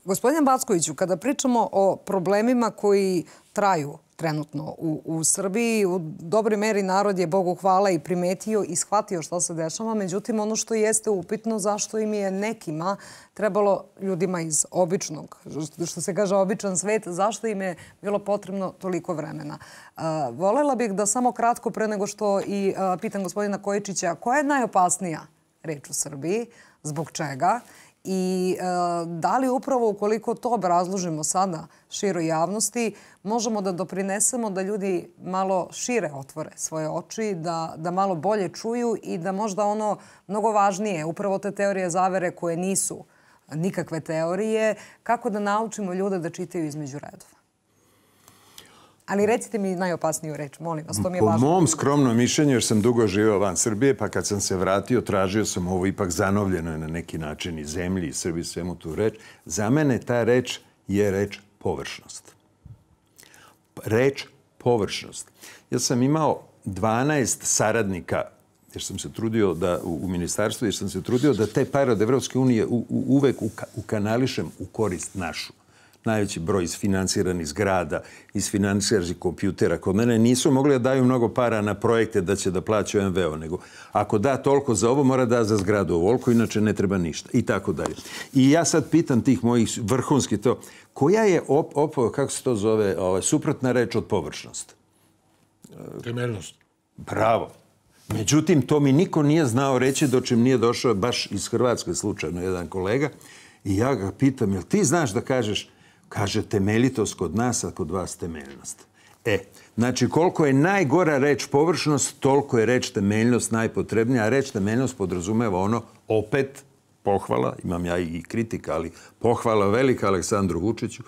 Gospodine Backoviću, kada pričamo o problemima koji traju trenutno u Srbiji, u dobroj meri narod je, Bogu hvala, i primetio i shvatio što se dešava. Međutim, ono što jeste upitno, zašto im je nekima trebalo, ljudima iz običnog, što se kaže običan svet, zašto im je bilo potrebno toliko vremena. Volela bih da samo kratko, pre nego što i pitam gospodina Kojičića, koja je najopasnija reč u Srbiji, zbog čega? I da li upravo ukoliko to obrazložimo sada široj javnosti, možemo da doprinesemo da ljudi malo šire otvore svoje oči, da malo bolje čuju i da možda ono mnogo važnije, upravo te teorije zavere koje nisu nikakve teorije, kako da naučimo ljude da čitaju između redova. Ali recite mi najopasniju reč, molim vas, to mi je važno. Po mom skromnom mišljenju, jer sam dugo živeo van Srbije, pa kad sam se vratio, tražio sam ovo ipak zanovljeno je na neki način i zemlji i Srbiji, svemu tu reč. Za mene ta reč je reč površnost. Reč površnost. Ja sam imao 12 saradnika, jer sam se trudio da u ministarstvu, jer sam se trudio da te pare od Evropske unije uvek ukanališem u korist našu. Najveći broj isfinansiranih zgrada, isfinansiranih kompjutera. Kod mene nisu mogli da daju mnogo para na projekte da će da plaćaju MVO, nego ako da toliko za ovo, mora da za zgradu ovoliko, inače ne treba ništa. I tako dalje. I ja sad pitam tih mojih vrhunskih to, koja je, kako se to zove, suprotna reč od površnost? Temeljnost. Bravo. Međutim, to mi niko nije znao reći dočim nije došao baš iz Hrvatske slučajno jedan kolega i ja ga pitam, jel ti znaš da kažeš, kaže temeljitost kod nas, a kod vas temeljnost. Znači koliko je najgora reč površnost, toliko je reč temeljnost najpotrebnija, a reč temeljnost podrazumeva ono, opet, pohvala, imam ja i kritika, ali pohvala velika Aleksandru Vučiću.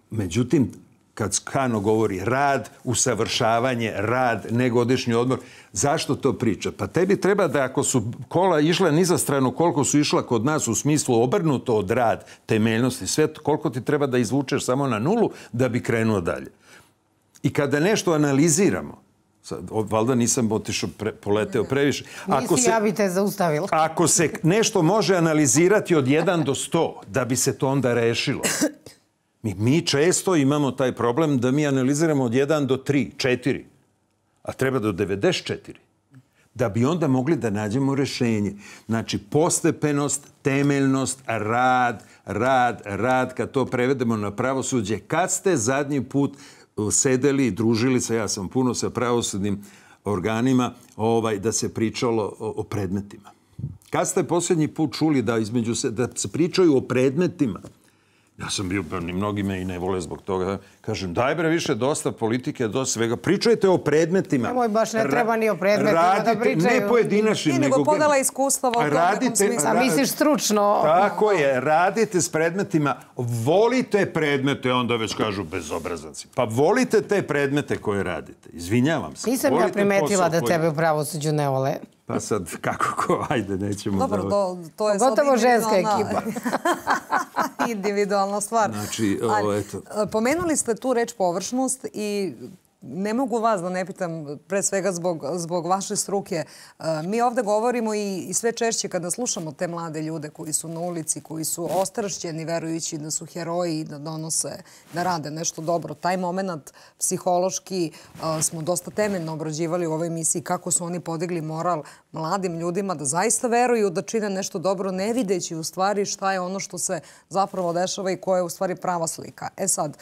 Međutim, kad Kano govori rad, usavršavanje, rad, negodišnji odmor, zašto to priča? Pa tebi treba da ako su kola išla nizastrano, koliko su išla kod nas u smislu obrnuto od rad, temeljnosti, sve, koliko ti treba da izvučeš samo na nulu da bi krenuo dalje. I kada nešto analiziramo, valjda nisam otišao, poleteo previše. Nisi, ja bi te zaustavila. Ako se nešto može analizirati od 1 do 100, da bi se to onda rešilo, mi često imamo taj problem da mi analiziramo od 1 do 3, 4, a treba do 94, da bi onda mogli da nađemo rešenje. Znači, postepenost, temeljnost, rad, kad to prevedemo na pravosuđe. Kad ste zadnji put sedeli i družili se, ja sam puno sa pravosudnim organima, da se pričalo o predmetima. Kad ste posljednji put čuli da se pričaju o predmetima, ja sam bio, ni mnogi me i ne vole zbog toga. Kažem, daj bre više, dosta politike, dosta svega. Pričajte o predmetima. Nemoj, baš ne treba ni o predmetima da pričaju. Ne pojedinačnim, nego podala iskustva u nekom smislu. A misliš stručno? Tako je, radite s predmetima. Volite predmete, onda već kažu bezobrazanci. Pa volite te predmete koje radite. Izvinjavam se. Nisam ja primetila da tebe u pravosuđu ne vole. Pa sad, kako ko, ajde, nećemo da... Dobro, to je sad gotovo ženska ekipa. Individualna stvar. Znači, eto. Pomenuli ste tu reč površnost i ne mogu vas da ne pitam, pre svega zbog vaše struke. Mi ovde govorimo i sve češće kada slušamo te mlade ljude koji su na ulici, koji su ostrašćeni verujući da su heroji i da donose, da rade nešto dobro. Taj moment psihološki smo dosta temeljno obrađivali u ovoj emisiji kako su oni podigli moral mladim ljudima da zaista veruju da čine nešto dobro, ne videći u stvari šta je ono što se zapravo dešava i koja je u stvari prava slika. Sad,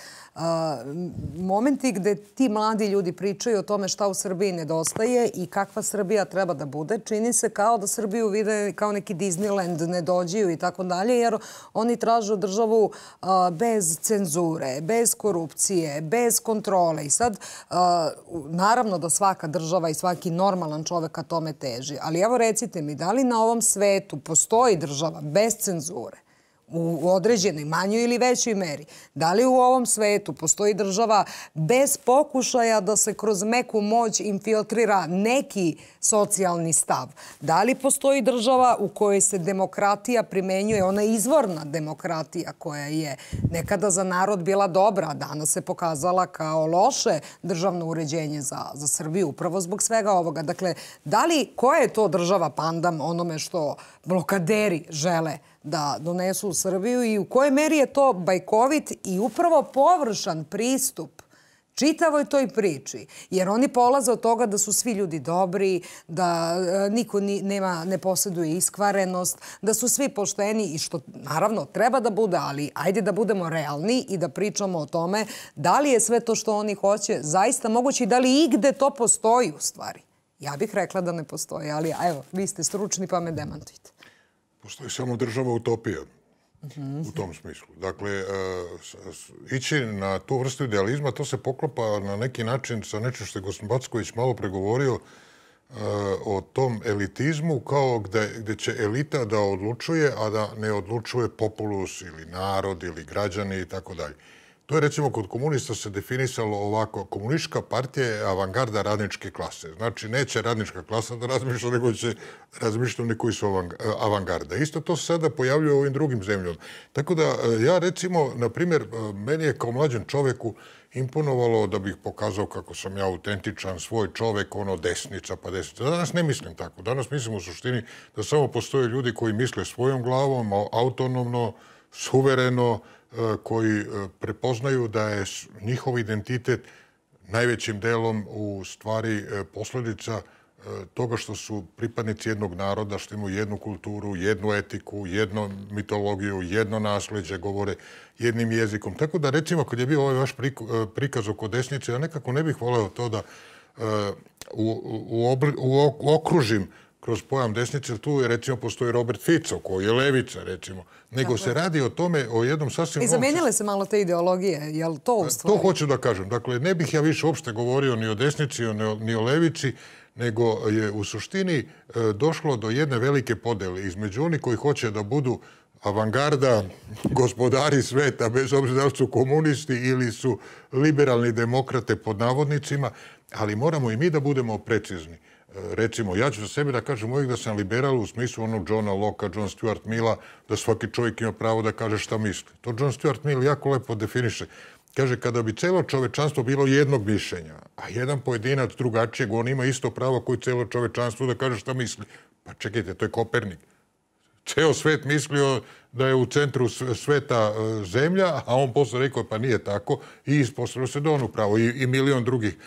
momenti gde ti mladi ljudi pričaju o tome šta u Srbiji nedostaje i kakva Srbija treba da bude, čini se kao da Srbiju vide kao neki Disneyland, ne dođiju i tako dalje, jer oni traže državu bez cenzure, bez korupcije, bez kontrole. I sad, naravno da svaka država i svaki normalan čovek ka tome teži, ali evo recite mi, da li na ovom svetu postoji država bez cenzure, u određenoj manjoj ili većoj meri. Da li u ovom svetu postoji država bez pokušaja da se kroz meku moć infiltrira neki socijalni stav? Da li postoji država u kojoj se demokratija primenjuje, ona izvorna demokratija koja je nekada za narod bila dobra, a danas se pokazala kao loše državno uređenje za Srbiju, upravo zbog svega ovoga. Dakle, koja je to država pandam onome što blokaderi žele da donesu u Srbiju i u kojoj meri je to bajkovit i upravo površan pristup čitavoj toj priči? Jer oni polaze od toga da su svi ljudi dobri, da niko ne posjeduje iskvarenost, da su svi pošteni i što naravno treba da bude, ali ajde da budemo realni i da pričamo o tome da li je sve to što oni hoće zaista moguće i da li igde to postoji u stvari. Ja bih rekla da ne postoji, ali evo, vi ste stručni pa me demantujte. Postoji samo država utopija u tom smislu. Dakle, ići na tu vrstu idealizma, to se poklapa na neki način sa nečim što je gospodin Backović malo pregovorio o tom elitizmu, kao gde će elita da odlučuje, a da ne odlučuje populus ili narod ili građani i tako dalje. To je, recimo, kod komunista se definisalo ovako. Komunistička partija je avangarda radničke klase. Znači, neće radnička klasa da razmišlja, nego će razmišljati oni koji su avangarda. Isto to se sada pojavljuje u ovim drugim zemljama. Tako da, ja, recimo, na primjer, meni je kao mlađem čoveku imponovalo da bih pokazao kako sam ja autentičan, svoj čovek, ono desnica pa desnica. Danas ne mislim tako. Danas mislim u suštini da samo postoje ljudi koji misle svojom glavom, autonomno, suvereno, koji prepoznaju da je njihov identitet najvećim delom u stvari posledica toga što su pripadnici jednog naroda, što imaju jednu kulturu, jednu etiku, jednu mitologiju, jedno nasleđe, govore jednim jezikom. Tako da, recimo, kad je bio ovaj vaš prikaz oko desnice, ja nekako ne bih voleo to da okružim kroz pojam desnice, tu recimo postoji Robert Fico, koji je levica, recimo. Nego se radi o tome, o jednom sasvim... I zamenjale se malo te ideologije, je li to u stvari? To hoću da kažem. Dakle, ne bih ja više uopšte govorio ni o desnici, ni o levici, nego je u suštini došlo do jedne velike podele između onih koji hoće da budu avangarda, gospodari sveta, bez obzira da li su komunisti ili su liberalni demokrate pod navodnicima, ali moramo i mi da budemo precizni. Recimo, ja ću za sebe da kažem uvijek da sam liberal u smislu onog Johna Locke-a, John Stuart Milla, da svaki čovjek ima pravo da kaže šta misli. To John Stuart Mill jako lepo definiše. Kaže, kada bi celo čovečanstvo bilo jednog mišljenja, a jedan pojedinac drugačijeg, on ima isto pravo koji celo čovečanstvo da kaže šta misli. Pa čekajte, to je Kopernik. Ceo svet mislio da je u centru sveta zemlja, a on posle rekao pa nije tako i ispostavilo se da on upravo i milion drugih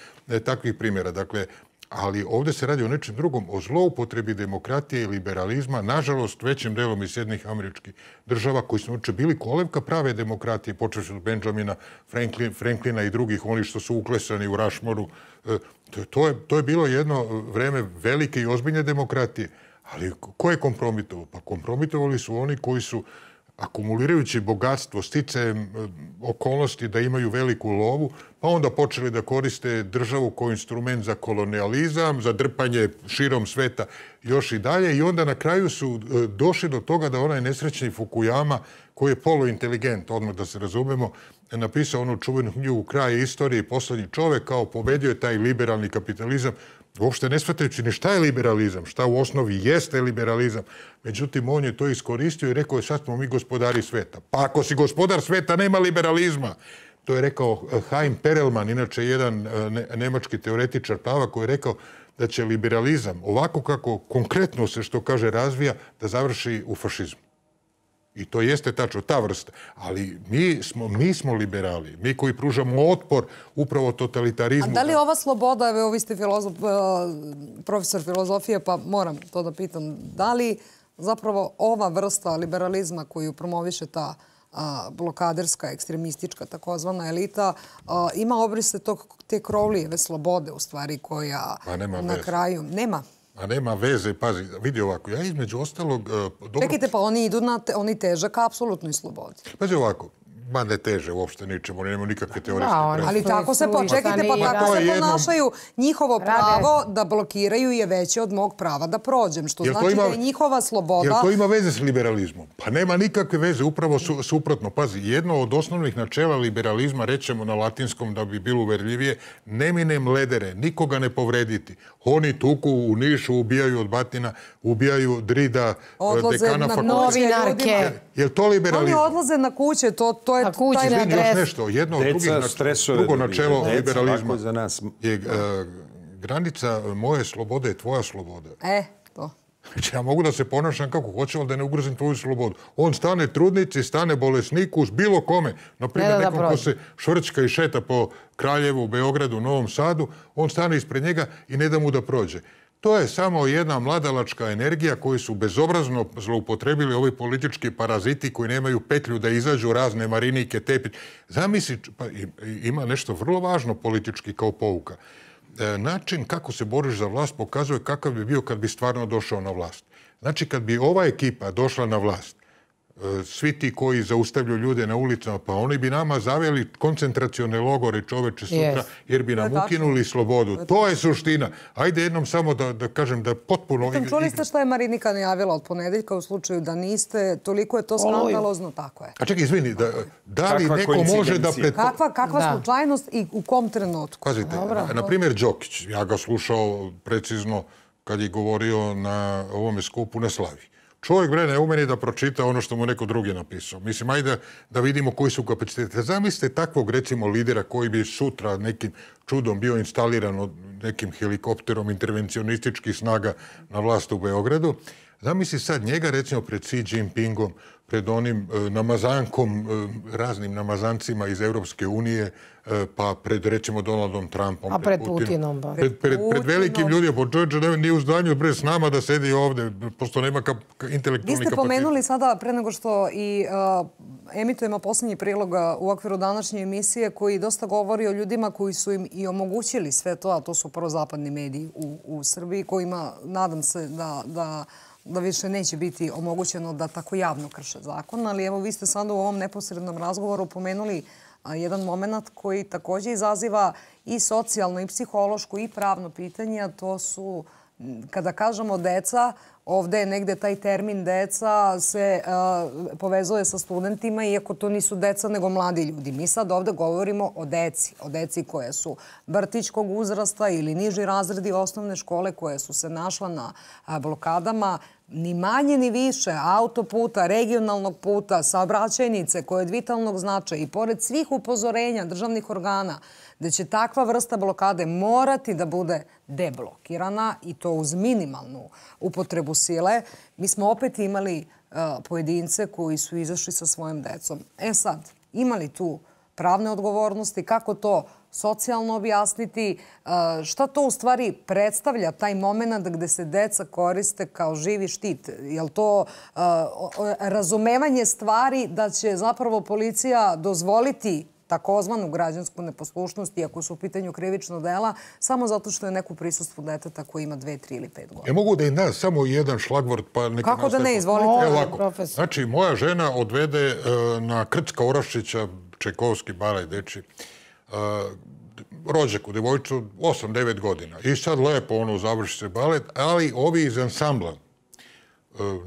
takvih primjera. Dakle, ali ovdje se radi o nečem drugom, o zloupotrebi demokratije i liberalizma, nažalost, većim delom iz Sjedinjenih Američkih Država, koji su uče bili kolevka prave demokratije, počevši od Benjamina Franklina i drugih, oni što su uklesani u Rushmoreu. To je bilo jedno vreme velike i ozbiljne demokratije. Ali ko je kompromitovao? Pa kompromitovali su oni koji su, akumulirajući bogatstvo, sticajem okolnosti da imaju veliku lovu, pa onda počeli da koriste državu kao instrument za kolonijalizam, za drpanje širom sveta još i dalje. I onda na kraju su došli do toga da onaj nesrećni Fukuyama, koji je poluinteligent, odmah da se razumemo, napisao onu čuvenu knjigu Kraj istorije i poslednji čovek, kao pobedio je taj liberalni kapitalizam, uopšte ne shvatajući ni šta je liberalizam, šta u osnovi jeste liberalizam. Međutim, on je to iskoristio i rekao je sad smo mi gospodari sveta. Pa ako si gospodar sveta, nema liberalizma. To je rekao Chaim Perelman, inače jedan nemački teoretičar prava, koji je rekao da će liberalizam, ovako kako konkretno se što kaže razvija, da završi u fašizmu. I to jeste tačno, ta vrsta. Ali mi smo liberali, mi koji pružamo otpor upravo totalitarizmu. A da li ova sloboda, evo vi ste profesor filozofije, pa moram to da pitam, da li zapravo ova vrsta liberalizma koju promoviše ta blokaderska, ekstremistička, takozvana elita, ima obrise te Crowleyjeve slobode, u stvari, koja na kraju... Nema. A nema veze, pazi, vidi ovako, ja između ostalog... Čekajte, pa oni teže ka apsolutnoj slobodi. Pazi ovako, Ma ne teže uopšte ničemu, oni nemaju nikakve teorijske presude. Ali tako se počekajte, pa tako se ponašaju. Njihovo pravo da blokiraju je veće od mog prava da prođem, što znači da je njihova sloboda... Jel to ima veze s liberalizmom? Pa nema nikakve veze, upravo suprotno. Pazi, jedno od osnovnih načela liberalizma, rećemo na latinskom da bi bilo uverljivije, neminem ledere, nikoga ne povrediti. Oni tuku u Nišu, ubijaju od batina, ubijaju Drida, dekana fakulteta. Novinarke. Je li to liberalizam? Oni odlaze na kuće, to je... Izvini još nešto. Jedno od drugo načelo liberalizma je granica moje slobode je tvoja sloboda. To. Znači, ja mogu da se ponašam kako hoćem, ali da ne ugrozim tvoju slobodu. On stane trudnici, stane bolesniku, s bilo kome. Naprimjer, nekom ko se švrčka i šeta po Kraljevu, Beogradu, Novom Sadu, on stane ispred njega i ne da mu da prođe. To je samo jedna mladalačka energija koju su bezobrazno zloupotrebili ovi politički paraziti koji nemaju petlju da izađu razne Marinike, Tepić. Zamisli, pa ima nešto vrlo važno politički kao pouka. Način kako se boriš za vlast pokazuje kakav bi bio kad bi stvarno došao na vlast. Znači, kad bi ova ekipa došla na vlast, svi ti koji zaustavljaju ljude na ulicama, pa oni bi nama zaveli koncentracione logore čoveče sutra, jer bi nam ukinuli slobodu. To je suština. Ajde jednom samo da kažem da potpuno... Čuli ste što je Marinika najavila od ponedeljka u slučaju da niste, toliko je to skandalozno, tako je. A čekaj, izvini, da li neko može da... Kakva slučajnost i u kom trenutku? Pazite, na primjer Đokić, ja ga slušao precizno kad je govorio na ovome skupu na Slavi. Čovjek, ne umeni da pročita ono što mu neko drugi napisao. Mislim, ajde da vidimo koji su kapaciteti. Zamislite takvog, recimo, lidera koji bi sutra nekim čudom bio instaliran od nekim helikopterom intervencionističkih snaga na vlast u Beogradu. Zamisli sad njega, recimo, pred Xi Jinpingom, pred onim namazankom, raznim namazancima iz Europske unije, pa pred, recimo, Donaldom Trumpom. A pred Putinom, ba. Pred velikim ljudima. Po čovječe nije u zdanju s nama da sedi ovde, pošto nema intelektualni kapacitet. Vi ste pomenuli sada, pre nego što i emitujemo posljednji prilog u okviru današnje emisije, koji dosta govori o ljudima koji su im i omogućili sve to, a to su prozapadni mediji u Srbiji, kojima, nadam se, da više neće biti omogućeno da tako javno krše zakon. Ali evo, vi ste sada u ovom neposrednom razgovoru pomenuli jedan moment koji također izaziva i socijalno, i psihološko, i pravno pitanje, a to su, kada kažemo deca, ovdje je negde taj termin deca se povezuje sa studentima, iako to nisu deca nego mladi ljudi. Mi sad ovdje govorimo o deci koje su vrtićkog uzrasta ili niži razredi osnovne škole koje su se našla na blokadama, ni manje ni više autoputa, regionalnog puta, saobraćajnice koje je od vitalnog značaja i pored svih upozorenja državnih organa da će takva vrsta blokade morati da bude deblokirana i to uz minimalnu upotrebu sile, mi smo opet imali pojedince koji su izašli sa svojom decom. Sad, imali tu pravne odgovornosti, kako to socijalno objasniti, šta to u stvari predstavlja taj moment gde se deca koriste kao živi štit? Je li to razumevanje stvari da će zapravo policija dozvoliti takozvanu građansku neposlušnost, iako su u pitanju krivično dela, samo zato što je neko prisustvu deteta koji ima 2, 3 ili 5 godina? Ja mogu da im da samo jedan šlagvort, pa neka nastaje. Kako da ne, izvolite. Znači, moja žena odvede na Krcka Oraščića, Čajkovski balej deči, rođaku, devojču, 8-9 godina. I sad lepo ono završi se balet, ali ovi iz ansambla,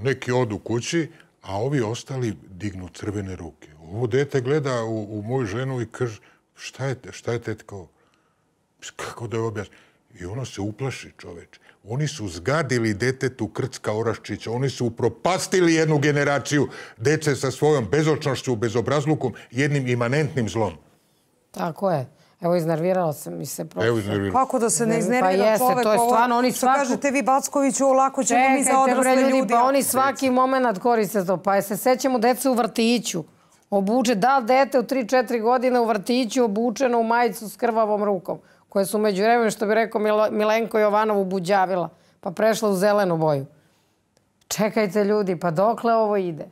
neki odu kući, a ovi ostali dignu crvene ruke. Ovo dete gleda u moju ženu i kaže, šta je tetko? Kako da je objasnim? I ona se uplaši, čoveče. Oni su zgadili detetu Krcka Oraščića. Oni su upropastili jednu generaciju dece sa svojom bezočnošću, bezobrazlukom, jednim imanentnim zlom. Tako je. Evo, iznervirao sam mi se. Evo, iznervirao. Kako da se ne iznervira čovek? To je stvarno, oni svako... Kažete vi, Backoviću, lako ćemo mi za odrasle ljudi. Pa oni svaki moment koriste to. Pa se sećamo dece u vrtiću. Obuče, da li dete u 3-4 godine u vrtiću obučeno u majicu s krvavom rukom, koje su među vremenu, što bi rekao Milenko Jovanov, ubuđavila, pa prešla u zelenu boju. Čekajte ljudi, pa dokle ovo ide?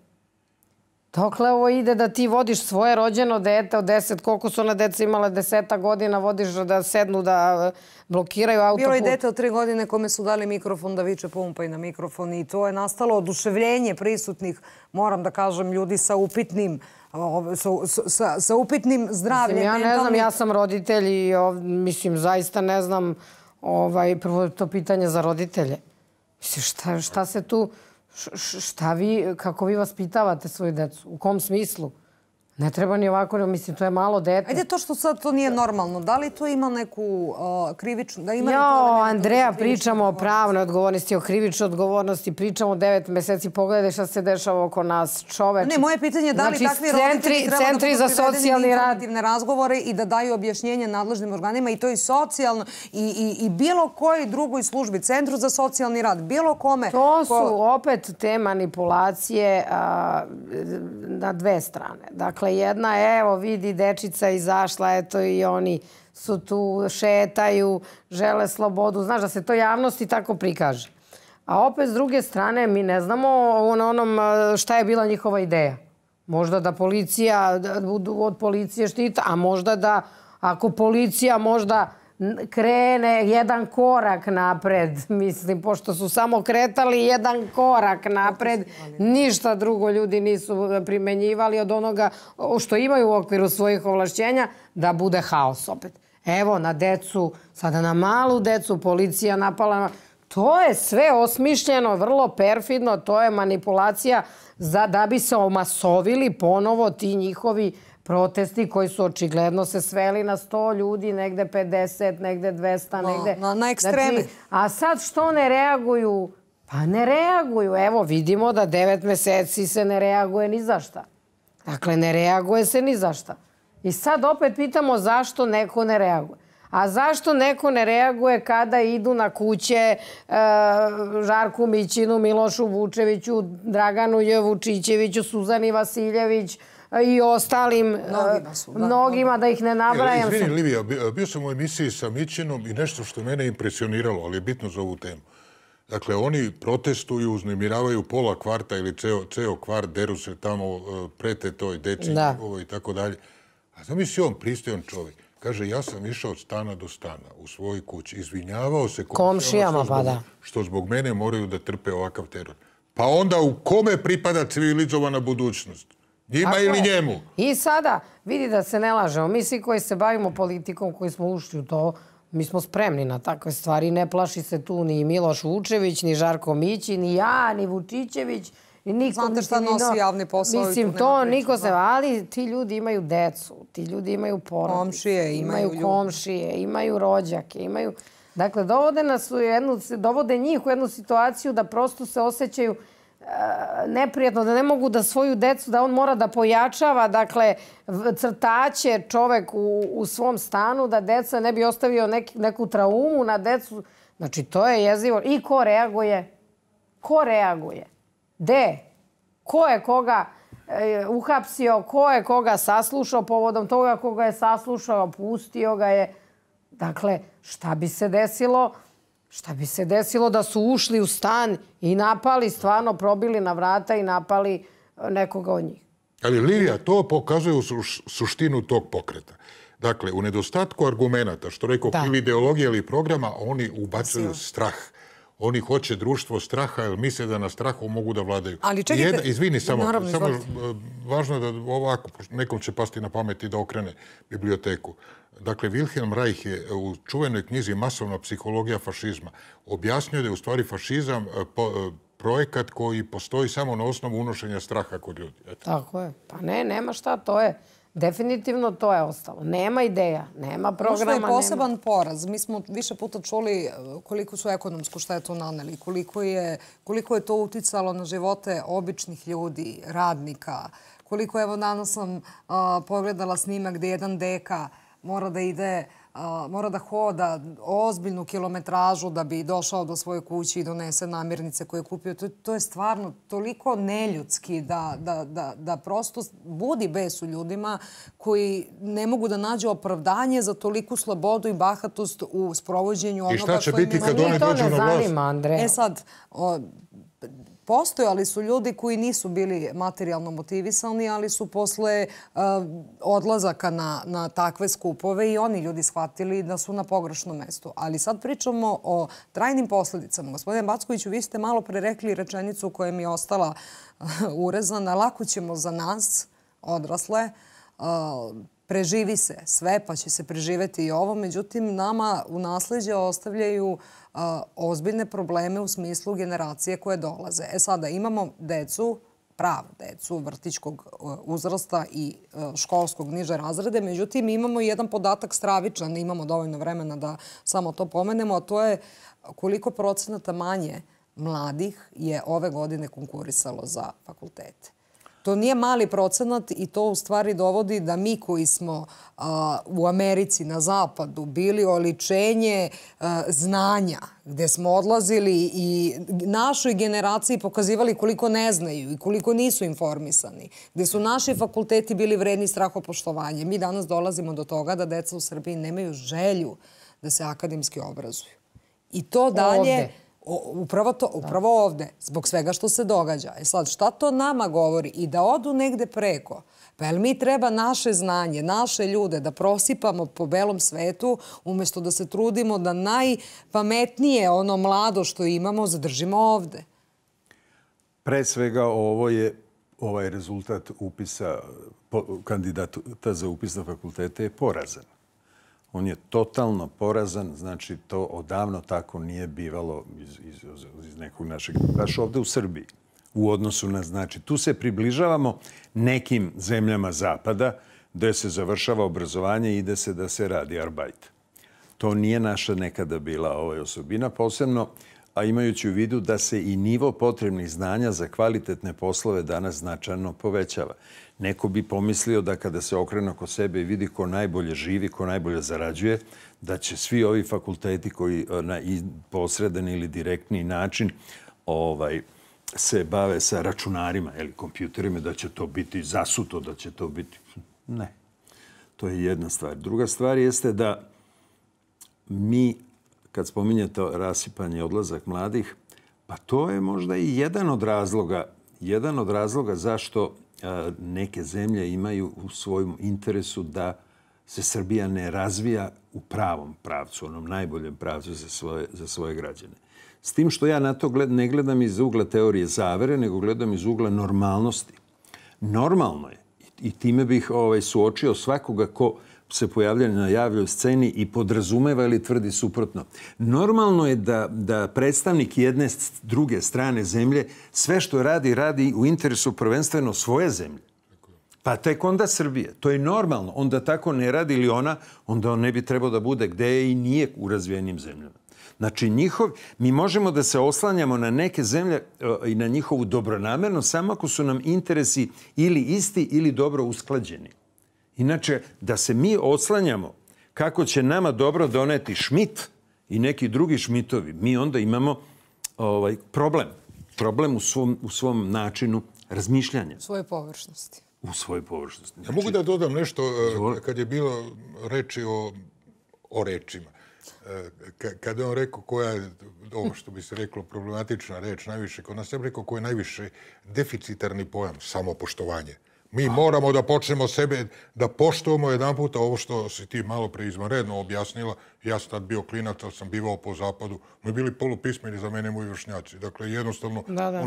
Dokle ovo ide da ti vodiš svoje rođeno dete od 10, koliko su ona deca imala 10 godina, vodiš da sednu, da blokiraju autoput. Bilo je dete od 3 godine kome su dali mikrofon da viče pumpaj na mikrofon i to je nastalo oduševljenje prisutnih, moram da kažem, ljudi sa upitnim zdravljem. Ja ne znam, ja sam roditelj i mislim, zaista ne znam, prvo je to pitanje za roditelje. Mislim, šta se tu... kako vi vaspitavate svoju decu? U kom smislu? Ne treba ni ovako, mislim, to je malo dete. Ajde to što sad to nije normalno. Da li to ima neku krivičnu... Andreja, pričamo o pravnoj odgovornosti, o krivičnoj odgovornosti, pričamo o 9 meseci. Pogledaj šta se dešava oko nas, čoveče. Ne, moje pitanje je da li takvi roditelji treba da budu privedeni informativne razgovore i da daju objašnjenje nadležnim organima i to i socijalno i bilo kojoj drugoj službi, Centru za socijalni rad, bilo kome. To su opet te manipulacije na dve strane. Dakle, jedna je, evo vidi, dečica izašla, eto i oni su tu, šetaju, žele slobodu. Znaš da se to javnosti tako prikaže. A opet, s druge strane, mi ne znamo šta je bila njihova ideja. Možda da policija, od policije štita, a možda da, ako policija možda krene jedan korak napred, mislim, pošto su samo kretali jedan korak napred, ništa drugo ljudi nisu primenjivali od onoga što imaju u okviru svojih ovlašćenja, da bude haos opet. Evo, na decu, sada na malu decu, policija napala. To je sve osmišljeno, vrlo perfidno, to je manipulacija da bi se omasovili ponovo ti njihovi protesti koji su očigledno se sveli na 100 ljudi, negde 50, negde 200, negde... Na ekstreme. A sad što ne reaguju? Pa ne reaguju. Evo, vidimo da 9 meseci se ne reaguje ni za šta. Dakle, ne reaguje se ni za šta. I sad opet pitamo zašto neko ne reaguje. A zašto neko ne reaguje kada idu na kuće Žarku Mićinu, Milošu Vučeviću, Draganu Vučićeviću, Suzani Vasiljević i ostalim mnogima, da ih ne nabrajam. Izvini, Livija, bio sam u emisiji sa Mićinom i nešto što mene impresioniralo, ali je bitno za ovu temu. Dakle, oni protestuju, uznemiravaju pola kvarta ili ceo kvart, deru se tamo, prete toj deci njegovo i tako dalje. A zamisli on, pristojan čovjek. Kaže, ja sam išao od stana do stana u svojoj kući. Izvinjavao se komšijama, pa da. Što zbog mene moraju da trpe ovakav teror. Pa onda u kome pripada civilizovana budućnost? Njima ili njemu? I sada, vidi da se ne lažemo. Mi svi koji se bavimo politikom, koji smo ušli u to, mi smo spremni na takve stvari. Ne plaši se tu ni Miloš Vučević, ni Žarko Mićin, ni ja, ni Vučićević. Znate šta nosi javni posao? Mislim, to niko se... Ali ti ljudi imaju decu, ti ljudi imaju porodice, imaju komšije, imaju rođake, imaju... Dakle, dovode njih u jednu situaciju da prosto se osjećaju neprijatno, da ne mogu da svoju decu, da on mora da pojačava, dakle, crtaće čovek u svom stanu, da deca ne bi ostavio neku traumu na decu. Znači, to je jezivo. I ko reaguje? Ko reaguje? Gde? Ko je koga uhapsio? Ko je koga saslušao povodom toga? Koga je saslušao? Pustio ga je. Dakle, šta bi se desilo? Šta bi se desilo da su ušli u stan i napali, stvarno probili na vrata i napali nekoga od njih? Ali, Livija, to pokazuje suštinu tog pokreta. Dakle, u nedostatku argumenta, što rekao, ili ideologije ili programa, oni ubacuju strah. Oni hoće društvo straha, jer misle da na strahu mogu da vladaju. Ali čekajte... Izvini, samo važno je da ovako, nekom će pasti na pamet i da okrene biblioteku. Dakle, Wilhelm Reich je u čuvenoj knjizi Masovna psihologija fašizma objasnio da je u stvari fašizam projekat koji postoji samo na osnovu unošenja straha kod ljudi. Tako je. Pa ne, nema šta, to je... Definitivno to je ostalo. Nema ideja, nema programa. Možda je poseban poraz. Mi smo više puta čuli koliko su ekonomsku štetu naneli, koliko je to uticalo na živote običnih ljudi, radnika, koliko, evo, danas sam pogledala snimak gdje jedan deka mora da hoda ozbiljnu kilometražu da bi došao do svoje kuće i donese namirnice koje je kupio. To je stvarno toliko neljudski da prosto budi bes u ljudima koji ne mogu da nađu opravdanje za toliku slobodu i bahatost u sprovođenju onoga što im je... I šta će biti kad oni dođu na vlast? Andreja. Sad... postojali su ljudi koji nisu bili materijalno motivisani, ali su posle odlazaka na takve skupove i oni ljudi shvatili da su na pogrešnom mestu. Ali sad pričamo o trajnim posledicama. Gospodine Backoviću, vi ste malo pre rekli rečenicu koja mi je ostala urezana. Lako ćemo za nas, odrasle, preživi se sve, pa će se preživeti i ovo. Međutim, nama u nasleđe ostavljaju ozbiljne probleme u smislu generacije koje dolaze. Sada imamo decu, pravu decu vrtićkog uzrasta i školskog niže razrede. Međutim, imamo i jedan podatak stravičan, imamo dovoljno vremena da samo to pomenemo, a to je koliko procenata manje mladih je ove godine konkurisalo za fakultete. To nije mali procenat i to u stvari dovodi da mi koji smo u Americi, na zapadu, bili oličenje znanja, gde smo odlazili i našoj generaciji pokazivali koliko ne znaju i koliko nisu informisani, gde su naši fakulteti bili vredni strahopoštovanja. Mi danas dolazimo do toga da deca u Srbiji nemaju želju da se akademski obrazuju. I to dalje... Upravo ovde, zbog svega što se događa. Sad, šta to nama govori? I da odu negde preko. Pa jel mi treba naše znanje, naše ljude da prosipamo po belom svetu umjesto da se trudimo da najpametnije ono mlado što imamo zadržimo ovde? Pre svega ovo je ovaj rezultat upisa kandidata za upis na fakultete je porazan. On je totalno porazan, znači to odavno tako nije bivalo iz nekog našeg, baš ovde u Srbiji. U odnosu na, znači, tu se približavamo nekim zemljama zapada gde se završava obrazovanje i ide se da se radi arbajt. To nije naša nekada bila osobina, posebno, a imajući u vidu da se i nivo potrebnih znanja za kvalitetne poslove danas značajno povećava. Neko bi pomislio da kada se okrene oko sebe i vidi ko najbolje živi, ko najbolje zarađuje, da će svi ovi fakulteti koji na posredan ili direktni način se bave sa računarima ili kompjuterima, da će to biti zasuto, da će to biti... Ne. To je jedna stvar. Druga stvar jeste da mi, kad spominjete rasipanje i odlazak mladih, pa to je možda i jedan od razloga zašto neke zemlje imaju u svojom interesu da se Srbija ne razvija u pravom pravcu, onom najboljem pravcu za svoje građane. S tim što ja na to ne gledam iz ugla teorije zavere, nego gledam iz ugla normalnosti. Normalno je, i time bih suočio svakoga ko se pojavlja na javljoj sceni i podrazumeva ili tvrdi suprotno. Normalno je da predstavnik jedne druge strane zemlje sve što radi u interesu prvenstveno svoje zemlje. Pa tek onda Srbije. To je normalno. Onda tako ne radi ili ona, onda on ne bi trebao da bude gde je i nije u razvijenim zemljama. Znači, mi možemo da se oslanjamo na neke zemlje i na njihovu dobronamernost samo ako su nam interesi ili isti ili dobro usklađeni. Inače, da se mi oslanjamo kako će nama dobro doneti Šmit i neki drugi Šmitovi, mi onda imamo problem. Problem u svom načinu razmišljanja. U svojoj površnosti. U svojoj površnosti. Ja mogu da dodam nešto kad je bilo reči o rečima. Kada je on rekao koja je, ovo što bi se reklo, problematična reč najviše, kod nas je rekao koja je najviše deficitarni pojam, samopoštovanje. Mi moramo da počnemo sebe, da poštujemo jedan puta ovo što si ti malo pre izvanredno objasnila. Ja sam tad bio klinac, ali sam bivao po zapadu. Mi bili polupismeni za mene moji vršnjaci. Dakle, jednostavno...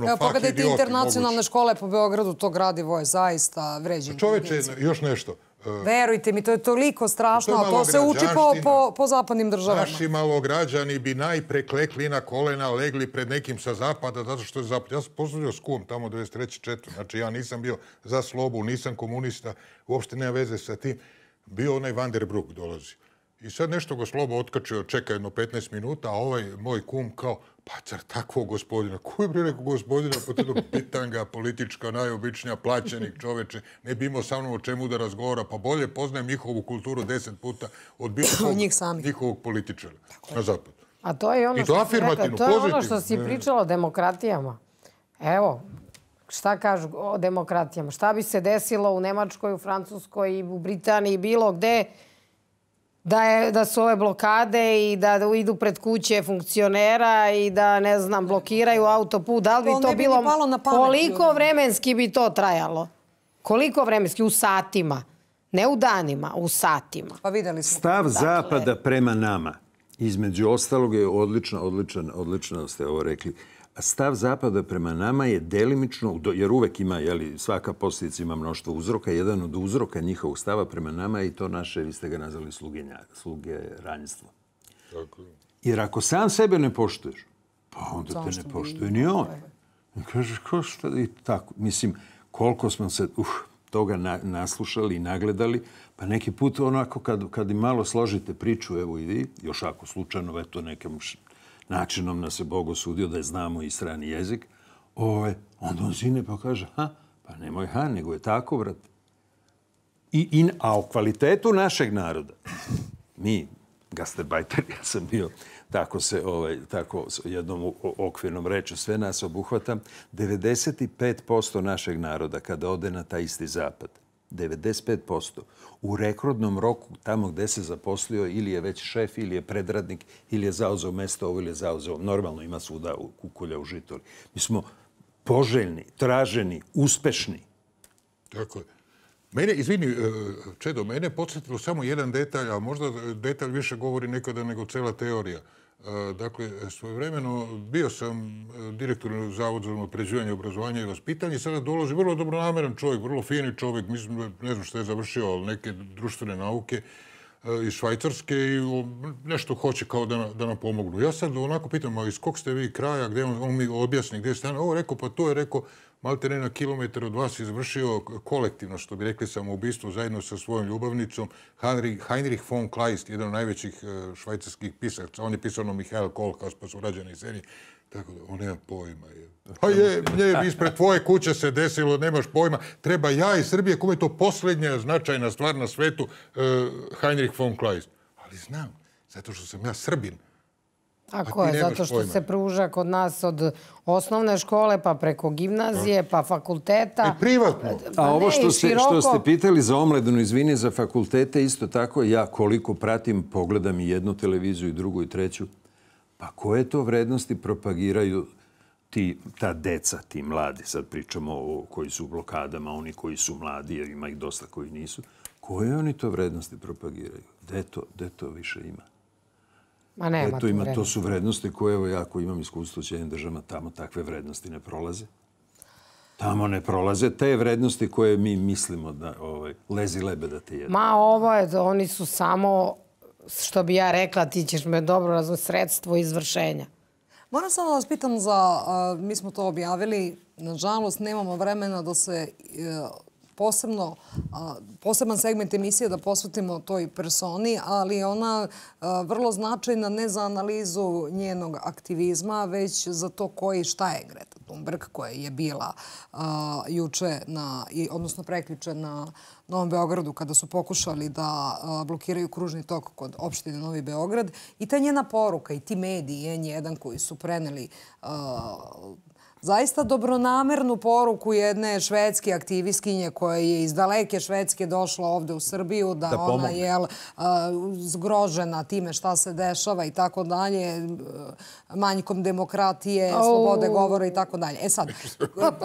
Evo, pogledajte internacionalne škole po Beogradu, to gradivo je zaista vređenje. Čoveče, još nešto. Verujte mi, to je toliko strašno, a to se uči po zapadnim državama. Naši malograđani bi najpre klekli na kolena, legli pred nekim sa zapada, zato što je zapad. Ja sam posudio s kum tamo 23.4. Znači, ja nisam bio za slobu, nisam komunista, uopšte nema veze sa tim. Bio onaj Vanderbroek dolazi. I sad nešto go Slobo otkačio, čeka jedno 15 minuta, a ovaj moj kum kao, pa car takvog gospodina, koji bi rekao gospodina, pa to pitanga politička, najobičnija, plaćenik čoveče, ne bi imao sa mnom o čemu da razgovara, pa bolje poznajem njihovu kulturu 10 puta od bilo njihovog političara na zapadu. A to je ono što si pričala o demokratijama. Evo, šta kažu o demokratijama? Šta bi se desilo u Nemačkoj, u Francuskoj, u Britaniji, bilo gde, da su ove blokade i da idu pred kuće funkcionera i da, ne znam, blokiraju autoput. Da li bi to bilo... Koliko vremenski bi to trajalo? Koliko vremenski? U satima. Ne u danima, u satima. Pa videli smo. Stav Zapada prema nama, između ostalog je odlično ste ovo rekli, stav Zapada prema nama je delimično, jer uvek ima, svaka posljedica ima mnoštvo uzroka, jedan od uzroka njihovog stava prema nama je i to naše, vi ste ga nazvali sluge ranjstva. Jer ako sam sebe ne poštuješ, pa onda te ne poštuje ni on. Kažeš, ko šta i tako. Mislim, koliko smo se toga naslušali i nagledali, pa neki put onako kad im malo složite priču, evo i vi, još ako slučajno, eto nekim načinom nas je Bog osudio da je znamo i strani jezik, onda on zine pa kaže, pa nemoj nego je tako, vrat. A o kvalitetu našeg naroda, mi, gastarbajter, ja sam bio, tako jednom okvirnom reču, sve nas obuhvata, 95% našeg naroda kada ode na taj isti zapad, 95%, u rekordnom roku, tamo gde se zaposlio, ili je već šef, ili je predradnik, ili je zauzeo mesto ovo, ili je zauzeo, normalno ima svuda kukulja u žitoli. Mi smo poželjni, traženi, uspešni. Tako je. Mene, izvini, Čedo, mene podsjetilo samo jedan detalj, a možda detalj više govori nekada nego cela teorija. Dakle, svojevremeno bio sam direktor Zavoda za unapređivanje obrazovanja i vaspitanja i sada dolazi vrlo dobronameran čovjek, vrlo fini čovjek, mislim, ne znam što je završio, ali neke društvene nauke iz Švajcarske i nešto hoće kao da nam pomognu. Ja sad onako pitam, a iz kog ste vi kraja, gdje on mi objasni gdje ste. Ovo rekao, pa to je rekao, malte ne na kilometar od vas izvršio kolektivno, što bi rekli, samoubistvo zajedno sa svojom ljubavnicom, Heinrich von Kleist, jedan od najvećih švajcarskih pisaca. On je pisao ono Mihael Kohlhaas, pa su rađeni iz serije. Tako da, on nema pojma. Pa je, ispred tvoje kuće se desilo, nemaš pojma. Treba ja iz Srbije, kome je to posljednja značajna stvar na svetu, Heinrich von Kleist. Ali znam, zato što sam ja Srbin. Tako je, zato što se pruža kod nas od osnovne škole, pa preko gimnazije, pa fakulteta. I privatno. A ovo što ste pitali za omladinu, izvini, za fakultete, isto tako, ja koliko pratim, pogledam i jednu televiziju, i drugu, i treću, pa koje to vrednosti propagiraju ta deca, ti mladi, sad pričamo o koji su u blokadama, oni koji su mladi, jer ima ih dosta koji nisu, koje oni to vrednosti propagiraju? Gde to više ima? Ma nema tu vrednosti. To su vrednosti koje, evo ja ako imam iskustvo u Sjedinjenim državama, tamo takve vrednosti ne prolaze. Tamo ne prolaze te vrednosti koje mi mislimo da lezi lebe da te jedu. Oni su samo, što bi ja rekla, ti ćeš me dobro razumjeti, sredstvo izvršenja. Moram samo da vas pitam mi smo to objavili, nažalost nemamo vremena da se poseban segment emisije da posvetimo toj personi, ali je ona vrlo značajna ne za analizu njenog aktivizma, već za to koji šta je Greta Thunberg, koja je bila juče, odnosno prekjuče na Novom Beogradu kada su pokušali da blokiraju kružni tok kod opštine Novi Beograd. I ta njena poruka i ti mediji N1 koji su preneli zaista dobronamernu poruku jedne švedske aktivistkinje koja je iz daleke Švedske došla ovde u Srbiju, da ona je zgrožena time šta se dešava i tako dalje, manjkom demokratije, slobode govora i tako dalje. E sad,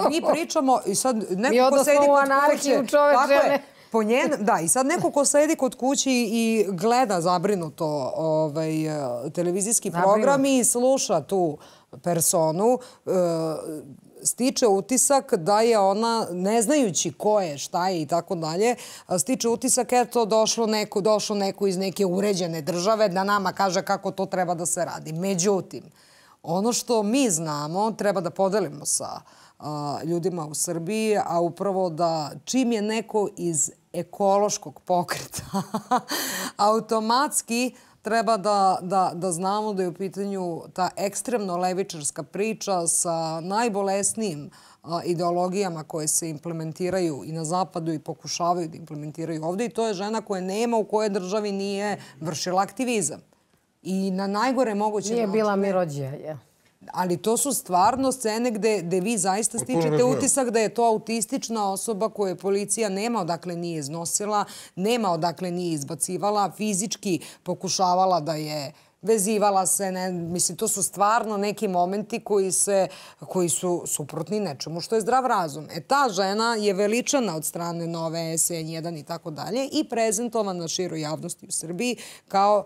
mi pričamo i sad neko ko sedi kod kuće... Da, i sad neko ko sedi kod kući i gleda zabrinuto televizijski program i sluša tu personu, stiče utisak da je ona, ne znajući ko je, šta je i tako dalje, stiče utisak, eto, došlo neko iz neke uređene države da nama kaže kako to treba da se radi. Međutim, ono što mi znamo treba da podelimo sa ljudima u Srbiji, a upravo da čim je neko iz ekološkog pokreta, automatski treba da znamo da je u pitanju ta ekstremno levičarska priča sa najbolesnijim ideologijama koje se implementiraju i na zapadu i pokušavaju da implementiraju ovdje. I to je žena koja nema u kojoj državi nije vršila aktivizam. I na najgore moguće načine... Nije bila mirođija, je. Ali to su stvarno scene gde vi zaista stičete utisak da je to autistična osoba koju policija nema odakle nije iznosila, nema odakle nije izbacivala, fizički pokušavala da je vezivala se. Mislim, to su stvarno neki momenti koji su suprotni nečemu što je zdrav razum. Ta žena je veličana od strane Nove, SN1 i tako dalje i prezentovana široj javnosti u Srbiji kao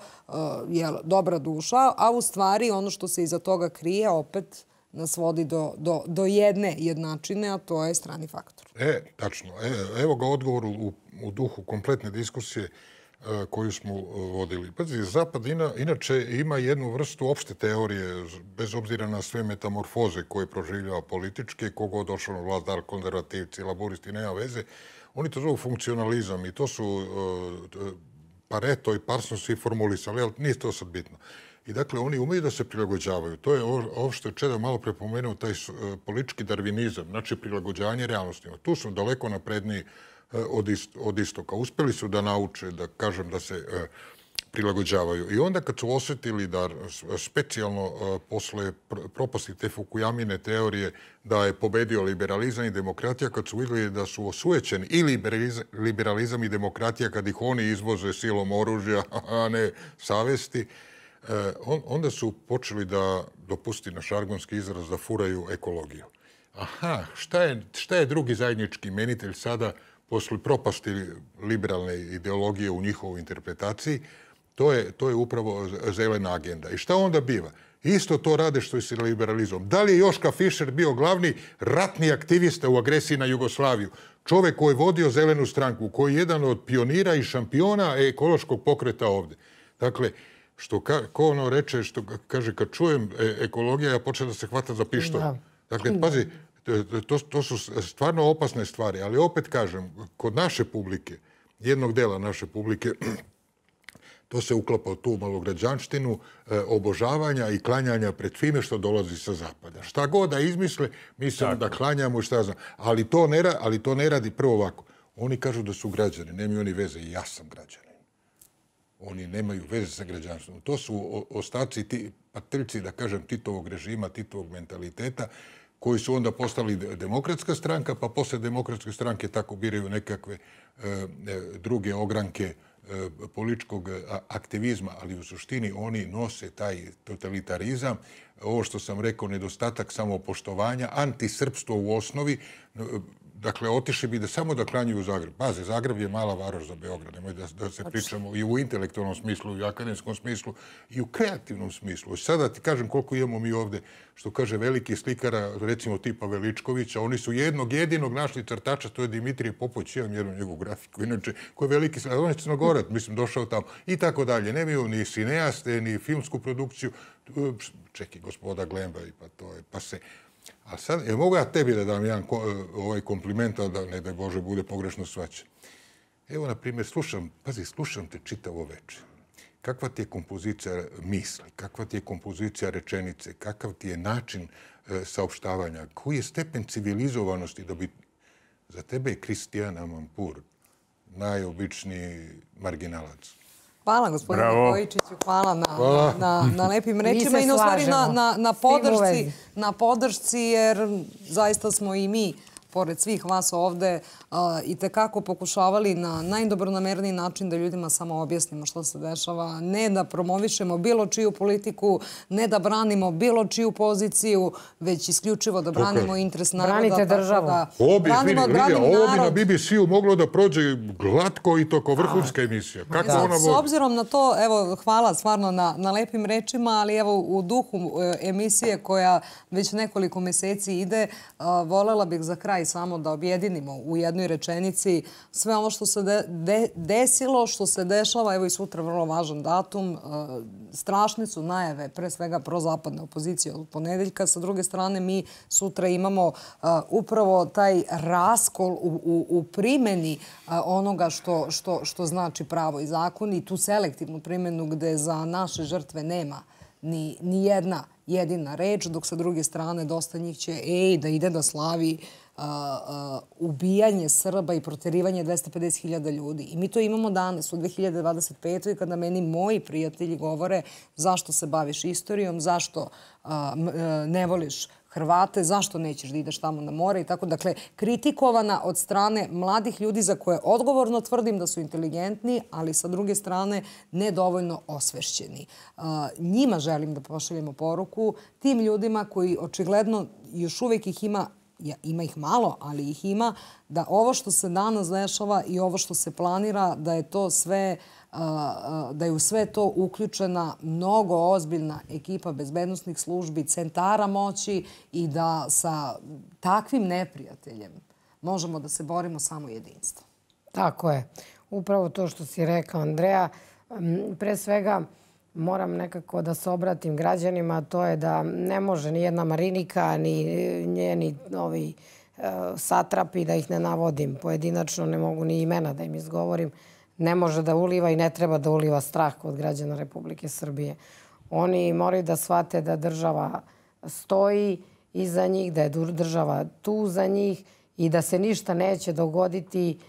dobra duša, a u stvari ono što se iza toga krije opet nas vodi do jedne jednačine, a to je strani faktor. Tačno. Evo ga odgovor u duhu kompletne diskusije koju smo vodili. Pazi, Zapad inače ima jednu vrstu opšte teorije, bez obzira na sve metamorfoze koje proživljava političke, kogo došao na vlast, da li konzervativci, laburisti, nema veze. Oni to zovu funkcionalizam i to su Pareto i Parsons i formulisali, ali nije to sad bitno. I dakle, oni umeju da se prilagođavaju. To je ovo što je Čeda malo prepomenuo, taj politički darvinizam, znači prilagođavanje realnostima. Tu su daleko napredniji od istoka. Uspeli su da nauče, da kažem, da se prilagođavaju. I onda kad su osjetili da specijalno posle propasti te Fukuyamine teorije da je pobedio liberalizam i demokratija, kad su vidjeli da su osujećeni i liberalizam i demokratija kad ih oni izvoze silom oružja, a ne savesti, onda su počeli da, dopusti na šargonski izraz, da furaju ekologiju. Aha, šta je drugi zajednički imenitelj sada posle propasti liberalne ideologije u njihovoj interpretaciji? To je upravo zelena agenda. I šta onda biva? Isto to rade što i sa liberalizmom. Da li je Joška Fischer bio glavni ratni aktivista u agresiji na Jugoslaviju? Čovek koji je vodio zelenu stranku, koji je jedan od pionira i šampiona ekološkog pokreta ovde. Dakle, ko ono reče, što kaže, kad čujem ekologija, ja počnem da se hvatam za pištolj. Dakle, pazi, to su stvarno opasne stvari, ali opet kažem, kod naše publike, jednog dela naše publike, to se uklapa u tu malograđanštinu obožavanja i klanjanja pred svime što dolazi sa zapada. Šta god da izmisle, mislim da klanjamo i šta znam. Ali to ne radi prvo ovako. Oni kažu da su građani, nemaju oni veze. I ja sam građanin. Oni nemaju veze sa građanstvom. To su ostaci, pateljci, da kažem, Titovog režima, Titovog mentaliteta, koji su onda postali demokratska stranka, pa posle demokratske stranke tako biraju nekakve druge ogranke političkog aktivizma, ali u suštini oni nose taj totalitarizam, ovo što sam rekao, nedostatak samopoštovanja, antisrpstvo u osnovi. Dakle, otišli bi samo da klanjuju Zagreb. Paze, Zagreb je mala varoš za Beograd. Nemoj da se pričamo i u intelektualnom smislu, i u akademskom smislu, i u kreativnom smislu. Sada ti kažem koliko imamo mi ovde, što kaže veliki slikara, recimo tipa Veličkovića. Oni su jednog jedinog našli crtača, to je Dimitrije Popović, imam jednu njegovu grafiku, inače, koji je veliki slikar. On je Crnogorac, mislim, došao tamo. I tako dalje. Nemaju ni sineaste, ni filmsku produkciju. Čekaj, gospoda Glemba, pa to je, pa se... A sad, mogu ja tebi da dam jedan kompliment, da ne daj Bože bude pogrešno shvaćen. Evo, na primjer, slušam te čitavo večer. Kakva ti je kompozicija misli, kakva ti je kompozicija rečenice, kakav ti je način saopštavanja, koji je stepen civilizovanosti da bi... Za tebe je Kristijan Amanpour najobičniji marginalac. Hvala, gospodine Kojičiću. Hvala na lepim rečima i na stvari na podršci, jer zaista smo i mi, pored svih vas ovde, i tekako pokušavali na najdobronamerniji način da ljudima samo objasnimo što se dešava. Ne da promovišemo bilo čiju politiku, ne da branimo bilo čiju poziciju, već isključivo da branimo interes naroda. Branite državu. Ovo bi na BBC-u moglo da prođe glatko i to kao vrhunska emisija. S obzirom na to, evo, hvala stvarno na lepim rečima, ali evo u duhu emisije koja već nekoliko meseci ide, volela bih za kraj samo da objedinimo u jednoj rečenici sve ono što se desilo, što se dešava, evo i sutra vrlo važan datum, strašne su najave, pre svega prozapadne opozicije od ponedeljka. Sa druge strane, mi sutra imamo upravo taj raskol u primjeni onoga što znači pravo i zakon i tu selektivnu primjenu gde za naše žrtve nema ni jedna jedina reč, dok sa druge strane dosta njih će da ide da slavi ubijanje Srba i proterivanje 250.000 ljudi. I mi to imamo danas u 2025. kada meni moji prijatelji govore zašto se baviš istorijom, zašto ne voliš Hrvate, zašto nećeš da ideš tamo na more i tako. Dakle, kritikovana od strane mladih ljudi za koje odgovorno tvrdim da su inteligentni, ali sa druge strane nedovoljno osvešćeni. Njima želim da pošaljemo poruku, tim ljudima koji očigledno još uvijek ih ima ih malo, ali ih ima, da ovo što se danas dešava i ovo što se planira, da je to sve, da je u sve to uključena mnogo ozbiljna ekipa bezbednosnih službi, centara moći i da sa takvim neprijateljem možemo da se borimo samo jedinstvo. Tako je. Upravo to što si rekao, Andreja. Pre svega, moram nekako da se obratim građanima, to je da ne može ni jedna Marinika, ni njeni satrapi, da ih ne navodim pojedinačno, ne mogu ni imena da im izgovorim, ne može da uliva i ne treba da uliva strah kod građana Republike Srbije. Oni moraju da shvate da država stoji iza njih, da je država tu za njih i da se ništa neće dogoditi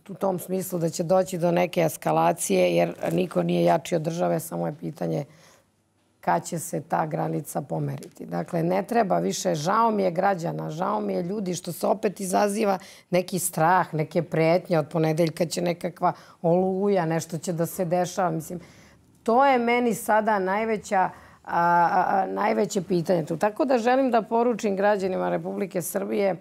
u tom smislu da će doći do neke eskalacije, jer niko nije jači od države, samo je pitanje kad će se ta granica pomeriti. Dakle, ne treba više, žao mi je građana, žao mi je ljudi što se opet izaziva neki strah, neke pretnje, od ponedeljka će nekakva oluja, nešto će da se dešava. Mislim, to je meni sada najveće pitanje tu. Tako da želim da poručim građanima Republike Srbije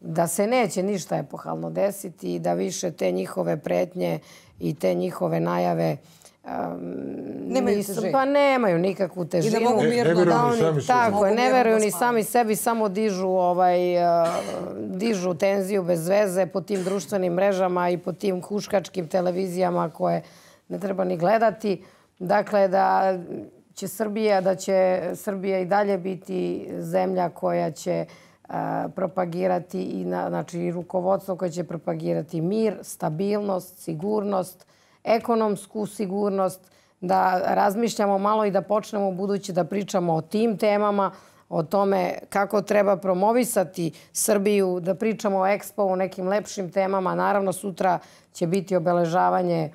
da se neće ništa epohalno desiti i da više te njihove pretnje i te njihove najave nemaju nikakvu težinu. I da mogu mirno da oni... Tako je, ne veruju ni sami sebi, samo dižu tenziju bez veze po tim društvenim mrežama i po tim huškačkim televizijama koje ne treba ni gledati. Dakle, da će Srbija i dalje biti zemlja koja će propagirati i znači rukovodstvo koje će propagirati mir, stabilnost, sigurnost, ekonomsku sigurnost, da razmišljamo malo i da počnemo u budući da pričamo o tim temama, o tome kako treba promovisati Srbiju, da pričamo o Expo, o nekim lepšim temama. Naravno, sutra će biti obeležavanje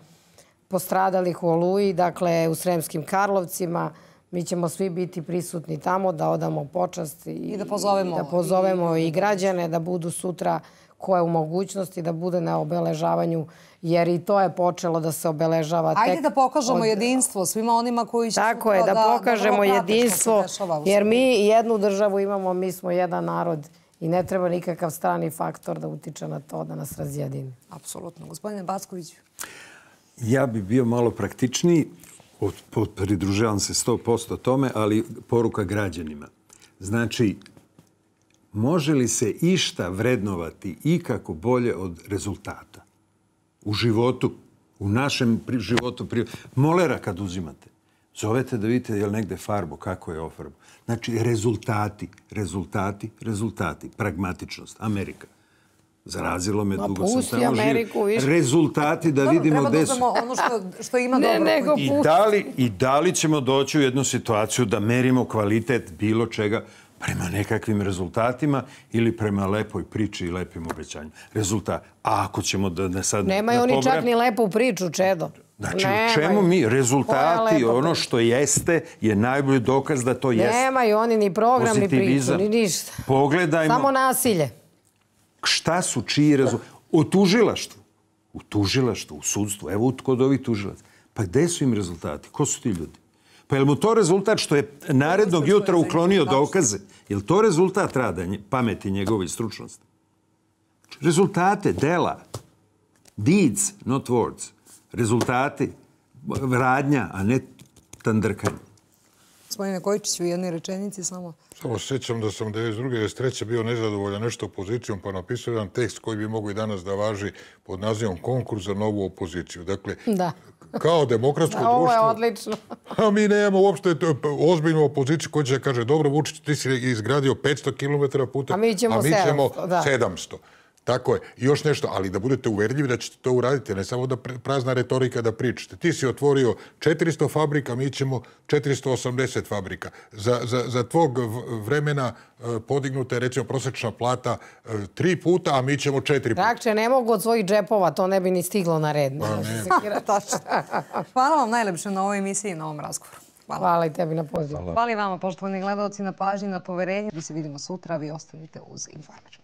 postradalih u Oluji, dakle u Sremskim Karlovcima. Mi ćemo svi biti prisutni tamo, da odamo počast i da pozovemo i građane da budu sutra ko je u mogućnosti da bude na obeležavanju, jer i to je počelo da se obeležava tek... Ajde da pokažemo jedinstvo svima onima koji će... Tako je, da pokažemo jedinstvo, jer mi jednu državu imamo, mi smo jedan narod i ne treba nikakav strani faktor da utiče na to da nas razjedini. Apsolutno. Gospodine Backoviću. Ja bi bio malo praktičniji, pridružavam se 100% tome, ali poruka građanima. Znači, može li se išta vrednovati ikako bolje od rezultata? U životu, u našem životu. Molera kad uzimate, zovete da vidite je li negde farbo, kako je ofarbo. Znači, rezultati, pragmatičnost, Amerika. Zarazilo me, dugo sam tamo živ. Rezultati da vidimo gde su. Treba da uzmemo ono što ima dobro. I da li ćemo doći u jednu situaciju da merimo kvalitet bilo čega prema nekakvim rezultatima ili prema lepoj priči i lepim obećanjima. Rezultat. A ako ćemo da sad... Nemaju oni čak ni lepu priču, Čedo. Znači, u čemu mi? Rezultati, ono što jeste, je najbolji dokaz da to jeste. Nemaju oni ni program, ni priču, ni ništa. Pogledajmo... Samo nasilje. Šta su čiji rezultati? U tužilaštvu, u sudstvu. Evo kod ovih tužilaca. Pa gde su im rezultati? Ko su ti ljudi? Pa je li mu to rezultat što je narednog jutra uklonio dokaze? Je li to rezultat rada, pameti njegove stručnosti? Rezultate, dela. Deeds, not words. Rezultati, radnja, a ne tandrkanje. Gospodine Kojičić, u jednoj rečenici samo... Samo sjećam da sam 92. 93. bio nezadovoljan nešto opozicijom, pa napisao jedan tekst koji bi mogo i danas da važi pod nazivom Konkurs za novu opoziciju. Dakle, kao demokratsko društvo... Ovo je odlično. A mi nemamo uopšte ozbiljnu opoziciju koja će kaže, dobro, Vučić, ti si izgradio 500 km puta, a mi ćemo 700. Tako je. I još nešto, ali da budete uverljivi da ćete to uraditi, ne samo da prazna retorika da pričate. Ti si otvorio 400 fabrika, mi ćemo 480 fabrika. Za tvog vremena podignuta je, recimo, prosječna plata 3 puta, a mi ćemo 4 puta. Rakče, ne mogu od svojih džepova, to ne bi ni stiglo na red. Hvala vam najlepše na ovoj emisiji i na ovom razgovoru. Hvala i tebi na pozivu. Hvala i vama, poštovani gledalci, na pažnji, na poverenju. Mi se vidimo sutra, vi ostanite uz Informer.